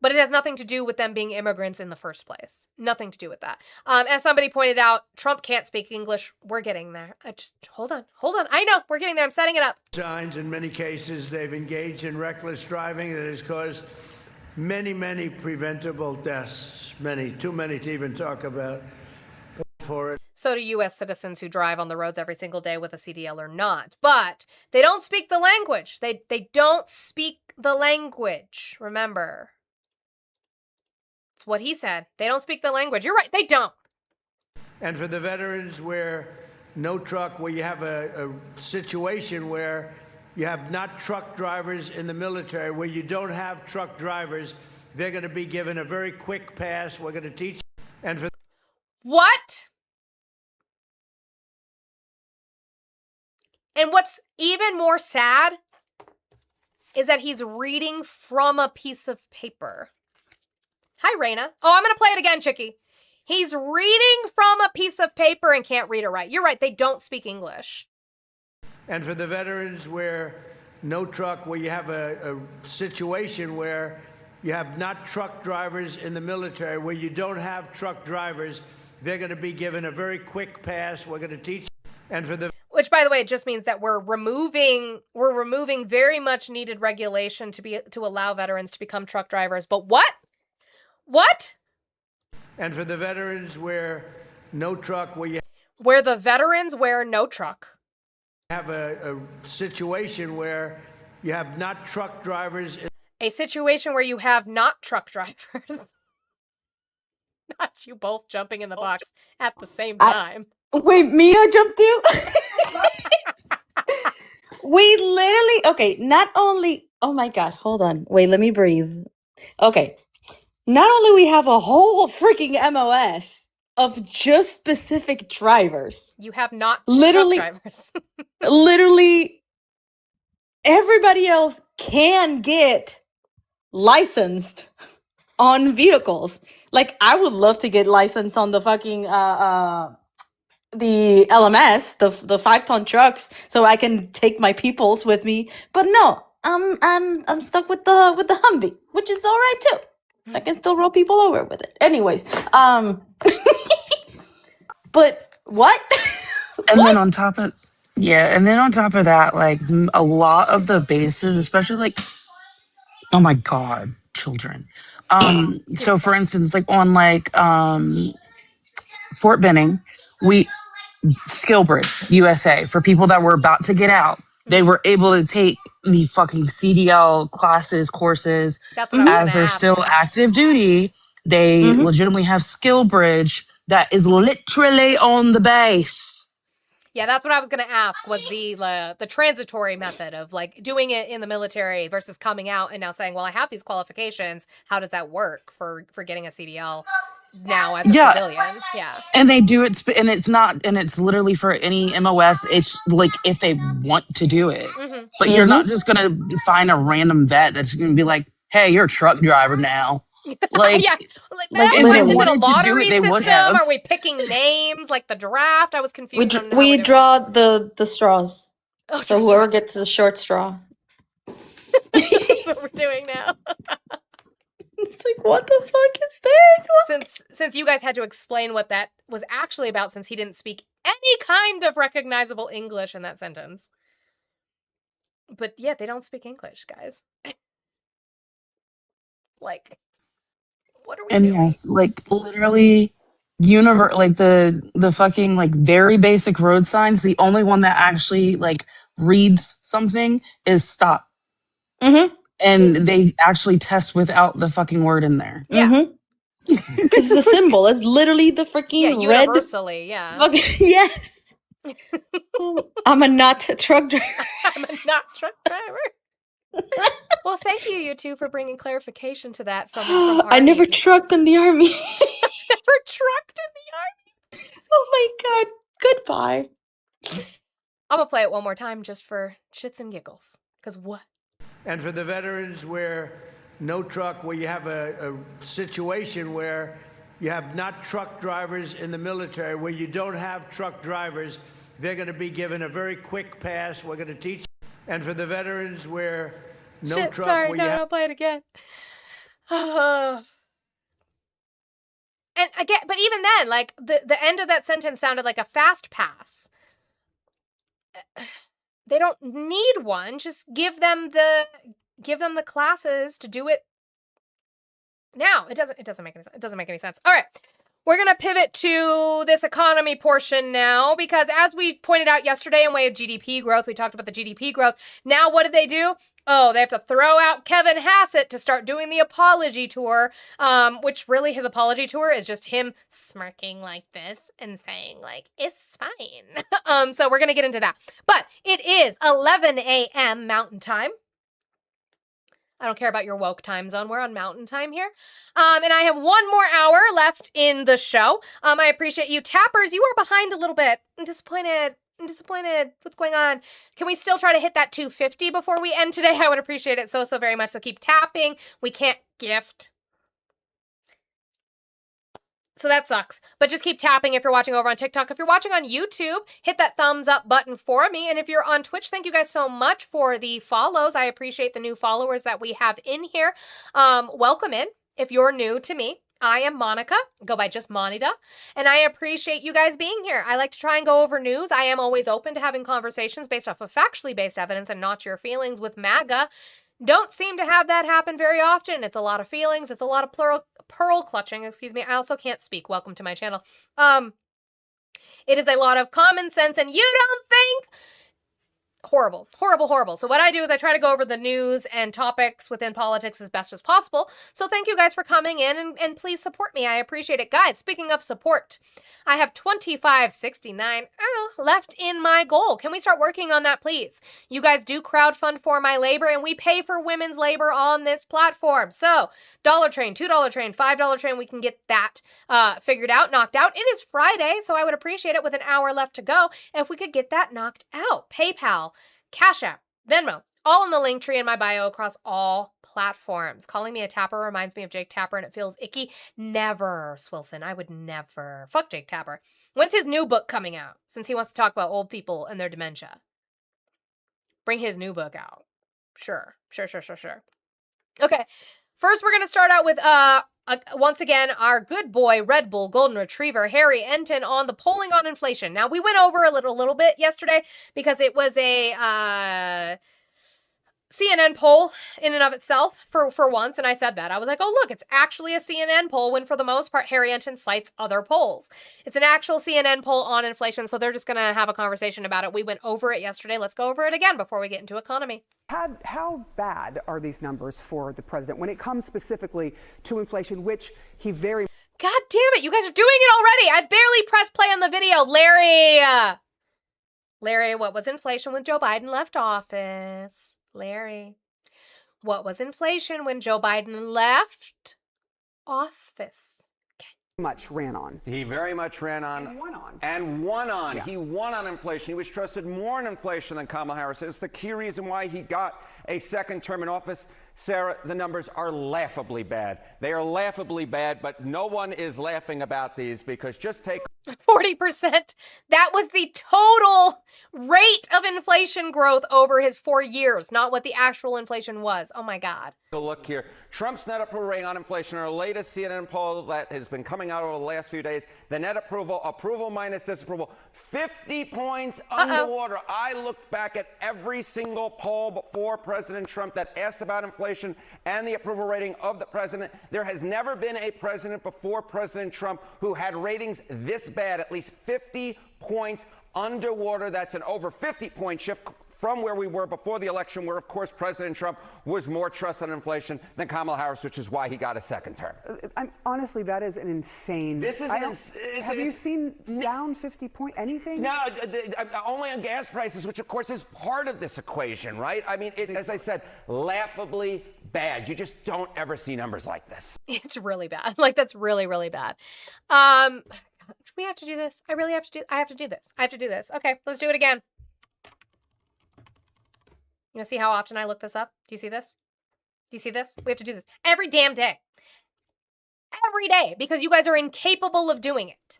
But it has nothing to do with them being immigrants in the first place. Nothing to do with that. As somebody pointed out, Trump can't speak English. We're getting there. Just hold on. I know, we're getting there. I'm setting it up. Signs, in many cases, they've engaged in reckless driving that has caused many, many preventable deaths. Too many to even talk about. For it. So do U.S. citizens who drive on the roads every single day with a CDL or not. But they don't speak the language. They don't speak the language. Remember. It's what he said. They don't speak the language. You're right. They don't. And for the veterans where you have a situation where you have not truck drivers in the military, where you don't have truck drivers, they're going to be given a very quick pass. We're going to teach. And for what? And what's even more sad is that he's reading from a piece of paper. Hi, Raina. Oh, I'm going to play it again, Chickie. He's reading from a piece of paper and can't read or write. You're right. They don't speak English. And for the veterans where you have a situation where you have not truck drivers in the military, where you don't have truck drivers, they're going to be given a very quick pass. We're going to teach. And for the Which, by the way, it just means that we're removing very much needed regulation to allow veterans to become truck drivers. But what? What? And for the veterans where the veterans wear no truck. Have a situation where you have not truck drivers. A situation where you have not truck drivers. Not you both jumping in the box at the same time. Wait, Mia jumped too? We literally, okay, not only, oh my God, hold on. Wait, let me breathe. Okay. Not only we have a whole freaking MOS of just specific drivers. You have not literally truck drivers. Literally everybody else can get licensed on vehicles. Like I would love to get licensed on the fucking the LMS, the 5-ton trucks, so I can take my peoples with me. But no, I'm stuck with the Humvee, which is all right too. I can still roll people over with it. Anyways, but what? And then on top of that, like a lot of the bases, especially like, oh my God, children. So for instance, like on Fort Benning, Skillbridge, USA, for people that were about to get out, They were able to take the fucking CDL courses That's what I was as gonna they're ask. still active duty. They legitimately have Skill Bridge that is literally on the base. Yeah, that's what I was gonna ask. Was the transitory method of like doing it in the military versus coming out and now saying, "Well, I have these qualifications. How does that work for getting a CDL now as a civilian?" Yeah, And they do it, and it's not, and it's literally for any MOS. It's like if they want to do it, Mhm. but you're not just gonna find a random vet that's gonna be like, "Hey, you're a truck driver now." Like, yeah, like is if they it a wanted to do lottery it, they would system? have. Are we picking names like the draft? I was confused. on how We we're doing draw the straws. Oh, So draw whoever straws. gets the short straw. That's what we're doing now. It's like, what the fuck is this? What? Since you guys had to explain what that was actually about, since he didn't speak any kind of recognizable English in that sentence. But yeah, they don't speak English, guys. Like, what are we And doing? yes, like literally, like the fucking like very basic road signs. The only one that actually like reads something is stop, and they actually test without the fucking word in there. Yeah. Because it's a symbol. It's literally the freaking red. Universally, yeah. Yes. I'm a not truck driver. I'm a not truck driver. Well, thank you, you two, for bringing clarification to that from I never trucked in the army. never trucked in the army. Oh my god. Goodbye. I'm gonna play it one more time just for shits and giggles. Because what? And for the veterans where no truck, where you have a situation where you have not truck drivers in the military, where you don't have truck drivers, they're going to be given a very quick pass. We're going to teach. And for the veterans where no Shit, truck, sorry, where no, you have... I'll play it again. And again, but even then, like the end of that sentence sounded like a fast pass. They don't need one. Just give them the classes to do it now. It doesn't make any sense. It doesn't make any sense. All right. We're going to pivot to this economy portion now because as we pointed out yesterday in way of GDP growth, we talked about the GDP growth. Now what did they do? Oh, they have to throw out Kevin Hassett to start doing the apology tour, which really his apology tour is just him smirking like this and saying like, it's fine. So we're going to get into that. But it is 11 a.m. Mountain Time. I don't care about your woke time zone. We're on Mountain Time here. And I have one more hour left in the show. I appreciate you. Tappers, you are behind a little bit. I'm disappointed. What's going on? Can we still try to hit that 250 before we end today? I would appreciate it so very much. So keep tapping. We can't gift. So that sucks. But just keep tapping if you're watching over on TikTok. If you're watching on YouTube, hit that thumbs up button for me. And if you're on Twitch, thank you guys so much for the follows. I appreciate the new followers that we have in here. Welcome in. If you're new to me, I am Monica. Go by just Monida. And I appreciate you guys being here. I like to try and go over news. I am always open to having conversations based off of factually based evidence and not your feelings with MAGA. Don't seem to have that happen very often. It's a lot of feelings. It's a lot of pearl clutching, excuse me. I also can't speak. Welcome to my channel. It is a lot of common sense, and you don't think... Horrible. So what I do is I try to go over the news and topics within politics as best as possible. So thank you guys for coming in and please support me. I appreciate it. Guys, speaking of support, I have $25.69 left in my goal. Can we start working on that, please? You guys do crowdfund for my labor and we pay for women's labor on this platform. So $1 train, $2 train, $5 train, we can get that figured out, knocked out. It is Friday, so I would appreciate it with an hour left to go if we could get that knocked out. PayPal, Cash App, Venmo, all in the link tree in my bio across all platforms. Calling me a tapper reminds me of Jake Tapper and it feels icky. Never, Swilson. I would never. Fuck Jake Tapper. When's his new book coming out? Since he wants to talk about old people and their dementia. Bring his new book out. Sure. Okay. First, we're going to start out with, once again, our good boy, Red Bull Golden Retriever, Harry Enton, on the polling on inflation. Now, we went over a little bit yesterday because it was a CNN poll in and of itself for once, and I said that. I was like, oh, look, it's actually a CNN poll when for the most part, Harry Enten cites other polls. It's an actual CNN poll on inflation, so they're just going to have a conversation about it. We went over it yesterday. Let's go over it again before we get into economy. How bad are these numbers for the president when it comes specifically to inflation, which he very... God damn it, you guys are doing it already. I barely pressed play on the video. Larry, what was inflation when Joe Biden left office? Larry, what was inflation when Joe Biden left office? much ran on. He very much ran on. And won on. Yeah. He won on inflation. He was trusted more in inflation than Kamala Harris. It's the key reason why he got a second term in office. Sarah, the numbers are laughably bad. They are laughably bad, but no one is laughing about these because just take 40%. That was the total rate of inflation growth over his 4 years, not what the actual inflation was. Oh my God. a look here. Trump's net approval rating on inflation, our latest CNN poll that has been coming out over the last few days, the net approval minus disapproval, 50 points underwater. I looked back at every single poll before President Trump that asked about inflation and the approval rating of the president. There has never been a president before President Trump who had ratings this bad, at least 50 points underwater. That's an over 50-point shift from where we were before the election, where, of course, President Trump was more trusted on inflation than Kamala Harris, which is why he got a second term. Honestly, that is an insane... This is have you seen down 50 point anything? No, only on gas prices, which, of course, is part of this equation, right? I mean, as I said, laughably bad. You just don't ever see numbers like this. It's really bad. Like, that's really, really bad. Do we have to do this? I have to do this. I have to do this. Okay, let's do it again. You know, see how often I look this up? Do you see this? Do you see this? We have to do this every damn day. Every day, because you guys are incapable of doing it.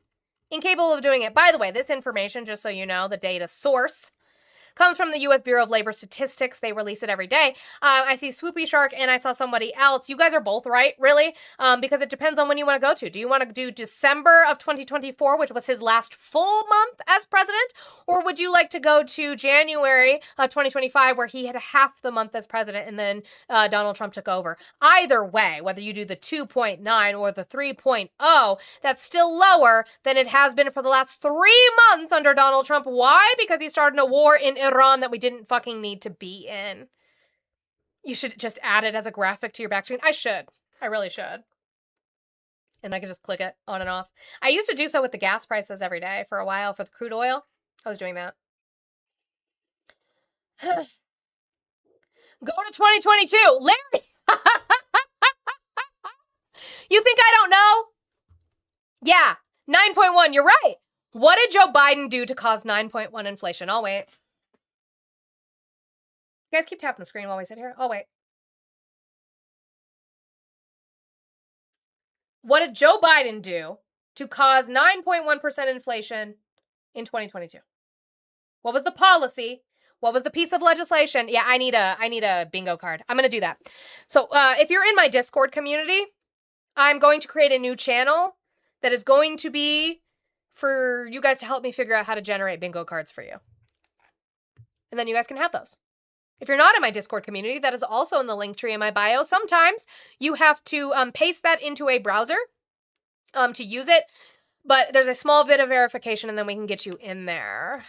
Incapable of doing it. By the way, this information, just so you know, the data source comes from the U.S. Bureau of Labor Statistics. They release it every day. I see Swoopy Shark and I saw somebody else. You guys are both right, really, because it depends on when you want to go to. Do you want to do December of 2024, which was his last full month as president? Or would you like to go to January of 2025, where he had half the month as president and then Donald Trump took over? Either way, whether you do the 2.9 or the 3.0, that's still lower than it has been for the last 3 months under Donald Trump. Why? Because he started a war in Iran that we didn't fucking need to be in. You should just add it as a graphic to your back screen. I should. I really should. And I can just click it on and off. I used to do so with the gas prices every day for a while for the crude oil. I was doing that. Go to 2022. Larry! You think I don't know? Yeah, 9.1. You're right. What did Joe Biden do to cause 9.1 inflation? I'll wait. You guys keep tapping the screen while we sit here. I'll wait. What did Joe Biden do to cause 9.1% inflation in 2022? What was the policy? What was the piece of legislation? Yeah, I need a bingo card. I'm going to do that. So if you're in my Discord community, I'm going to create a new channel that is going to be for you guys to help me figure out how to generate bingo cards for you. And then you guys can have those. If you're not in my Discord community, that is also in the link tree in my bio. Sometimes you have to paste that into a browser to use it, but there's a small bit of verification and then we can get you in there.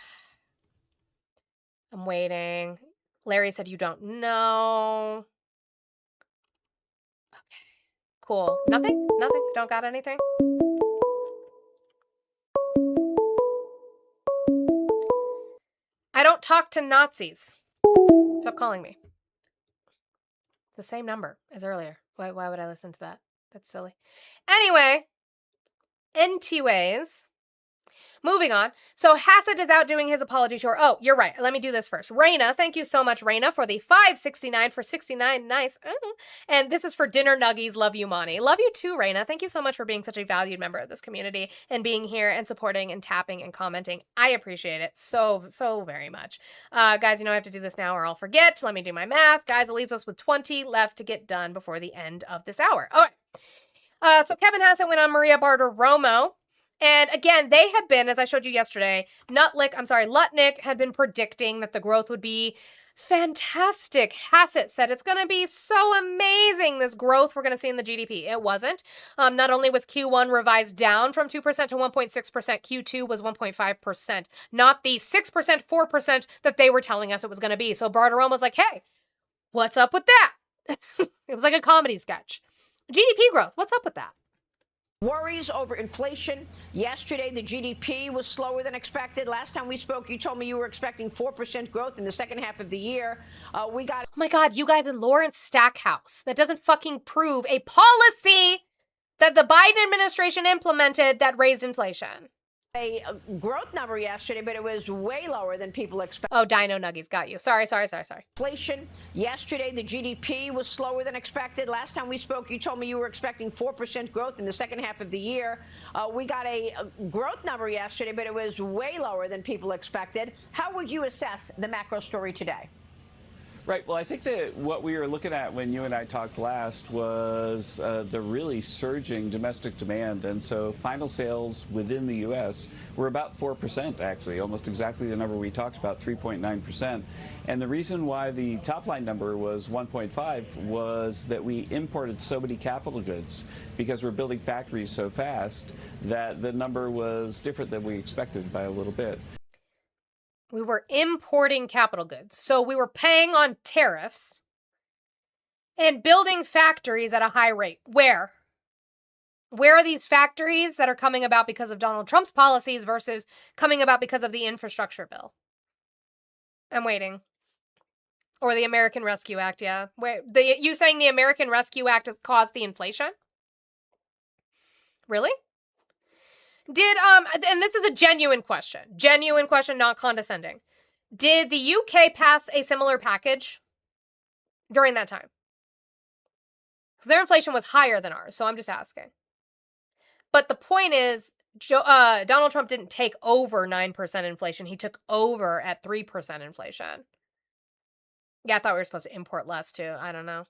I'm waiting. Larry said you don't know. Okay, cool. Nothing? Nothing? Don't got anything? I don't talk to Nazis. Stop calling me. The same number as earlier. Why would I listen to that? That's silly. Anyway, anyways, moving on. So Hassett is out doing his apology tour. Oh, you're right. Let me do this first. Raina, thank you so much, Raina, for the $5.69 for 69. Nice. And this is for Dinner Nuggies. Love you, Monty. Love you too, Raina. Thank you so much for being such a valued member of this community and being here and supporting and tapping and commenting. I appreciate it so, so very much. Guys, you know I have to do this now or I'll forget. Let me do my math. Guys, it leaves us with 20 left to get done before the end of this hour. All right. So Kevin Hassett went on Maria Bartiromo. And again, they had been, as I showed you yesterday, Lutnick had been predicting that the growth would be Fantastic. Hassett said it's going to be so amazing, this growth we're going to see in the GDP. It wasn't. Not only was Q1 revised down from 2% to 1.6%, Q2 was 1.5%, not the 6%, 4% that they were telling us it was going to be. So Bartiromo was like, hey, what's up with that? It was like a comedy sketch. GDP growth, what's up with that? Worries over inflation. Yesterday, the GDP was slower than expected. Last time we spoke, you told me you were expecting 4% growth in the second half of the year. We got... Oh my God, you guys in Lawrence Stackhouse. That doesn't fucking prove a policy that the Biden administration implemented that raised inflation. A growth number yesterday, but it was way lower than people expected. Oh, Dino Nuggies got you. Sorry. Inflation. Yesterday, the GDP was slower than expected. Last time we spoke, you told me you were expecting 4% growth in the second half of the year. We got a growth number yesterday, but it was way lower than people expected. How would you assess the macro story today? Right. Well, I think that what we were looking at when you and I talked last was the really surging domestic demand. And so final sales within the U.S. were about 4%, actually, almost exactly the number we talked about, 3.9%. And the reason why the top line number was 1.5 was that we imported so many capital goods because we're building factories so fast that the number was different than we expected by a little bit. We were importing capital goods. So we were paying on tariffs and building factories at a high rate. Where? Where are these factories that are coming about because of Donald Trump's policies versus coming about because of the infrastructure bill? I'm waiting. Or the American Rescue Act, yeah. You saying the American Rescue Act has caused the inflation? Really? Did, and this is a genuine question, not condescending. Did the UK pass a similar package during that time? Because their inflation was higher than ours, so I'm just asking. But the point is, Donald Trump didn't take over 9% inflation. He took over at 3% inflation. Yeah, I thought we were supposed to import less, too. I don't know.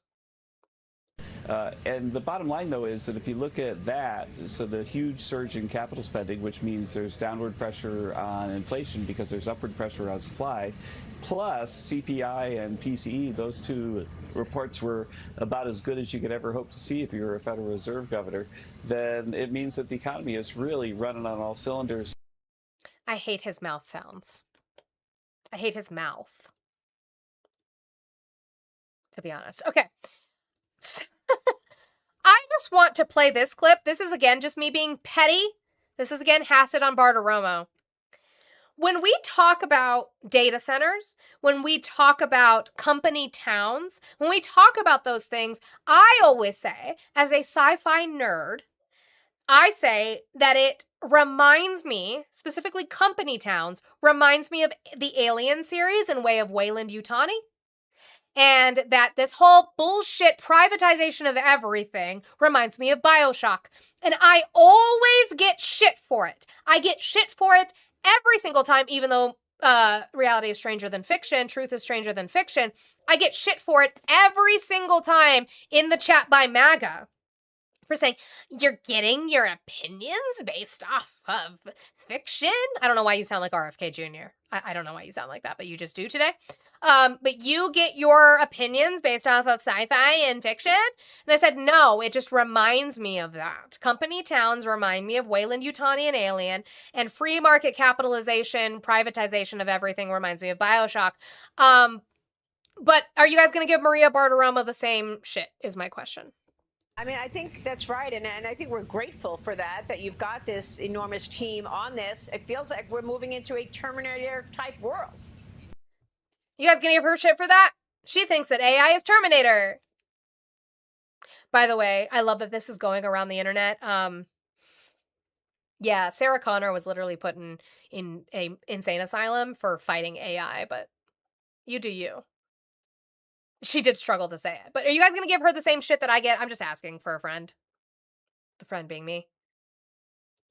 And the bottom line, though, is that if you look at that, so the huge surge in capital spending, which means there's downward pressure on inflation because there's upward pressure on supply, plus CPI and PCE, those two reports were about as good as you could ever hope to see if you were a Federal Reserve governor, then it means that the economy is really running on all cylinders. I hate his mouth sounds. I hate his mouth. To be honest. Okay. I just want to play this clip. This is, again, just me being petty. This is, again, Hassett on Bartiromo. When we talk about data centers, when we talk about company towns, when we talk about those things, I always say, as a sci-fi nerd, I say that it reminds me, specifically company towns, reminds me of the Alien series in way of Weyland-Yutani. And that this whole bullshit privatization of everything reminds me of BioShock. And I always get shit for it. I get shit for it every single time, even though reality is stranger than fiction, truth is stranger than fiction. I get shit for it every single time in the chat by MAGA for saying, you're getting your opinions based off of fiction? I don't know why you sound like RFK Jr. I don't know why you sound like that, but you just do today. But you get your opinions based off of sci-fi and fiction? And I said, no, it just reminds me of that. Company towns remind me of Weyland-Yutani and Alien, and free market capitalization, privatization of everything reminds me of BioShock. But are you guys going to give Maria Bartiromo the same shit, is my question. I mean, I think that's right, and I think we're grateful for that you've got this enormous team on this. It feels like we're moving into a Terminator-type world. You guys gonna give her shit for that? She thinks that AI is Terminator. By the way, I love that this is going around the internet. Yeah, Sarah Connor was literally put in a insane asylum for fighting AI, but you do you. She did struggle to say it. But are you guys gonna give her the same shit that I get? I'm just asking for a friend. The friend being me.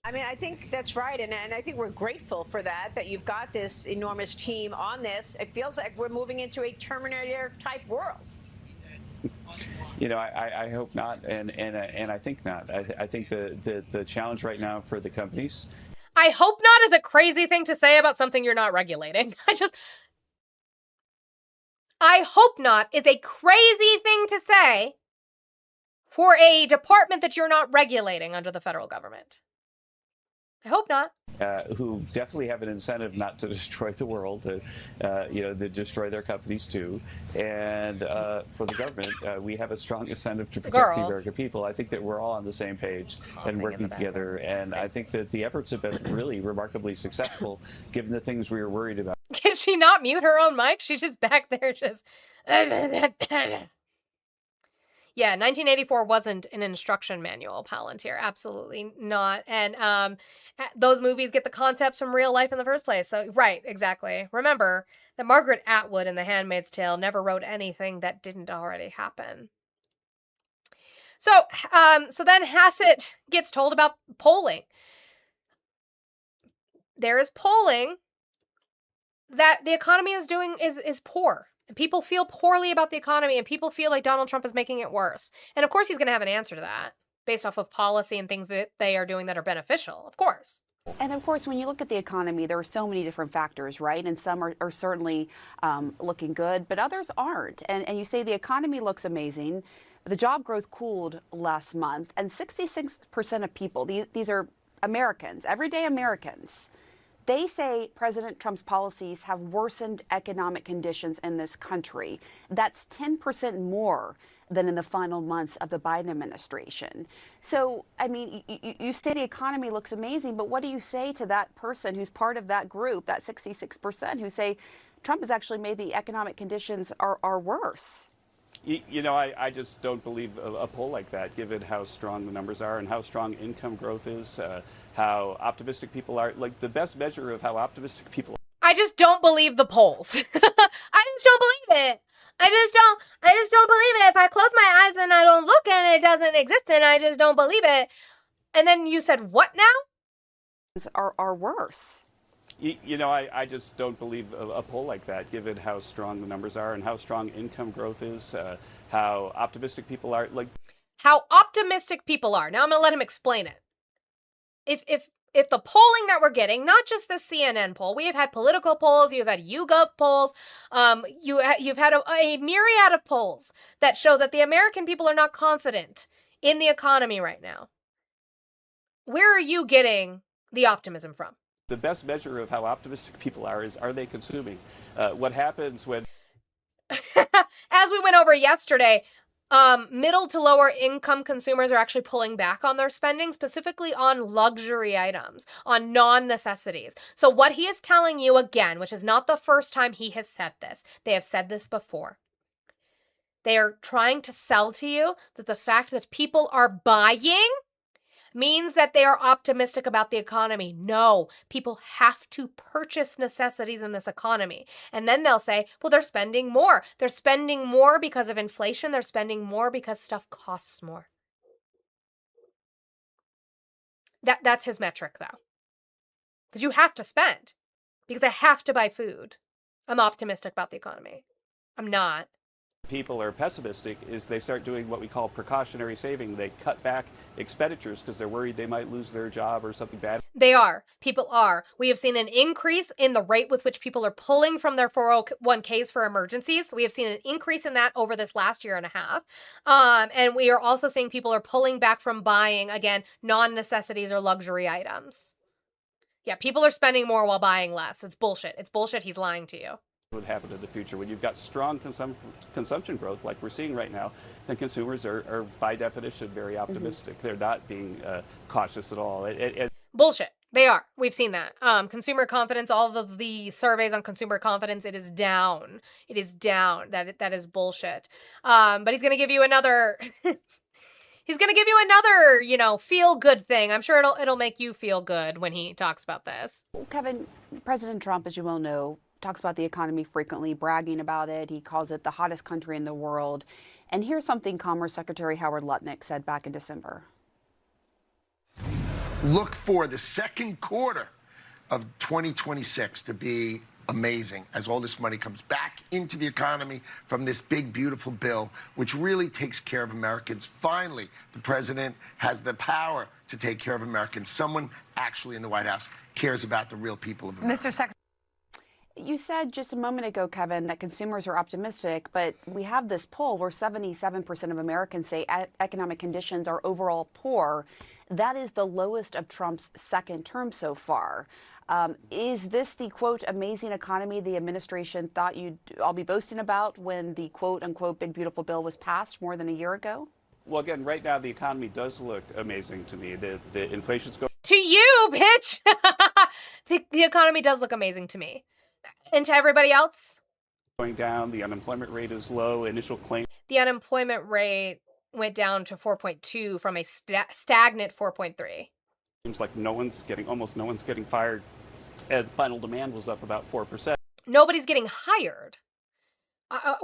I mean, I think that's right, and I think we're grateful for that you've got this enormous team on this. It feels like we're moving into a Terminator-type world. You know, I hope not, and I think not. I think the challenge right now for the companies. I hope not is a crazy thing to say about something you're not regulating. I hope not is a crazy thing to say for a department that you're not regulating under the federal government. I hope not. Who definitely have an incentive not to destroy the world, to destroy their companies too. And for the government, we have a strong incentive to protect the American people. I think that we're all on the same page and working together. And I think that the efforts have been really remarkably successful, given the things we were worried about. Can she not mute her own mic? She's just back there just... Yeah, 1984 wasn't an instruction manual, Palantir. Absolutely not. And those movies get the concepts from real life in the first place. So, right, exactly. Remember that Margaret Atwood in The Handmaid's Tale never wrote anything that didn't already happen. So then Hassett gets told about polling. There is polling that the economy is poor. People feel poorly about the economy, and people feel like Donald Trump is making it worse. And of course, he's going to have an answer to that based off of policy and things that they are doing that are beneficial, of course. And of course, when you look at the economy, there are so many different factors, right? And some are certainly looking good, but others aren't. And you say the economy looks amazing. The job growth cooled last month, and 66% of people, these are Americans, everyday Americans, they say President Trump's policies have worsened economic conditions in this country. That's 10% more than in the final months of the Biden administration. So, I mean, you say the economy looks amazing, but what do you say to that person who's part of that group, that 66%, who say Trump has actually made the economic conditions are worse? I just don't believe a poll like that, given how strong the numbers are and how strong income growth is, how optimistic people are. Like, the best measure of how optimistic people are. I just don't believe the polls. I just don't believe it. I just don't believe it. If I close my eyes and I don't look and it doesn't exist, and I just don't believe it. And then you said, what now? Are worse. I just don't believe a poll like that, given how strong the numbers are and how strong income growth is, how optimistic people are. Like, how optimistic people are. Now I'm going to let him explain it. If the polling that we're getting, not just the CNN poll, we have had political polls, you've had YouGov polls, you've had a myriad of polls that show that the American people are not confident in the economy right now. Where are you getting the optimism from? The best measure of how optimistic people are they consuming? What happens when... As we went over yesterday, middle to lower income consumers are actually pulling back on their spending, specifically on luxury items, on non-necessities. So what he is telling you again, which is not the first time he has said this, they have said this before. They are trying to sell to you that the fact that people are buying means that they are optimistic about the economy. No, people have to purchase necessities in this economy. And then they'll say, well, they're spending more. They're spending more because of inflation. They're spending more because stuff costs more. That's his metric, though. Because you have to spend. Because I have to buy food. I'm optimistic about the economy. I'm not. People are pessimistic is they start doing what we call precautionary saving. They cut back expenditures because they're worried they might lose their job or something bad. They are. People are. We have seen an increase in the rate with which people are pulling from their 401ks for emergencies. We have seen an increase in that over this last year and a half. And we are also seeing people are pulling back from buying, again, non-necessities or luxury items. Yeah, people are spending more while buying less. It's bullshit. It's bullshit. He's lying to you. Would happen in the future when you've got strong consumption growth like we're seeing right now, then consumers are by definition very optimistic. They're not being cautious at all. Bullshit. They are. We've seen that. Consumer confidence, all of the surveys on consumer confidence, it is down. It is down. That is bullshit. But he's going to give you another... He's going to give you another, feel good thing. I'm sure it'll make you feel good when he talks about this. Kevin, President Trump, as you well know, talks about the economy frequently, bragging about it. He calls it the hottest country in the world. And here's something Commerce Secretary Howard Lutnick said back in December. Look for the second quarter of 2026 to be amazing as all this money comes back into the economy from this big, beautiful bill, which really takes care of Americans. Finally, the president has the power to take care of Americans. Someone actually in the White House cares about the real people of America. Mr. Secretary. You said just a moment ago, Kevin, that consumers are optimistic, but we have this poll where 77% of Americans say economic conditions are overall poor. That is the lowest of Trump's second term so far. Is this the, quote, amazing economy the administration thought you'd all be boasting about when the, quote, unquote, big beautiful bill was passed more than a year ago? Well, again, right now the economy does look amazing to me. The inflation's going To you, bitch! The economy does look amazing to me. And to everybody else? down. The unemployment rate is low. Initial claim. The unemployment rate went down to 4.2 from a stagnant 4.3. Seems like almost no one's getting fired. And final demand was up about 4%. Nobody's getting hired.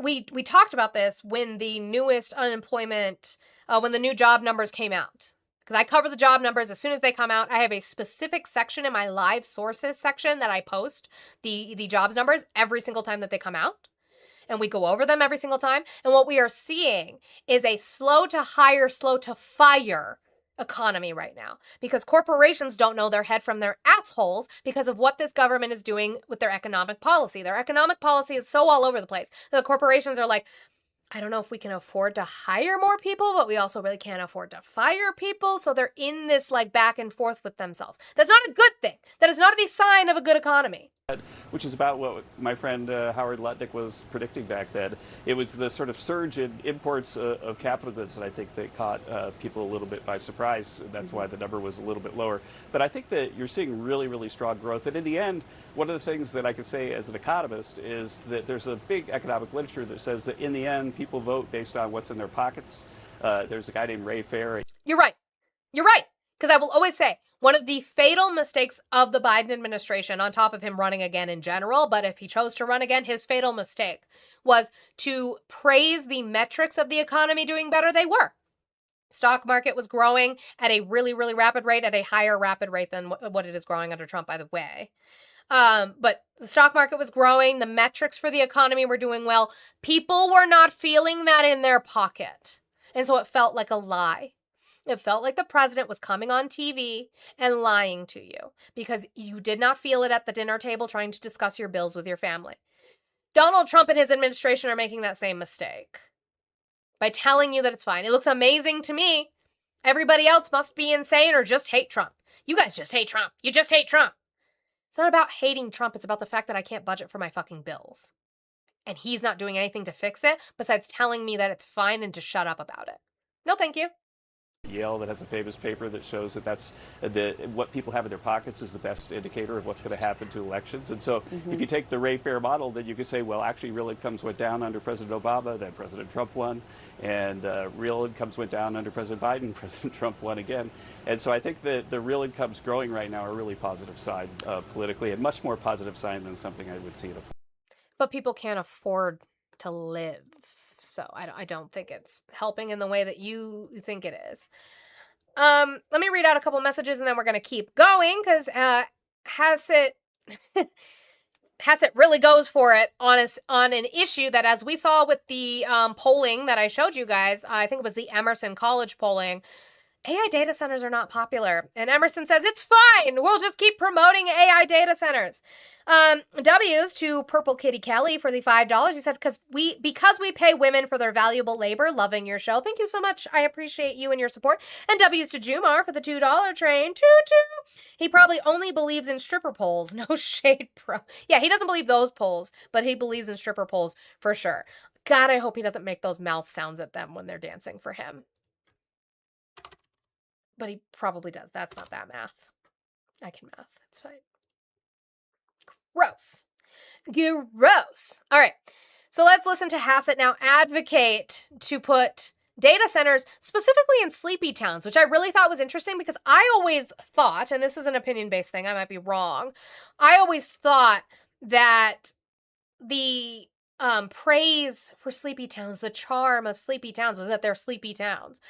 We talked about this when the newest unemployment, when the new job numbers came out. Because I cover the job numbers as soon as they come out. I have a specific section in my live sources section that I post the jobs numbers every single time that they come out. And we go over them every single time. And what we are seeing is a slow to hire, slow to fire economy right now. Because corporations don't know their head from their assholes because of what this government is doing with their economic policy. Their economic policy is so all over the place. The corporations are like, I don't know if we can afford to hire more people, but we also really can't afford to fire people. So they're in this like back and forth with themselves. That's not a good thing. That is not the sign of a good economy. Which is about what my friend Howard Lutnick was predicting back then. It was the sort of surge in imports of capital goods that I think that caught people a little bit by surprise. That's why the number was a little bit lower. But I think that you're seeing really, really strong growth. And in the end, one of the things that I can say as an economist is that there's a big economic literature that says that in the end, people vote based on what's in their pockets. There's a guy named Ray Fair. You're right. You're right. Because I will always say, one of the fatal mistakes of the Biden administration, on top of him running again in general, but if he chose to run again, his fatal mistake was to praise the metrics of the economy doing better. They were. Stock market was growing at a really, really rapid rate, at a higher rapid rate than what it is growing under Trump, by the way. But the stock market was growing. The metrics for the economy were doing well. People were not feeling that in their pocket. And so it felt like a lie. It felt like the president was coming on TV and lying to you because you did not feel it at the dinner table trying to discuss your bills with your family. Donald Trump and his administration are making that same mistake by telling you that it's fine. It looks amazing to me. Everybody else must be insane or just hate Trump. You guys just hate Trump. You just hate Trump. It's not about hating Trump. It's about the fact that I can't budget for my fucking bills. And he's not doing anything to fix it besides telling me that it's fine and to shut up about it. No, thank you. Yale that has a famous paper that shows that that's what people have in their pockets is the best indicator of what's going to happen to elections. And so if you take the Ray Fair model, then you could say, well, actually real incomes went down under President Obama, then President Trump won, and real incomes went down under President Biden, President Trump won again. And so I think that the real incomes growing right now are a really positive sign politically, and much more positive sign than something I would see at a. But people can't afford to live. So I don't think it's helping in the way that you think it is. Let me read out a couple messages and then we're going to keep going because Hassett really goes for it on an issue that, as we saw with the polling that I showed you guys, I think it was the Emerson College polling, AI data centers are not popular. And Emerson says, it's fine. We'll just keep promoting AI data centers. W's to Purple Kitty Kelly for the $5. He said, because we pay women for their valuable labor. Loving your show. Thank you so much. I appreciate you and your support. And W's to Jumar for the $2 train. He probably only believes in stripper poles. No shade, bro. Yeah, he doesn't believe those poles, but he believes in stripper poles for sure. God, I hope he doesn't make those mouth sounds at them when they're dancing for him. But he probably does. That's not that math. I can math. It's fine. Gross. Gross. All right. So let's listen to Hassett now advocate to put data centers specifically in sleepy towns, which I really thought was interesting because I always thought, and this is an opinion-based thing, I might be wrong, I always thought that the praise for sleepy towns, the charm of sleepy towns was that they're sleepy towns,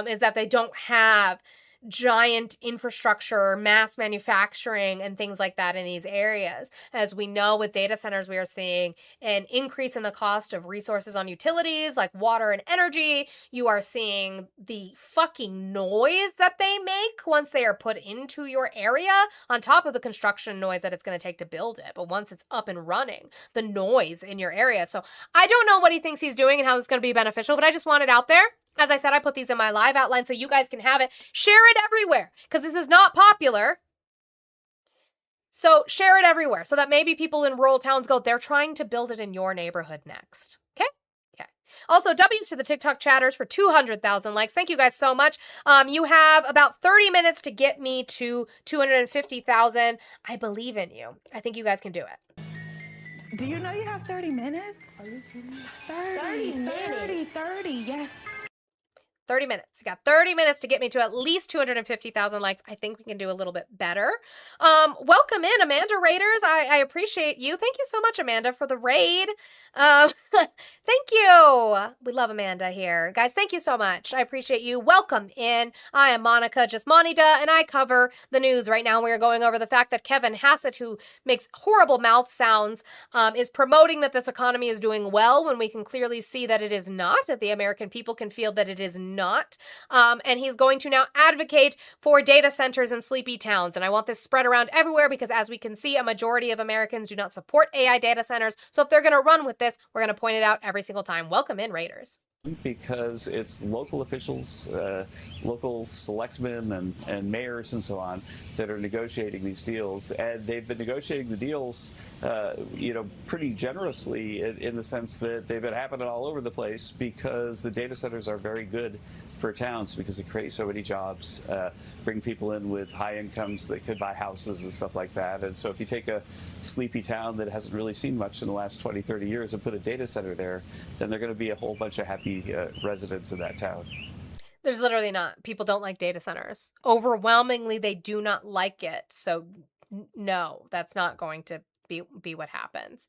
is that they don't have giant infrastructure, mass manufacturing, and things like that in these areas. As we know, with data centers, we are seeing an increase in the cost of resources on utilities like water and energy. You are seeing the fucking noise that they make once they are put into your area, on top of the construction noise that it's going to take to build it. But once it's up and running, the noise in your area. So I don't know what he thinks he's doing and how it's going to be beneficial, but I just want it out there. As I said, I put these in my live outline so you guys can have it. Share it everywhere, because this is not popular. So share it everywhere so that maybe people in rural towns go, they're trying to build it in your neighborhood next. Okay? Okay. Also, W's to the TikTok chatters for 200,000 likes. Thank you guys so much. You have about 30 minutes to get me to 250,000. I believe in you. I think you guys can do it. Do you know you have 30 minutes? Are you kidding me? 30, yes. 30 minutes. You got 30 minutes to get me to at least 250,000 likes. I think we can do a little bit better. Welcome in, Amanda Raiders. I appreciate you. Thank you so much, Amanda, for the raid. Thank you. We love Amanda here. Guys, thank you so much. I appreciate you. Welcome in. I am Monica Jasmonida, and I cover the news. Right now, we are going over the fact that Kevin Hassett, who makes horrible mouth sounds, is promoting that this economy is doing well when we can clearly see that it is not, that the American people can feel that it is not. And he's going to now advocate for data centers in sleepy towns. And I want this spread around everywhere because, as we can see, a majority of Americans do not support AI data centers. So if they're going to run with this, we're going to point it out every single time. Welcome in, Raiders. Because it's local officials, local selectmen and mayors and so on that are negotiating these deals. And they've been negotiating the deals, pretty generously in the sense that they've been happening all over the place because the data centers are very good for towns because they create so many jobs, bring people in with high incomes that could buy houses and stuff like that. And so if you take a sleepy town that hasn't really seen much in the last 20, 30 years and put a data center there, then they're going to be a whole bunch of happy residents in that town. There's literally not. People don't like data centers. Overwhelmingly, they do not like it. So no, that's not going to be what happens.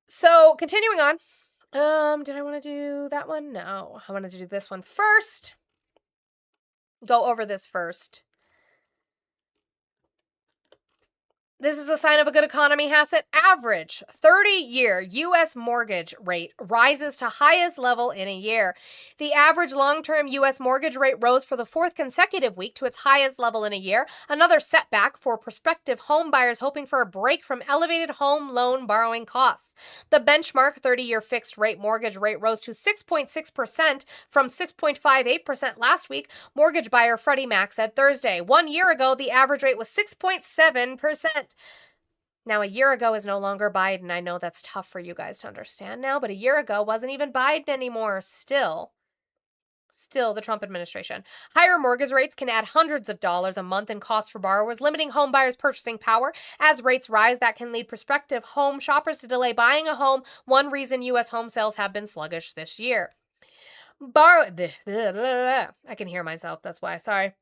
So continuing on. Did I want to do that one? No, I wanted to do this one first. Go over this first. This is a sign of a good economy, Hassett. Average 30-year U.S. mortgage rate rises to highest level in a year. The average long-term U.S. mortgage rate rose for the fourth consecutive week to its highest level in a year, another setback for prospective home buyers hoping for a break from elevated home loan borrowing costs. The benchmark 30-year fixed rate mortgage rate rose to 6.6% from 6.58% last week, mortgage buyer Freddie Mac said Thursday. 1 year ago, the average rate was 6.7%. Now, a year ago is no longer Biden. I know that's tough for you guys to understand now, but a year ago wasn't even Biden anymore. Still the Trump administration. Higher mortgage rates can add hundreds of dollars a month in costs for borrowers, limiting home buyers' purchasing power. As rates rise, that can lead prospective home shoppers to delay buying a home, one reason U.S. home sales have been sluggish this year. I can hear myself, that's why, sorry.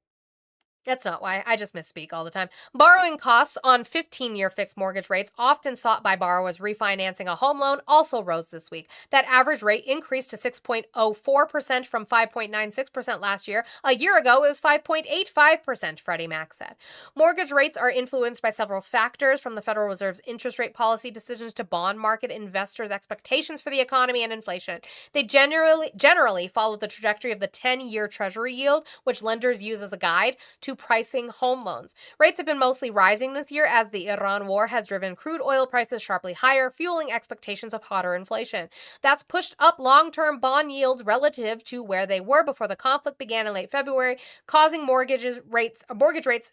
That's not why. I just misspeak all the time. Borrowing costs on 15-year fixed mortgage rates, often sought by borrowers refinancing a home loan, also rose this week. That average rate increased to 6.04% from 5.96% last year. A year ago, it was 5.85%, Freddie Mac said. Mortgage rates are influenced by several factors, from the Federal Reserve's interest rate policy decisions to bond market investors' expectations for the economy and inflation. They generally follow the trajectory of the 10-year Treasury yield, which lenders use as a guide to pricing home loans. Rates have been mostly rising this year as the Iran war has driven crude oil prices sharply higher, fueling expectations of hotter inflation. That's pushed up long-term bond yields relative to where they were before the conflict began in late February, causing mortgage rates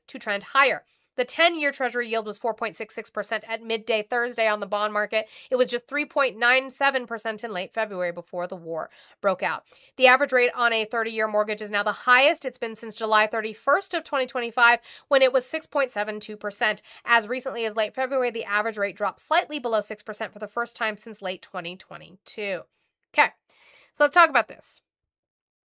to trend higher. The 10-year Treasury yield was 4.66% at midday Thursday on the bond market. It was just 3.97% in late February before the war broke out. The average rate on a 30-year mortgage is now the highest it's been since July 31st of 2025, when it was 6.72%. As recently as late February, the average rate dropped slightly below 6% for the first time since late 2022. Okay, so let's talk about this.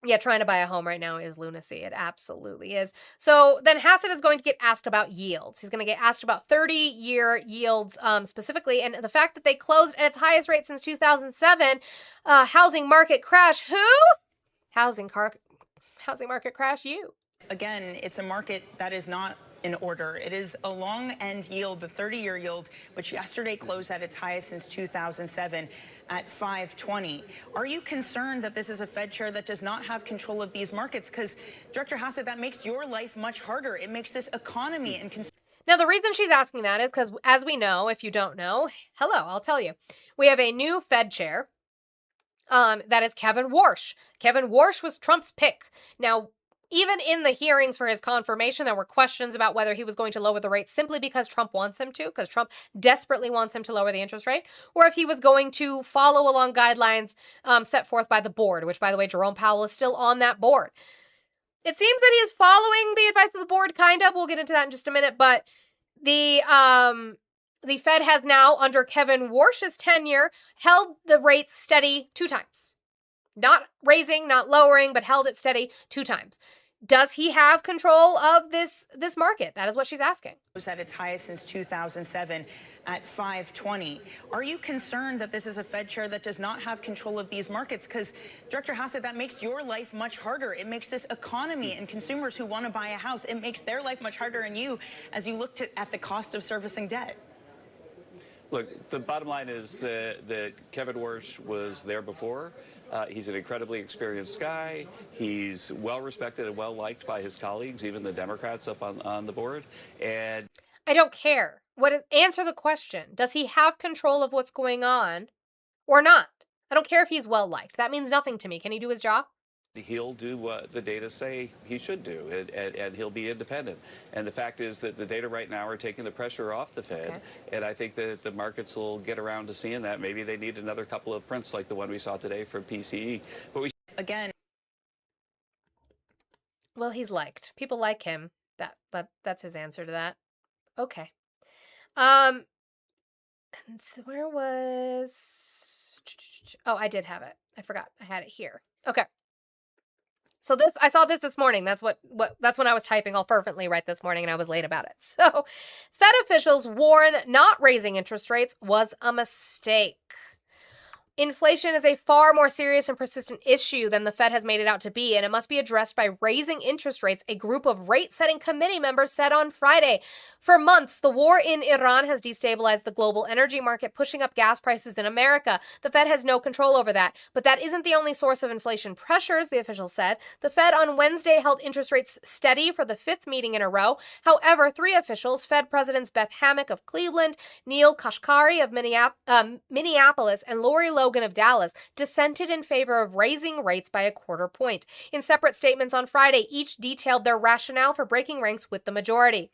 Yeah, trying to buy a home right now is lunacy. It absolutely is. So then Hassett is going to get asked about yields. He's going to get asked about 30-year yields specifically, and the fact that they closed at its highest rate since 2007. Housing market crash. Who? Housing market crash. You. Again, it's a market that is not in order. It is a long end yield, the 30-year yield, which yesterday closed at its highest since 2007 at 520. Are you concerned that this is a Fed chair that does not have control of these markets? Because, Director Hassett, that makes your life much harder. It makes this economy and Now, the reason she's asking that is because, as we know, if you don't know, hello, I'll tell you. We have a new Fed chair. That is Kevin Warsh. Kevin Warsh was Trump's pick. Now, even in the hearings for his confirmation, there were questions about whether he was going to lower the rate simply because Trump wants him to, because Trump desperately wants him to lower the interest rate, or if he was going to follow along guidelines set forth by the board, which, by the way, Jerome Powell is still on that board. It seems that he is following the advice of the board, kind of. We'll get into that in just a minute, but the Fed has now, under Kevin Warsh's tenure, held the rates steady 2 times. Not raising, not lowering, but held it steady 2 times. Does he have control of this market? That is what she's asking. was at its highest since 2007 at 520. Are you concerned that this is a Fed chair that does not have control of these markets? Because, Director Hassett, that makes your life much harder. It makes this economy and consumers who want to buy a house, it makes their life much harder, and you, as you look at the cost of servicing debt. Look, the bottom line is that Kevin Warsh was there before. He's an incredibly experienced guy. He's well respected and well liked by his colleagues, even the Democrats up on the board. And I don't care. Answer the question. Does he have control of what's going on or not? I don't care if he's well liked. That means nothing to me. Can he do his job? he'll do what the data say he should do, and he'll be independent. And the fact is that the data right now are taking the pressure off the Fed, okay. And I think that the markets will get around to seeing that. Maybe they need another couple of prints like the one we saw today from PCE. But we again. Well, he's liked. People like him. That's his answer to that. Okay. And so where was? Oh, I did have it. I forgot. I had it here. Okay. So I saw this morning. That's that's when I was typing all fervently right this morning, and I was late about it. So, Fed officials warn not raising interest rates was a mistake. Inflation is a far more serious and persistent issue than the Fed has made it out to be, and it must be addressed by raising interest rates, a group of rate-setting committee members said on Friday. For months, the war in Iran has destabilized the global energy market, pushing up gas prices in America. The Fed has no control over that. But that isn't the only source of inflation pressures, the official said. The Fed on Wednesday held interest rates steady for the 5th meeting in a row. However, 3 officials, Fed Presidents Beth Hammack of Cleveland, Neil Kashkari of Minneapolis, and Lori Logan of Dallas, dissented in favor of raising rates by a quarter point. In separate statements on Friday, each detailed their rationale for breaking ranks with the majority.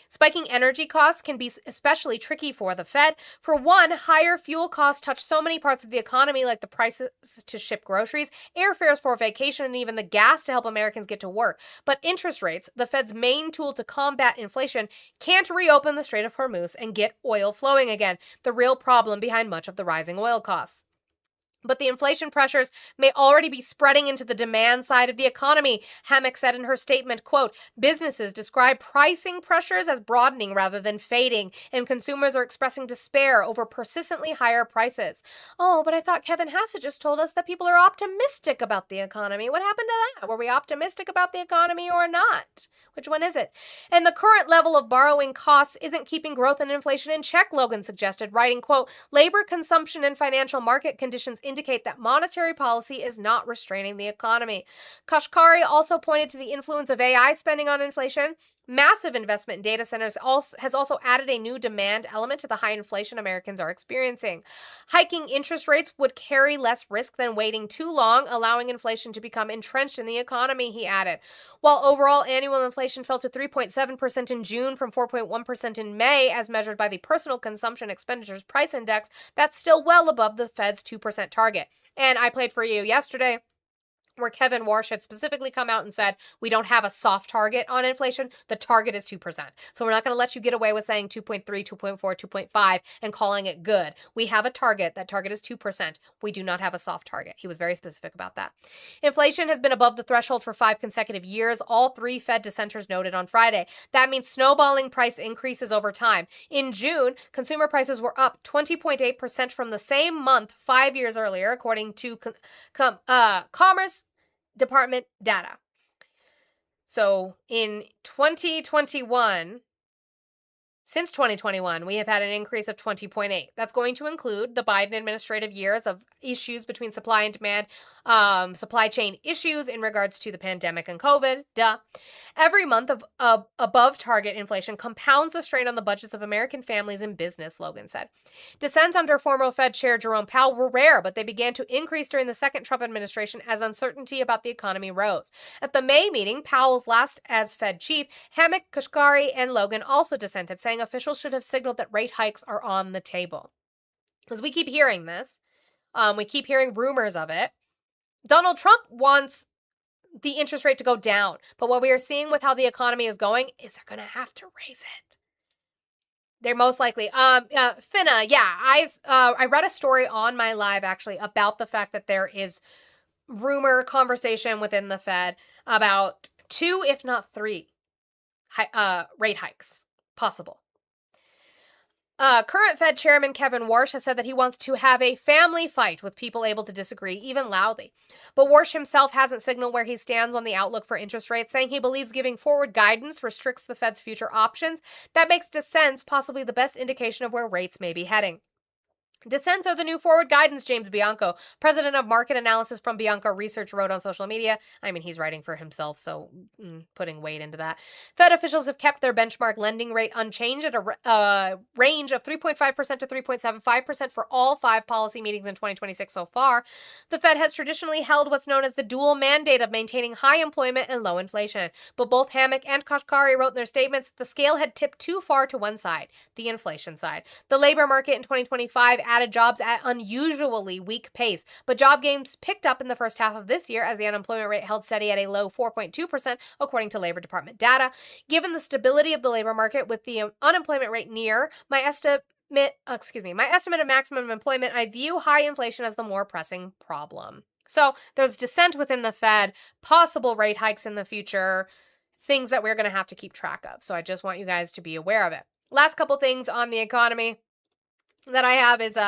Spiking energy costs can be especially tricky for the Fed. For one, higher fuel costs touch so many parts of the economy, like the prices to ship groceries, airfares for vacation, and even the gas to help Americans get to work. But interest rates, the Fed's main tool to combat inflation, can't reopen the Strait of Hormuz and get oil flowing again, the real problem behind much of the rising oil costs. But the inflation pressures may already be spreading into the demand side of the economy, Hammack said in her statement, quote, businesses describe pricing pressures as broadening rather than fading, and consumers are expressing despair over persistently higher prices. Oh, but I thought Kevin Hassett just told us that people are optimistic about the economy. What happened to that? Were we optimistic about the economy or not? Which one is it? And the current level of borrowing costs isn't keeping growth and inflation in check, Logan suggested, writing, quote, labor consumption and financial market conditions indicate that monetary policy is not restraining the economy. Kashkari also pointed to the influence of AI spending on inflation. Massive investment in data centers has also added a new demand element to the high inflation Americans are experiencing. Hiking interest rates would carry less risk than waiting too long, allowing inflation to become entrenched in the economy, he added. While overall annual inflation fell to 3.7% in June from 4.1% in May, as measured by the Personal Consumption Expenditures Price Index, that's still well above the Fed's 2% target. And I played for you yesterday where Kevin Warsh had specifically come out and said, we don't have a soft target on inflation. The target is 2%. So we're not going to let you get away with saying 2.3, 2.4, 2.5 and calling it good. We have a target. That target is 2%. We do not have a soft target. He was very specific about that. Inflation has been above the threshold for 5 consecutive years. All 3 Fed dissenters noted on Friday. That means snowballing price increases over time. In June, consumer prices were up 20.8% from the same month 5 years earlier, according to Commerce Department data. So in 2021, since 2021, we have had an increase of 20.8. That's going to include the Biden administrative years of issues between supply and demand, supply chain issues in regards to the pandemic and COVID. Duh. Every month of above target inflation compounds the strain on the budgets of American families and business, Logan said. Dissents under former Fed Chair Jerome Powell were rare, but they began to increase during the second Trump administration as uncertainty about the economy rose. At the May meeting, Powell's last as Fed chief, Hammock, Kashkari, and Logan also dissented, saying officials should have signaled that rate hikes are on the table. Because we keep hearing this. We keep hearing rumors of it. Donald Trump wants the interest rate to go down. But what we are seeing with how the economy is going is they're going to have to raise it. They're most likely. Finna, yeah, I read a story on my live actually about the fact that there is rumor conversation within the Fed about 2, if not 3, rate hikes possible. Current Fed Chairman Kevin Warsh has said that he wants to have a family fight with people able to disagree, even loudly. But Warsh himself hasn't signaled where he stands on the outlook for interest rates, saying he believes giving forward guidance restricts the Fed's future options. That makes dissents possibly the best indication of where rates may be heading. Dissents are the new forward guidance, James Bianco, president of market analysis from Bianco Research, wrote on social media. I mean, he's writing for himself, so putting weight into that. Fed officials have kept their benchmark lending rate unchanged at a range of 3.5% to 3.75% for all 5 policy meetings in 2026 so far. The Fed has traditionally held what's known as the dual mandate of maintaining high employment and low inflation. But both Hammock and Kashkari wrote in their statements that the scale had tipped too far to one side, the inflation side. The labor market in 2025 added jobs at unusually weak pace, but job gains picked up in the first half of this year as the unemployment rate held steady at a low 4.2%, according to Labor Department data. Given the stability of the labor market with the unemployment rate near my estimate of maximum employment, I view high inflation as the more pressing problem. So there's dissent within the Fed, possible rate hikes in the future, things that we're going to have to keep track of. So I just want you guys to be aware of it. Last couple things on the economy that I have is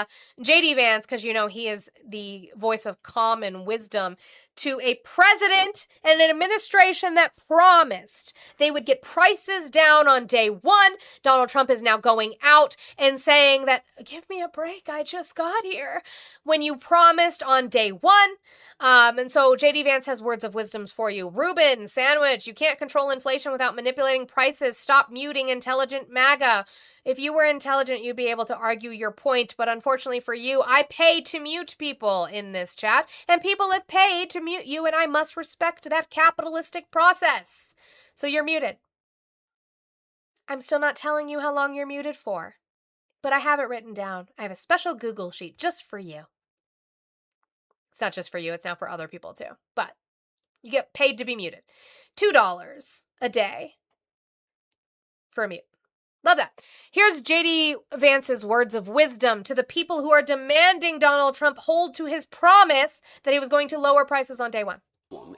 J.D. Vance, because you know he is the voice of calm and wisdom to a president and an administration that promised they would get prices down on day one. Donald Trump is now going out and saying that, give me a break, I just got here, when you promised on day one. And so J.D. Vance has words of wisdom for you. Reuben Sandwich, you can't control inflation without manipulating prices. Stop muting intelligent MAGA. If you were intelligent, you'd be able to argue your point, but unfortunately for you, I pay to mute people in this chat, and people have paid to mute you, and I must respect that capitalistic process. So you're muted. I'm still not telling you how long you're muted for, but I have it written down. I have a special Google sheet just for you. It's not just for you, it's now for other people too, but you get paid to be muted. $2 a day for a mute. Love that. Here's J.D. Vance's words of wisdom to the people who are demanding Donald Trump hold to his promise that he was going to lower prices on day one.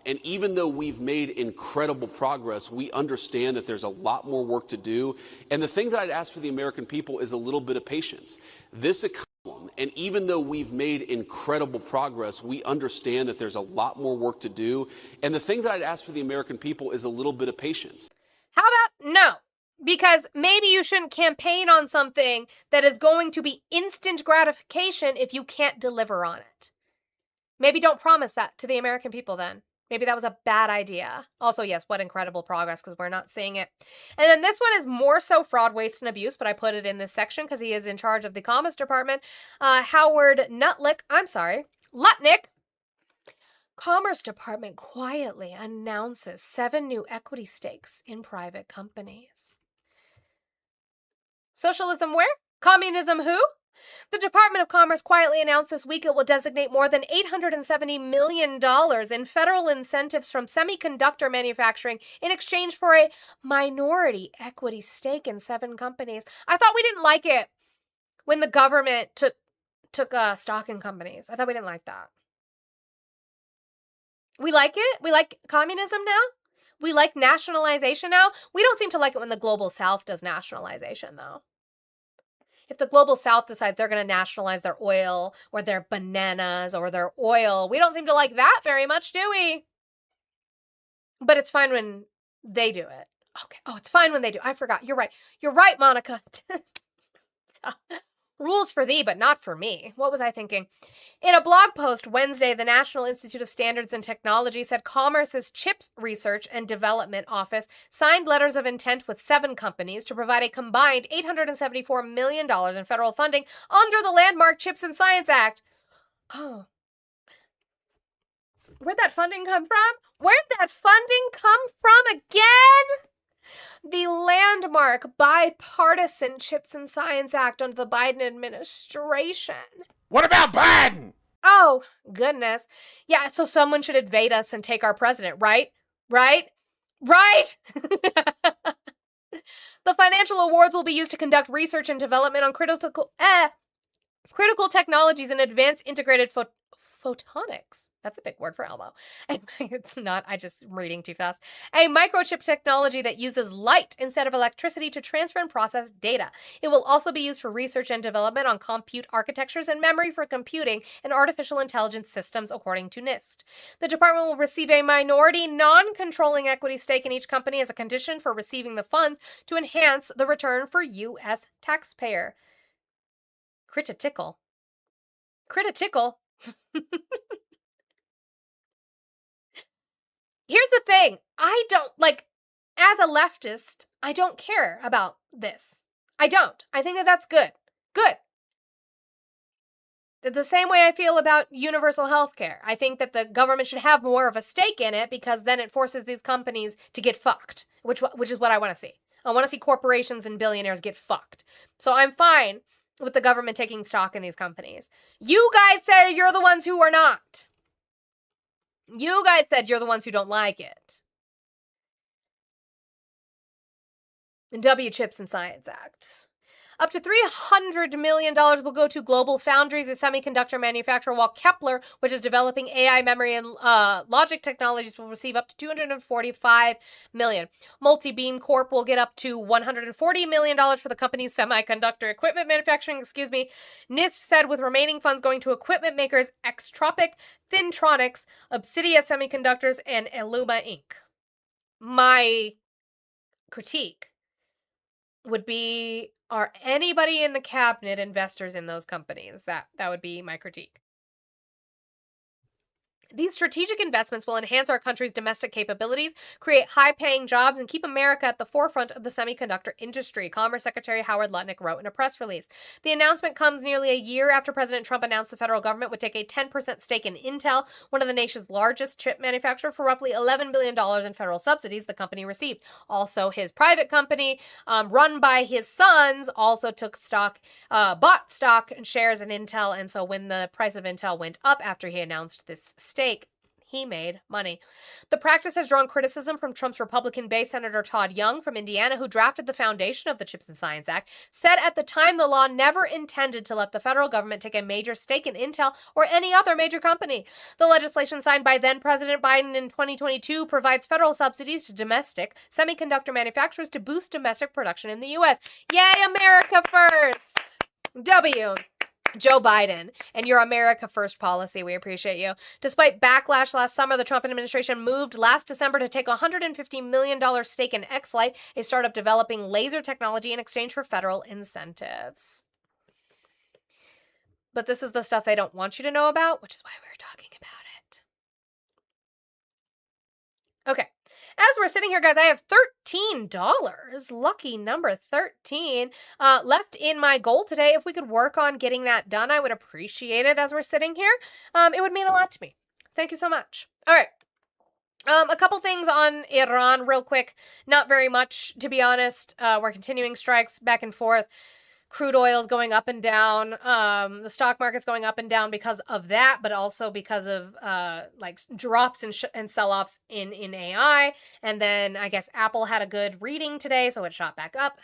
And even though we've made incredible progress, we understand that there's a lot more work to do. And the thing that I'd ask for the American people is a little bit of patience. This economy, and even though we've made incredible progress, we understand that there's a lot more work to do. And the thing that I'd ask for the American people is a little bit of patience. How about no? Because maybe you shouldn't campaign on something that is going to be instant gratification if you can't deliver on it. Maybe don't promise that to the American people then. Maybe that was a bad idea. Also, yes, what incredible progress, because we're not seeing it. And then this one is more so fraud, waste, and abuse, but I put it in this section because he is in charge of the Commerce Department. Howard Lutnick. Commerce Department quietly announces 7 new equity stakes in private companies. Socialism where? Communism who? The Department of Commerce quietly announced this week it will designate more than $870 million in federal incentives from semiconductor manufacturing in exchange for a minority equity stake in 7 companies. I thought we didn't like it when the government took stock in companies. I thought we didn't like that. We like it? We like communism now? We like nationalization now? We don't seem to like it when the Global South does nationalization, though. If the Global South decides they're going to nationalize their oil or their bananas or their oil, we don't seem to like that very much, do we? But it's fine when They do it. Okay. Oh, it's fine when they do. I forgot. You're right. You're right, Monica. Rules for thee, but not for me. What was I thinking? In a blog post Wednesday, the National Institute of Standards and Technology said Commerce's CHIPS Research and Development Office signed letters of intent with 7 companies to provide a combined $874 million in federal funding under the landmark CHIPS and Science Act. Oh. Where'd that funding come from? Where'd that funding come from again? The landmark bipartisan CHIPS and Science Act under the Biden administration. What about Biden? Oh, goodness. Yeah, so someone should invade us and take our president, right? Right? Right? The financial awards will be used to conduct research and development on critical technologies and advanced integrated photonics. That's a big word for Elmo. It's not, I just am reading too fast. A microchip technology that uses light instead of electricity to transfer and process data. It will also be used for research and development on compute architectures and memory for computing and artificial intelligence systems, according to NIST. The department will receive a minority, non-controlling equity stake in each company as a condition for receiving the funds to enhance the return for U.S. taxpayer. Critical. Here's the thing. I don't, as a leftist, I don't care about this. I don't. I think that that's good. Good. The same way I feel about universal health care. I think that the government should have more of a stake in it because then it forces these companies to get fucked, which is what I want to see. I want to see corporations and billionaires get fucked. So I'm fine with the government taking stock in these companies. You guys said you're the ones who are not. You guys said you're the ones who don't like it. And CHIPS and Science Act. Up to $300 million will go to Global Foundries, a semiconductor manufacturer, while Kepler, which is developing AI memory and logic technologies, will receive up to $245 million. Multibeam Corp will get up to $140 million for the company's semiconductor equipment manufacturing. NIST said with remaining funds going to equipment makers Xtropic, Thintronics, Obsidia Semiconductors, and Illuma Inc. My critique would be, are anybody in the cabinet investors in those companies? That would be my critique. These strategic investments will enhance our country's domestic capabilities, create high-paying jobs, and keep America at the forefront of the semiconductor industry, Commerce Secretary Howard Lutnick wrote in a press release. The announcement comes nearly a year after President Trump announced the federal government would take a 10% stake in Intel, one of the nation's largest chip manufacturers, for roughly $11 billion in federal subsidies the company received. Also, his private company, run by his sons, also took stock, bought stock and shares in Intel, and so when the price of Intel went up after he announced this stake, he made money. The practice has drawn criticism from Trump's Republican-based Senator Todd Young from Indiana, who drafted the foundation of the CHIPS and Science Act, said at the time the law never intended to let the federal government take a major stake in Intel or any other major company. The legislation signed by then-President Biden in 2022 provides federal subsidies to domestic semiconductor manufacturers to boost domestic production in the U.S. Yay, America first! W. Joe Biden and your America First policy. We appreciate you. Despite backlash last summer, the Trump administration moved last December to take a $150 million stake in Xlight, a startup developing laser technology in exchange for federal incentives. But this is the stuff they don't want you to know about, which is why we're talking about it. Okay. As we're sitting here, guys, I have $13, lucky number 13, left in my goal today. If we could work on getting that done, I would appreciate it as we're sitting here. It would mean a lot to me. Thank you so much. All right. A couple things on Iran real quick. Not very much, to be honest. We're continuing strikes back and forth. Crude oil is going up and down. The stock market's going up and down because of that, but also because of drops and sell-offs in AI. And then I guess Apple had a good reading today, so it shot back up.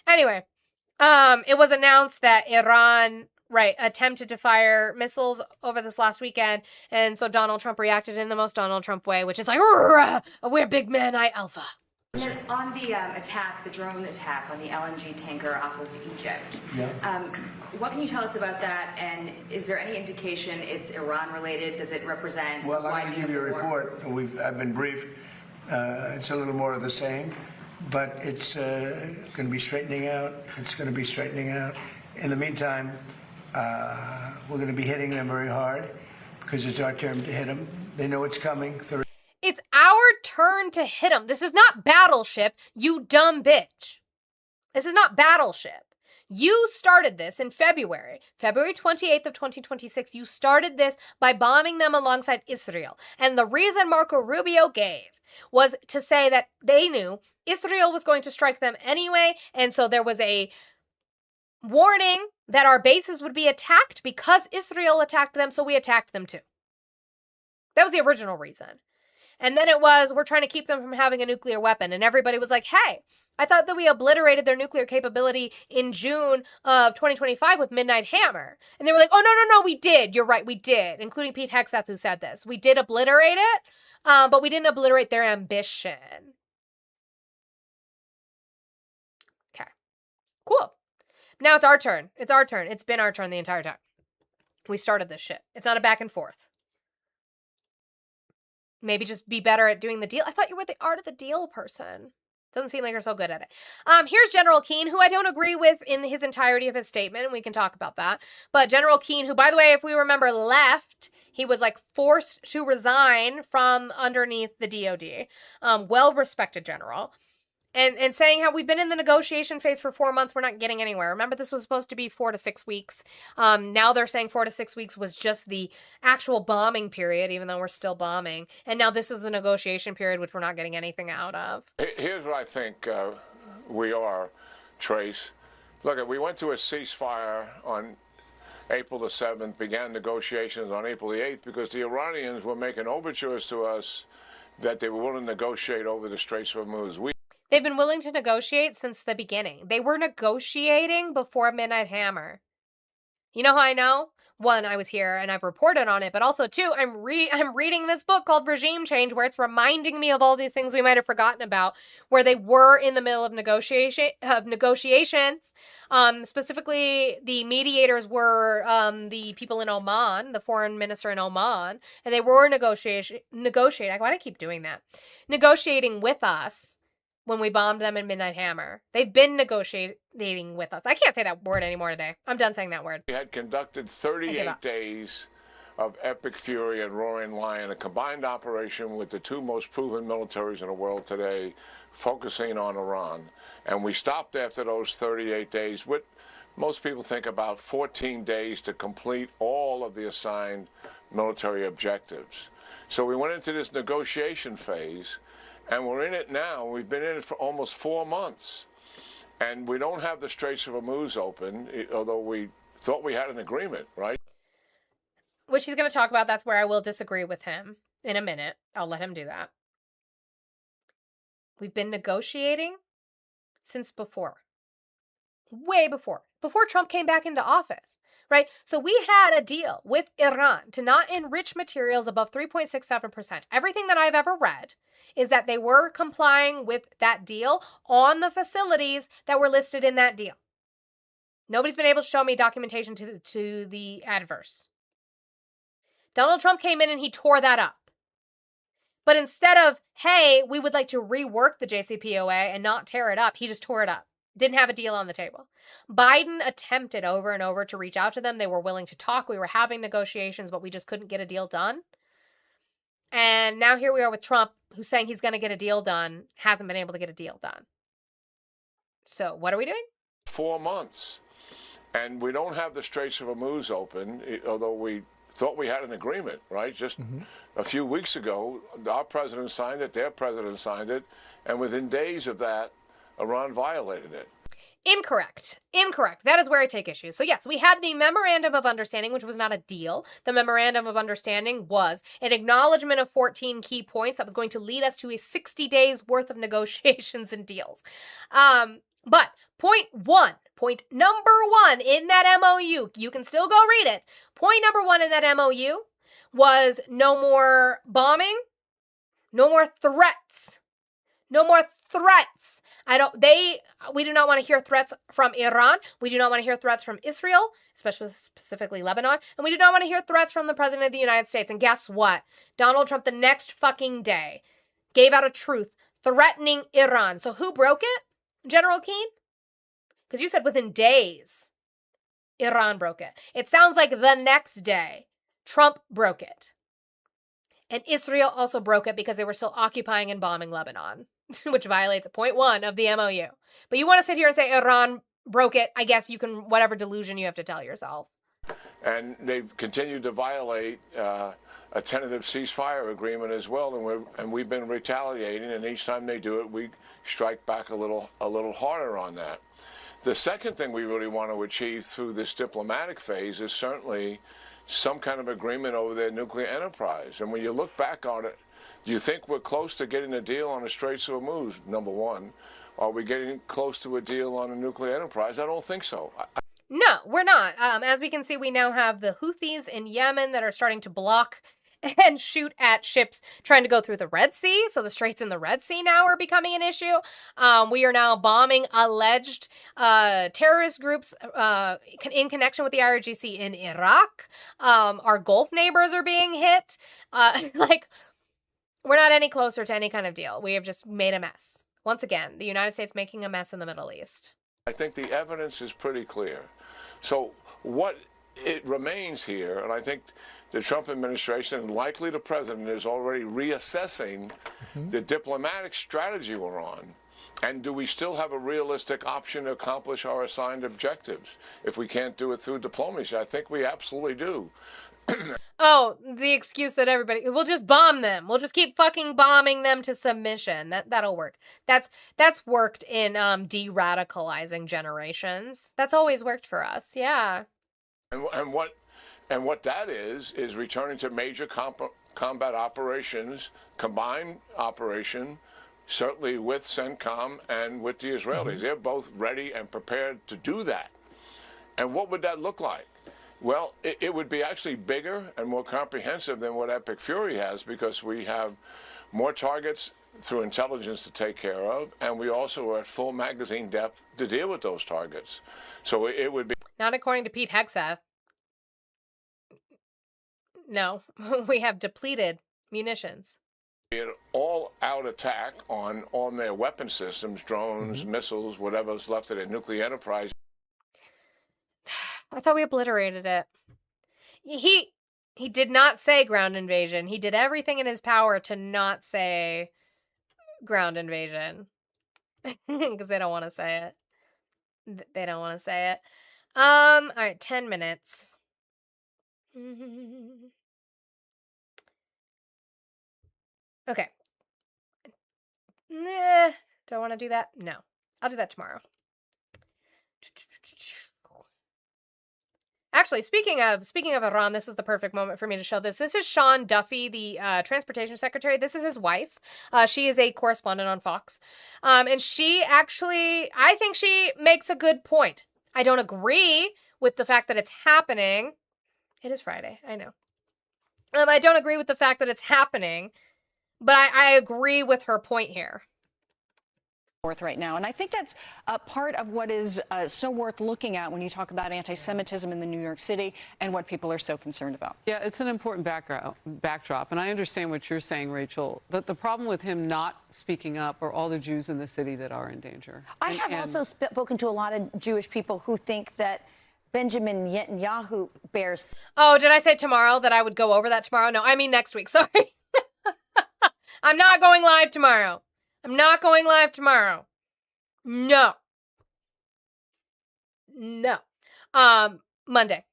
Anyway, it was announced that Iran attempted to fire missiles over this last weekend, and so Donald Trump reacted in the most Donald Trump way, which is like, we're big men, I alpha. And then on the attack, the drone attack on the LNG tanker off of Egypt, what can you tell us about that? And is there any indication it's Iran related? Does it represent? Well, I'm going to give you a report. I've been briefed. It's a little more of the same, but it's going to be straightening out. It's going to be straightening out. In the meantime, we're going to be hitting them very hard because it's our turn to hit them. They know it's coming. It's our turn to hit them. This is not Battleship, you dumb bitch. This is not Battleship. You started this in February 28th of 2026. You started this by bombing them alongside Israel. And the reason Marco Rubio gave was to say that they knew Israel was going to strike them anyway. And so there was a warning that our bases would be attacked because Israel attacked them. So we attacked them too. That was the original reason. And then it was, we're trying to keep them from having a nuclear weapon. And everybody was like, hey, I thought that we obliterated their nuclear capability in June of 2025 with Midnight Hammer. And they were like, oh, no, we did. You're right, we did. Including Pete Hegseth, who said this. We did obliterate it, but we didn't obliterate their ambition. Okay, cool. Now it's our turn. It's our turn. It's been our turn the entire time. We started this shit. It's not a back and forth. Maybe just be better at doing the deal. I thought you were the art of the deal person. Doesn't seem like you're so good at it. Here's General Keane, who I don't agree with in his entirety of his statement, and we can talk about that. But General Keane, who, by the way, if we remember, left, he was like forced to resign from underneath the DOD. Well-respected general. And saying how we've been in the negotiation phase for 4 months, we're not getting anywhere. Remember, this was supposed to be 4 to 6 weeks. Now they're saying 4 to 6 weeks was just the actual bombing period, even though we're still bombing. And now this is the negotiation period, which we're not getting anything out of. Here's what I think we are, Trace. Look, we went to a ceasefire on April the 7th, began negotiations on April the 8th, because the Iranians were making overtures to us that they were willing to negotiate over the Straits of Hormuz. They've been willing to negotiate since the beginning. They were negotiating before Midnight Hammer. You know how I know? One, I was here and I've reported on it, but also two, I'm reading this book called Regime Change, where it's reminding me of all these things we might have forgotten about, where they were in the middle of negotiations. Specifically, the mediators were the people in Oman, the foreign minister in Oman, and they were negotiating. Why do I keep doing that? Negotiating with us. When we bombed them in Midnight Hammer. They've been negotiating with us. I can't say that word anymore today. I'm done saying that word. We had conducted 38 days of epic fury and roaring lion, a combined operation with the two most proven militaries in the world today, focusing on Iran. And we stopped after those 38 days with, most people think, about 14 days to complete all of the assigned military objectives. So we went into this negotiation phase. And we're in it now. We've been in it for almost 4 months. And we don't have the Straits of Hormuz open, although we thought we had an agreement, right? Which he's going to talk about. That's where I will disagree with him in a minute. I'll let him do that. We've been negotiating since before. Way before. Before Trump came back into office. Right? So we had a deal with Iran to not enrich materials above 3.67%. Everything that I've ever read is that they were complying with that deal on the facilities that were listed in that deal. Nobody's been able to show me documentation to the adverse. Donald Trump came in and he tore that up. But instead of, hey, we would like to rework the JCPOA and not tear it up, he just tore it up. Didn't have a deal on the table. Biden attempted over and over to reach out to them. They were willing to talk. We were having negotiations, but we just couldn't get a deal done. And now here we are with Trump, who's saying he's going to get a deal done, hasn't been able to get a deal done. So what are we doing? 4 months. And we don't have the Straits of Hormuz open, although we thought we had an agreement, right? Just a few weeks ago, our president signed it, their president signed it, and within days of that, Iran violated it. Incorrect. That is where I take issue. So yes, we had the Memorandum of Understanding, which was not a deal. The Memorandum of Understanding was an acknowledgement of 14 key points that was going to lead us to a 60 days worth of negotiations and deals. But point number one in that MOU, you can still go read it. Point number one in that MOU was no more bombing, no more threats. No more threats. We do not want to hear threats from Iran. We do not want to hear threats from Israel, specifically Lebanon. And we do not want to hear threats from the President of the United States. And guess what? Donald Trump, the next fucking day, gave out a truth threatening Iran. So who broke it, General Keane? Because you said within days, Iran broke it. It sounds like the next day, Trump broke it. And Israel also broke it because they were still occupying and bombing Lebanon, which violates point 1 of the MOU. But you want to sit here and say Iran broke it, I guess you can, whatever delusion you have to tell yourself. And they've continued to violate a tentative ceasefire agreement as well, and we've been retaliating, and each time they do it, we strike back a little harder on that. The second thing we really want to achieve through this diplomatic phase is certainly some kind of agreement over their nuclear enterprise. And when you look back on it, do you think we're close to getting a deal on the Straits of Hormuz, number one? Are we getting close to a deal on a nuclear enterprise? I don't think so. No, we're not. As we can see, we now have the Houthis in Yemen that are starting to block and shoot at ships trying to go through the Red Sea. So the Straits in the Red Sea now are becoming an issue. We are now bombing alleged terrorist groups in connection with the IRGC in Iraq. Our Gulf neighbors are being hit. Like, we're not any closer to any kind of deal. We have just made a mess. Once again, the United States making a mess in the Middle East. I think the evidence is pretty clear. So what it remains here, and I think the Trump administration, and likely the president, is already reassessing the diplomatic strategy we're on. And do we still have a realistic option to accomplish our assigned objectives if we can't do it through diplomacy? I think we absolutely do. Oh, the excuse that we'll just bomb them. We'll just keep fucking bombing them to submission. That'll work. That's worked in de-radicalizing generations. That's always worked for us. Yeah. And what that is returning to major combat operations, combined operation, certainly with CENTCOM and with the Israelis. They're both ready and prepared to do that. And what would that look like? Well, it would be actually bigger and more comprehensive than what Epic Fury has, because we have more targets through intelligence to take care of, and we also are at full magazine depth to deal with those targets. So it would be... Not according to Pete Hegseth. No, we have depleted munitions. An all-out attack on their weapon systems, drones, missiles, whatever's left of their nuclear enterprise. I thought we obliterated it. He did not say ground invasion. He did everything in his power to not say ground invasion. Because they don't want to say it. They don't want to say it. All right, 10 minutes. Okay. Nah, do I want to do that? No. I'll do that tomorrow. Actually, speaking of Iran, this is the perfect moment for me to show this. This is Sean Duffy, the transportation secretary. This is his wife. She is a correspondent on Fox. And she actually, I think she makes a good point. I don't agree with the fact that it's happening. It is Friday, I know. I don't agree with the fact that it's happening, but I agree with her point here. Right now. And I think that's part of what is so worth looking at when you talk about anti-Semitism in the New York City and what people are so concerned about. Yeah, it's an important backdrop. And I understand what you're saying, Rachel, that the problem with him not speaking up are all the Jews in the city that are in danger. I have also spoken to a lot of Jewish people who think that Benjamin Netanyahu bears... Oh, did I say tomorrow that I would go over that tomorrow? No, I mean next week. Sorry. I'm not going live tomorrow. I'm not going live tomorrow. No. Monday.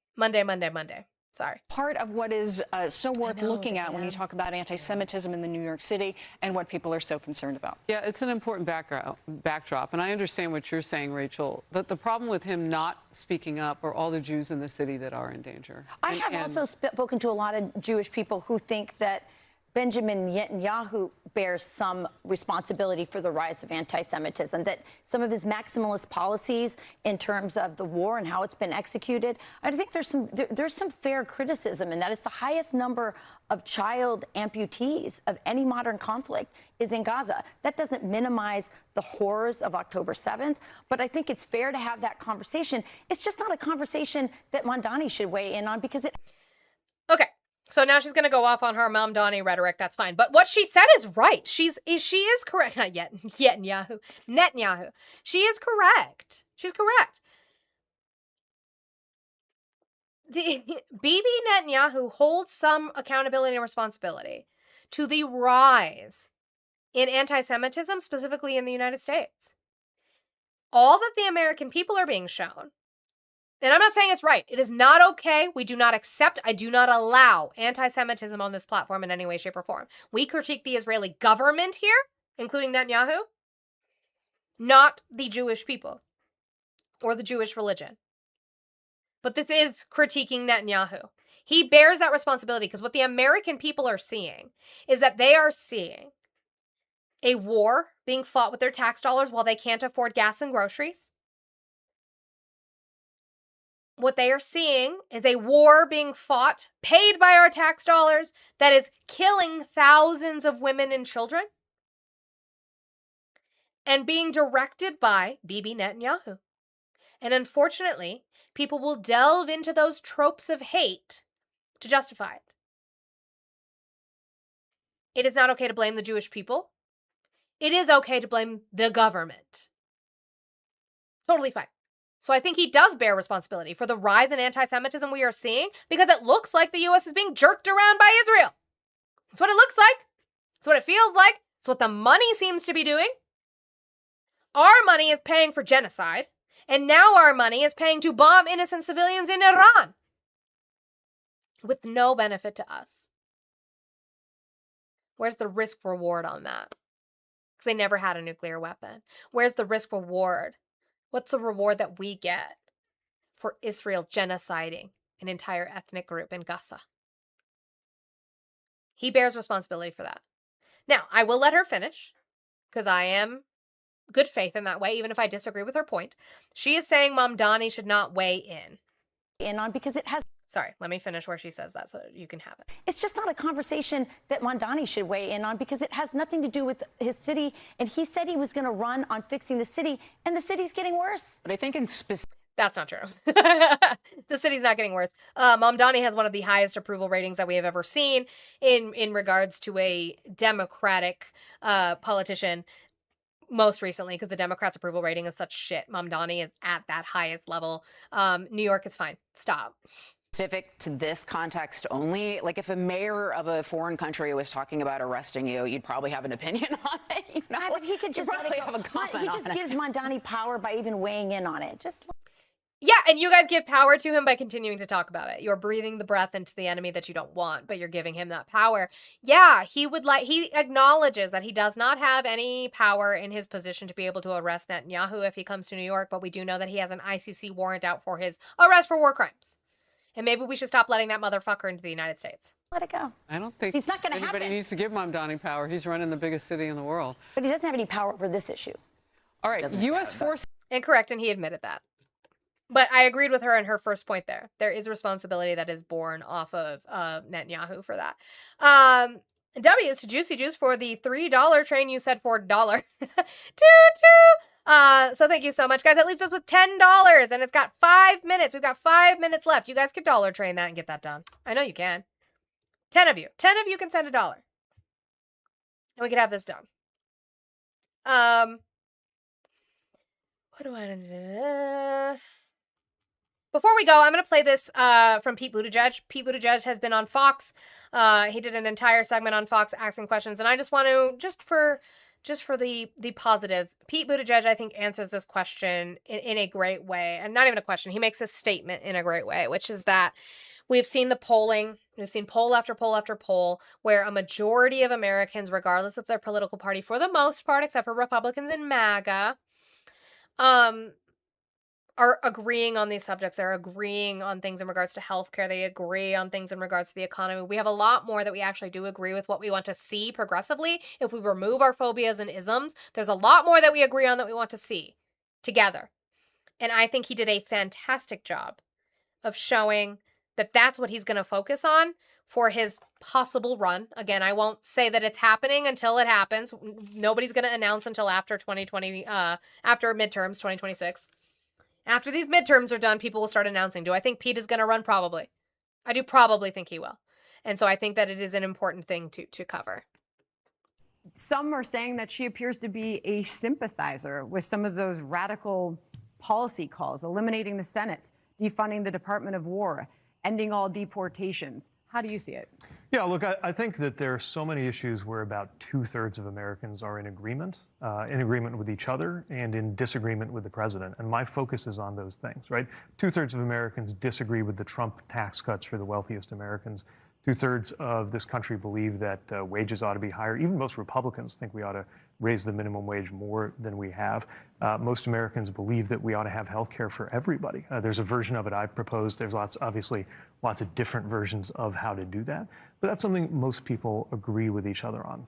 Sorry. Part of what is so worth looking at when you talk about anti-Semitism in the New York City and what people are so concerned about. Yeah, it's an important backdrop. And I understand what you're saying, Rachel, that the problem with him not speaking up are all the Jews in the city that are in danger. I have also spoken to a lot of Jewish people who think that Benjamin Netanyahu bears some responsibility for the rise of anti-Semitism, that some of his maximalist policies in terms of the war and how it's been executed, I think there's some fair criticism, and that is the highest number of child amputees of any modern conflict is in Gaza. That doesn't minimize the horrors of October 7th, but I think it's fair to have that conversation. It's just not a conversation that Mondani should weigh in on, because it... Okay. So now she's going to go off on her Mamdani rhetoric. That's fine. But what she said is right. She is correct. Not yet. Netanyahu. She is correct. She's correct. Bibi Netanyahu holds some accountability and responsibility to the rise in anti-Semitism, specifically in the United States. All that the American people are being shown, and I'm not saying it's right. It is not okay. We do not accept, I do not allow anti-Semitism on this platform in any way, shape, or form. We critique the Israeli government here, including Netanyahu, not the Jewish people or the Jewish religion. But this is critiquing Netanyahu. He bears that responsibility because what the American people are seeing is that they are seeing a war being fought with their tax dollars while they can't afford gas and groceries. What they are seeing is a war being fought, paid by our tax dollars, that is killing thousands of women and children and being directed by Bibi Netanyahu. And unfortunately, people will delve into those tropes of hate to justify it. It is not okay to blame the Jewish people. It is okay to blame the government. Totally fine. So I think he does bear responsibility for the rise in anti-Semitism we are seeing because it looks like the U.S. is being jerked around by Israel. That's what it looks like. That's what it feels like. It's what the money seems to be doing. Our money is paying for genocide, and now our money is paying to bomb innocent civilians in Iran with no benefit to us. Where's the risk reward on that? Because they never had a nuclear weapon. Where's the risk reward? What's the reward that we get for Israel genociding an entire ethnic group in Gaza? He bears responsibility for that. Now, I will let her finish because I am good faith in that way, even if I disagree with her point. She is saying Mamdani should not weigh in on because it has... Sorry, let me finish where she says that so you can have it. It's just not a conversation that Mamdani should weigh in on because it has nothing to do with his city. And he said he was going to run on fixing the city, and the city's getting worse. But I think in specific... That's not true. The city's not getting worse. Mamdani has one of the highest approval ratings that we have ever seen in regards to a Democratic politician. Most recently, because the Democrats' approval rating is such shit. Mamdani is at that highest level. New York is fine. Stop. Specific to this context only, like if a mayor of a foreign country was talking about arresting you, you'd probably have an opinion on it. You know? But he could just let it go. Have a comment He just on gives it. Mamdani power by even weighing in on it. Yeah, and you guys give power to him by continuing to talk about it. You're breathing the breath into the enemy that you don't want, but you're giving him that power. Yeah, he acknowledges that he does not have any power in his position to be able to arrest Netanyahu if he comes to New York, but we do know that he has an ICC warrant out for his arrest for war crimes. And maybe we should stop letting that motherfucker into the United States. Let it go. I don't think He's not gonna anybody happen. needs to give Mamdani power. He's running the biggest city in the world. But he doesn't have any power over this issue. All right, U.S. forces. Incorrect, and he admitted that. But I agreed with her in her first point there. There is responsibility that is borne off of Netanyahu for that. W is to Juicy Juice for the $3 train you said for $1. So thank you so much, guys. That leaves us with $10, and it's got 5 minutes. We've got 5 minutes left. You guys could dollar train that and get that done. I know you can. 10 of you. 10 of you can send $1. And we could have this done. What do I do? Before we go, I'm going to play this from Pete Buttigieg. Pete Buttigieg has been on Fox. He did an entire segment on Fox asking questions, and I just want to, just for the positives, Pete Buttigieg, I think, answers this question in a great way. And not even a question. He makes a statement in a great way, which is that we've seen the polling. We've seen poll after poll after poll where a majority of Americans, regardless of their political party, for the most part, except for Republicans and MAGA, are agreeing on these subjects. They're agreeing on things in regards to healthcare. They agree on things in regards to the economy. We have a lot more that we actually do agree with what we want to see progressively. If we remove our phobias and isms, there's a lot more that we agree on that we want to see together. And I think he did a fantastic job of showing that that's what he's going to focus on for his possible run. Again, I won't say that it's happening until it happens. Nobody's going to announce until after 2020, after midterms, 2026. After these midterms are done, people will start announcing. Do I think Pete is going to run? Probably. I do probably think he will. And so I think that it is an important thing to cover. Some are saying that she appears to be a sympathizer with some of those radical policy calls, eliminating the Senate, defunding the Department of War, ending all deportations. How do you see it? Yeah, look, I think that there are so many issues where about 2/3 of Americans are in agreement with each other and in disagreement with the president. And my focus is on those things, right? 2/3 of Americans disagree with the Trump tax cuts for the wealthiest Americans. 2/3 of this country believe that wages ought to be higher. Even most Republicans think we ought to raise the minimum wage more than we have. Most Americans believe that we ought to have health care for everybody. There's a version of it I've proposed. There's obviously lots of different versions of how to do that. But that's something most people agree with each other on.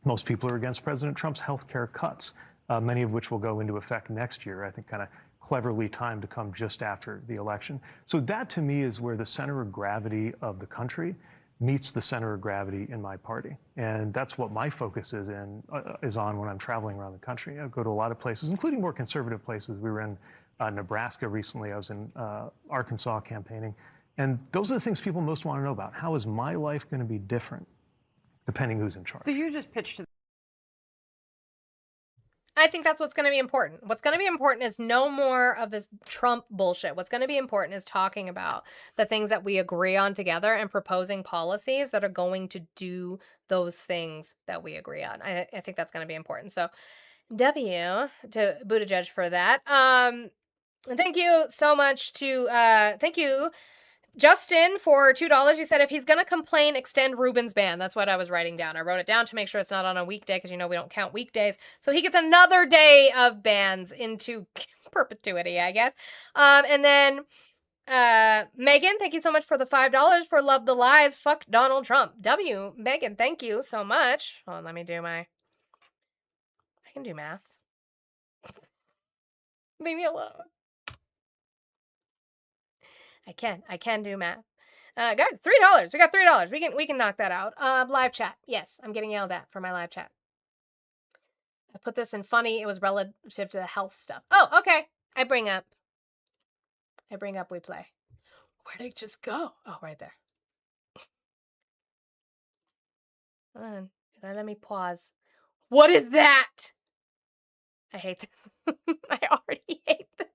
Most people are against President Trump's health care cuts, many of which will go into effect next year, I think kind of cleverly timed to come just after the election. So that to me is where the center of gravity of the country meets the center of gravity in my party. And that's what my focus is on when I'm traveling around the country. I go to a lot of places, including more conservative places. We were in Nebraska recently. I was in Arkansas campaigning. And those are the things people most want to know about. How is my life going to be different depending who's in charge? So you just pitched to I think that's what's going to be important. What's going to be important is no more of this Trump bullshit. What's going to be important is talking about the things that we agree on together and proposing policies that are going to do those things that we agree on. I think that's going to be important. So W to Buttigieg for that. Thank you so much to, thank you, Justin, for $2. You said if he's going to complain, extend Ruben's ban. That's what I was writing down. I wrote it down to make sure it's not on a weekday because, you know, we don't count weekdays. So he gets another day of bans into perpetuity, I guess. And then Megan, thank you so much for the $5 for Love the Lives. Fuck Donald Trump. W, Megan, thank you so much. Hold on, let me do I can do math. Leave me alone. I can do math. Guys, $3. We got $3. We can knock that out. Live chat. Yes, I'm getting yelled at for my live chat. I put this in funny. It was relative to health stuff. Oh, okay. I bring up, we play. Where'd it just go? Oh, right there. Hold on. Let me pause. What is that? I hate this. I already hate this.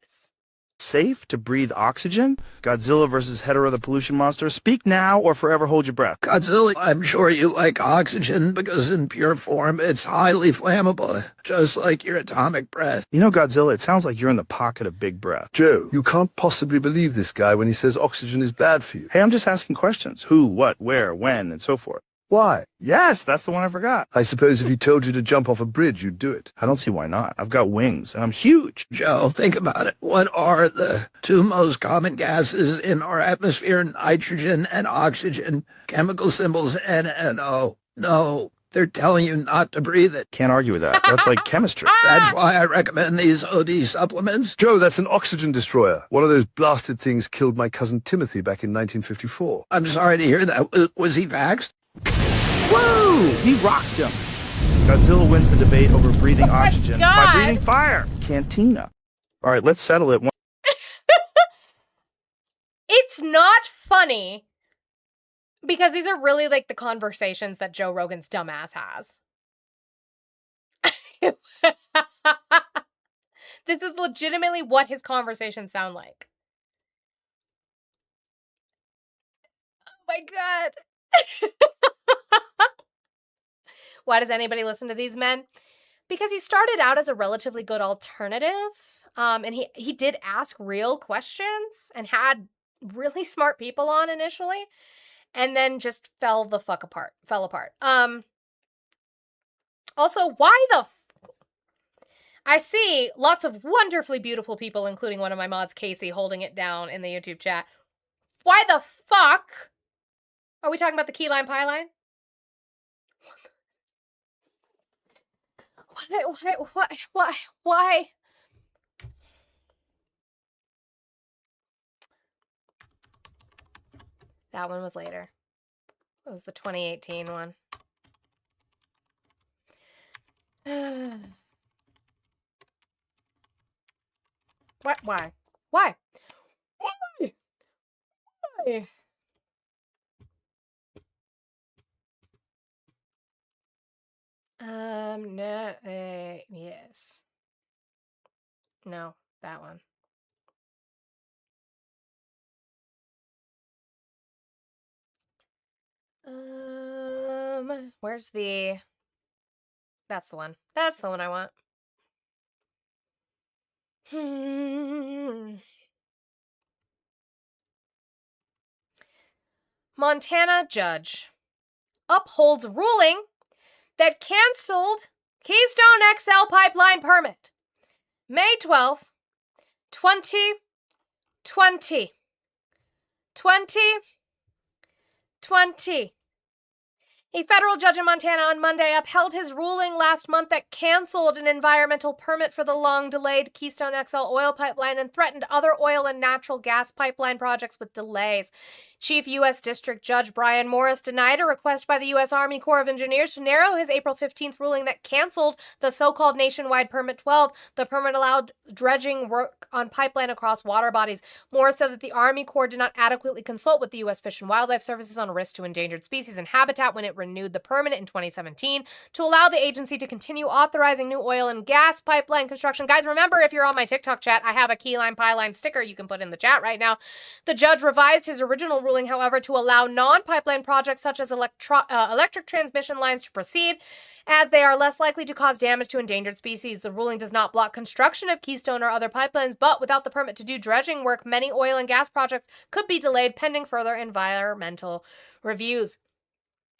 Safe to breathe oxygen? Godzilla versus Hedorah the pollution monster? Speak now or forever hold your breath. Godzilla, I'm sure you like oxygen because in pure form it's highly flammable, just like your atomic breath. You know, Godzilla, it sounds like you're in the pocket of Big Breath. Joe, you can't possibly believe this guy when he says oxygen is bad for you. Hey, I'm just asking questions. Who, what, where, when, and so forth. Why? Yes, that's the one I forgot. I suppose if he told you to jump off a bridge, you'd do it. I don't see why not. I've got wings, and I'm huge. Joe, think about it. What are the two most common gases in our atmosphere? Nitrogen and oxygen. Chemical symbols NO. No, they're telling you not to breathe it. Can't argue with that. That's like chemistry. That's why I recommend these OD supplements. Joe, that's an oxygen destroyer. One of those blasted things killed my cousin Timothy back in 1954. I'm sorry to hear that. Was he vaxxed? Woo! He rocked him. Godzilla wins the debate over breathing oxygen by breathing fire. Cantina. All right, let's settle it. It's not funny because these are really like the conversations that Joe Rogan's dumbass has. This is legitimately what his conversations sound like. Oh my God. Why does anybody listen to these men? Because he started out as a relatively good alternative. And he did ask real questions and had really smart people on initially. And then just fell apart. Also, why the I see lots of wonderfully beautiful people, including one of my mods, Casey, holding it down in the YouTube chat. Why the fuck are we talking about the key lime pie line? Why? That one was later. It was the 2018 one. What? Why? Why? No, yes. No, that one. Where's the... That's the one. That's the one I want. Montana judge upholds ruling that canceled Keystone XL pipeline permit. May 12th, 2020. 2020. A federal judge in Montana on Monday upheld his ruling last month that canceled an environmental permit for the long-delayed Keystone XL oil pipeline and threatened other oil and natural gas pipeline projects with delays. Chief U.S. District Judge Brian Morris denied a request by the U.S. Army Corps of Engineers to narrow his April 15th ruling that canceled the so-called nationwide Permit 12. The permit allowed dredging work on pipeline across water bodies. Morris said that the Army Corps did not adequately consult with the U.S. Fish and Wildlife Services on risk to endangered species and habitat when it renewed the permit in 2017 to allow the agency to continue authorizing new oil and gas pipeline construction. Guys, remember, if you're on my TikTok chat, I have a Keyline Pipeline sticker you can put in the chat right now. The judge revised his original ruling, however, to allow non-pipeline projects such as electric transmission lines to proceed, as they are less likely to cause damage to endangered species. The ruling does not block construction of Keystone or other pipelines, but without the permit to do dredging work, many oil and gas projects could be delayed pending further environmental reviews.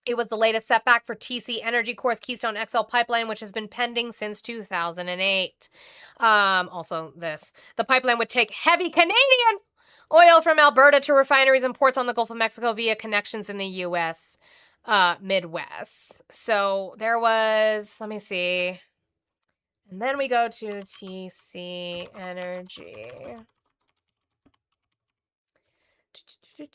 It was the latest setback for TC Energy Corps' Keystone XL pipeline, which has been pending since 2008. Also this. The pipeline would take heavy Canadian oil from Alberta to refineries and ports on the Gulf of Mexico via connections in the U.S. Midwest. So there was, let me see. And then we go to TC Energy. I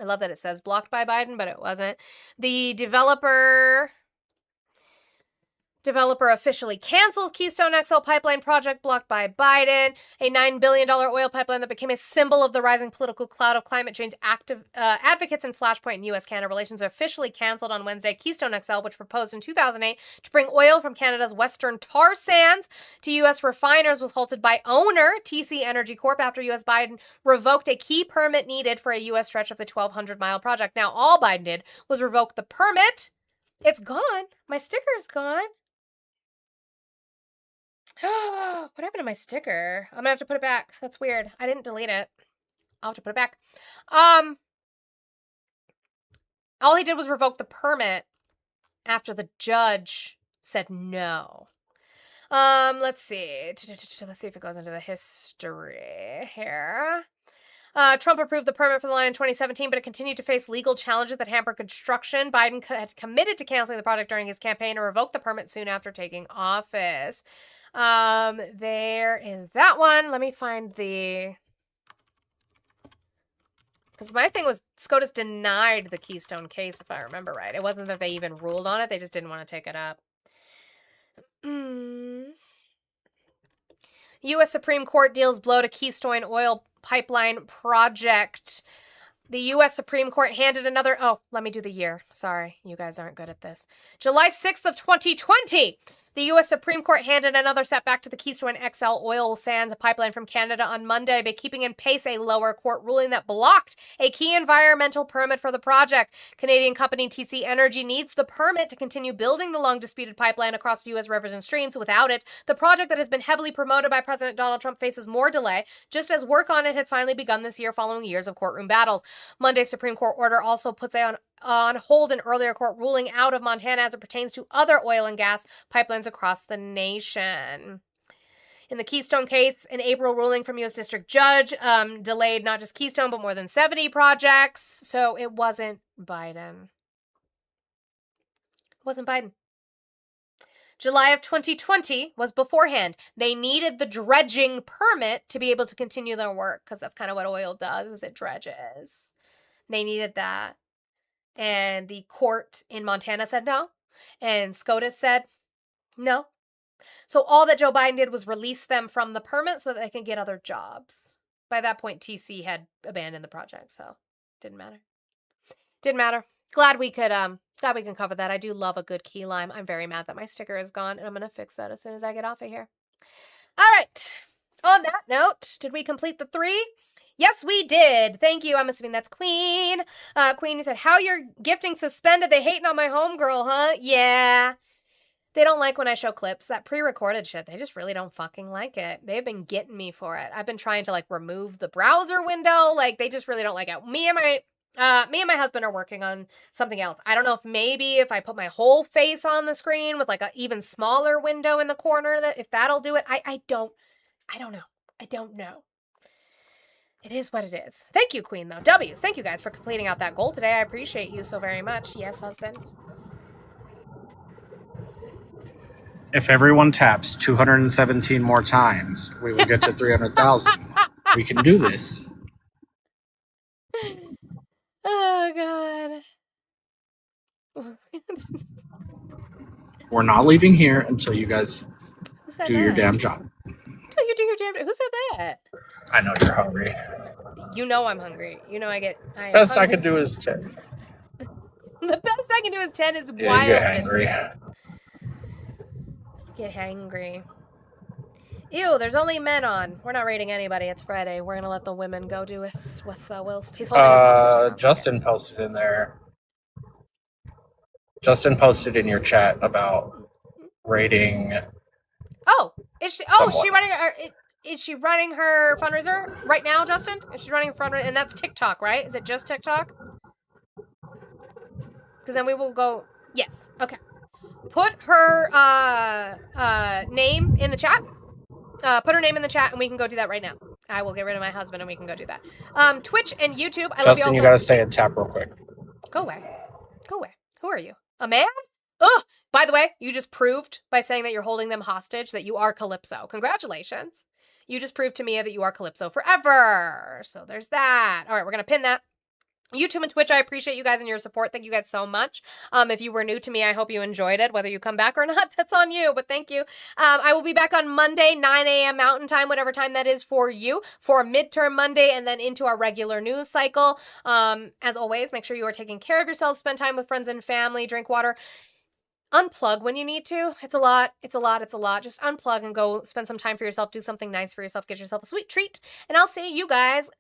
love that it says blocked by Biden, but it wasn't. The developer officially cancels Keystone XL pipeline project blocked by Biden, a $9 billion oil pipeline that became a symbol of the rising political cloud of climate change advocates and flashpoint in U.S.-Canada relations, are officially canceled on Wednesday. Keystone XL, which proposed in 2008 to bring oil from Canada's western tar sands to U.S. refiners, was halted by owner TC Energy Corp after U.S. Biden revoked a key permit needed for a U.S. stretch of the 1,200-mile project. Now, all Biden did was revoke the permit. It's gone. My sticker's gone. What happened to my sticker? I'm gonna have to put it back. That's weird. I didn't delete it. I'll have to put it back. All he did was revoke the permit after the judge said no. Let's see. Let's see if it goes into the history here. Trump approved the permit for the line in 2017, but it continued to face legal challenges that hampered construction. Biden had committed to canceling the project during his campaign and revoked the permit soon after taking office. There is that one. Let me find the... Because my thing was SCOTUS denied the Keystone case, if I remember right. It wasn't that they even ruled on it. They just didn't want to take it up. U.S. Supreme Court deals blow to Keystone oil pipeline project. The U.S. Supreme Court handed another... Oh, let me do the year. Sorry, you guys aren't good at this. July 6th of 2020. The U.S. Supreme Court handed another setback to the Keystone XL oil sands pipeline from Canada on Monday by keeping in pace a lower court ruling that blocked a key environmental permit for the project. Canadian company TC Energy needs the permit to continue building the long-disputed pipeline across U.S. rivers and streams. Without it, the project that has been heavily promoted by President Donald Trump faces more delay, just as work on it had finally begun this year following years of courtroom battles. Monday's Supreme Court order also puts on hold an earlier court ruling out of Montana as it pertains to other oil and gas pipelines across the nation. In the Keystone case, an April ruling from U.S. District Judge delayed not just Keystone, but more than 70 projects. So it wasn't Biden. It wasn't Biden. July of 2020 was beforehand. They needed the dredging permit to be able to continue their work, because that's kind of what oil does, is it dredges. They needed that. And the court in Montana said no. And SCOTUS said no. So all that Joe Biden did was release them from the permit so that they can get other jobs. By that point, TC had abandoned the project, so it didn't matter. Didn't matter. Glad we can cover that. I do love a good key lime. I'm very mad that my sticker is gone, and I'm gonna fix that as soon as I get off of here. All right. On that note, did we complete the 3? Yes, we did. Thank you. I'm assuming that's Queen. Queen, you said, how you're gifting suspended? They hating on my homegirl, huh? Yeah. They don't like when I show clips. That pre-recorded shit, they just really don't fucking like it. They've been getting me for it. I've been trying to, like, remove the browser window. Like, they just really don't like it. Me and my husband are working on something else. I don't know if maybe if I put my whole face on the screen with, like, an even smaller window in the corner, that if that'll do it. I don't know. I don't know. It is what it is. Thank you, Queen, though. W's. Thank you guys for completing out that goal today. I appreciate you so very much. Yes, husband. If everyone taps 217 more times, we will get to 300,000. We can do this. Oh, God. We're not leaving here until you guys do your damn job. Until you do your damn... Who said that? I know you're hungry. You know I'm hungry. You know Best I can do is 10. The best I can do is 10 is Yeah, wild. you get hangry. Get hangry. Ew, there's only men on. We're not rating anybody. It's Friday. We're gonna let the women go do with what's whilst he's holding his hostage. Justin posted in there. Justin posted in your chat about rating. Oh, is she? Oh, Someone. is she running her fundraiser right now, Justin? If she's running a fundraiser, and that's TikTok, right? Is it just TikTok? Because then we will go. Yes. Okay. Put her name in the chat. Put her name in the chat, and we can go do that right now. I will get rid of my husband, and we can go do that. Twitch and YouTube. I love you Justin, also. you gotta stay in tap real quick. Go away. Go away. Who are you? A man? Ugh. By the way, you just proved by saying that you're holding them hostage that you are Calypso. Congratulations. You just proved to me that you are Calypso forever. So there's that. All right, we're going to pin that. YouTube and Twitch, I appreciate you guys and your support. Thank you guys so much. If you were new to me, I hope you enjoyed it. Whether you come back or not, that's on you, but thank you. I will be back on Monday, 9 a.m. Mountain Time, whatever time that is for you, for Midterm Monday and then into our regular news cycle. As always, make sure you are taking care of yourself, spend time with friends and family, drink water. Unplug when you need to. It's a lot. It's a lot. It's a lot. Just unplug and go spend some time for yourself. Do something nice for yourself. Get yourself a sweet treat. And I'll see you guys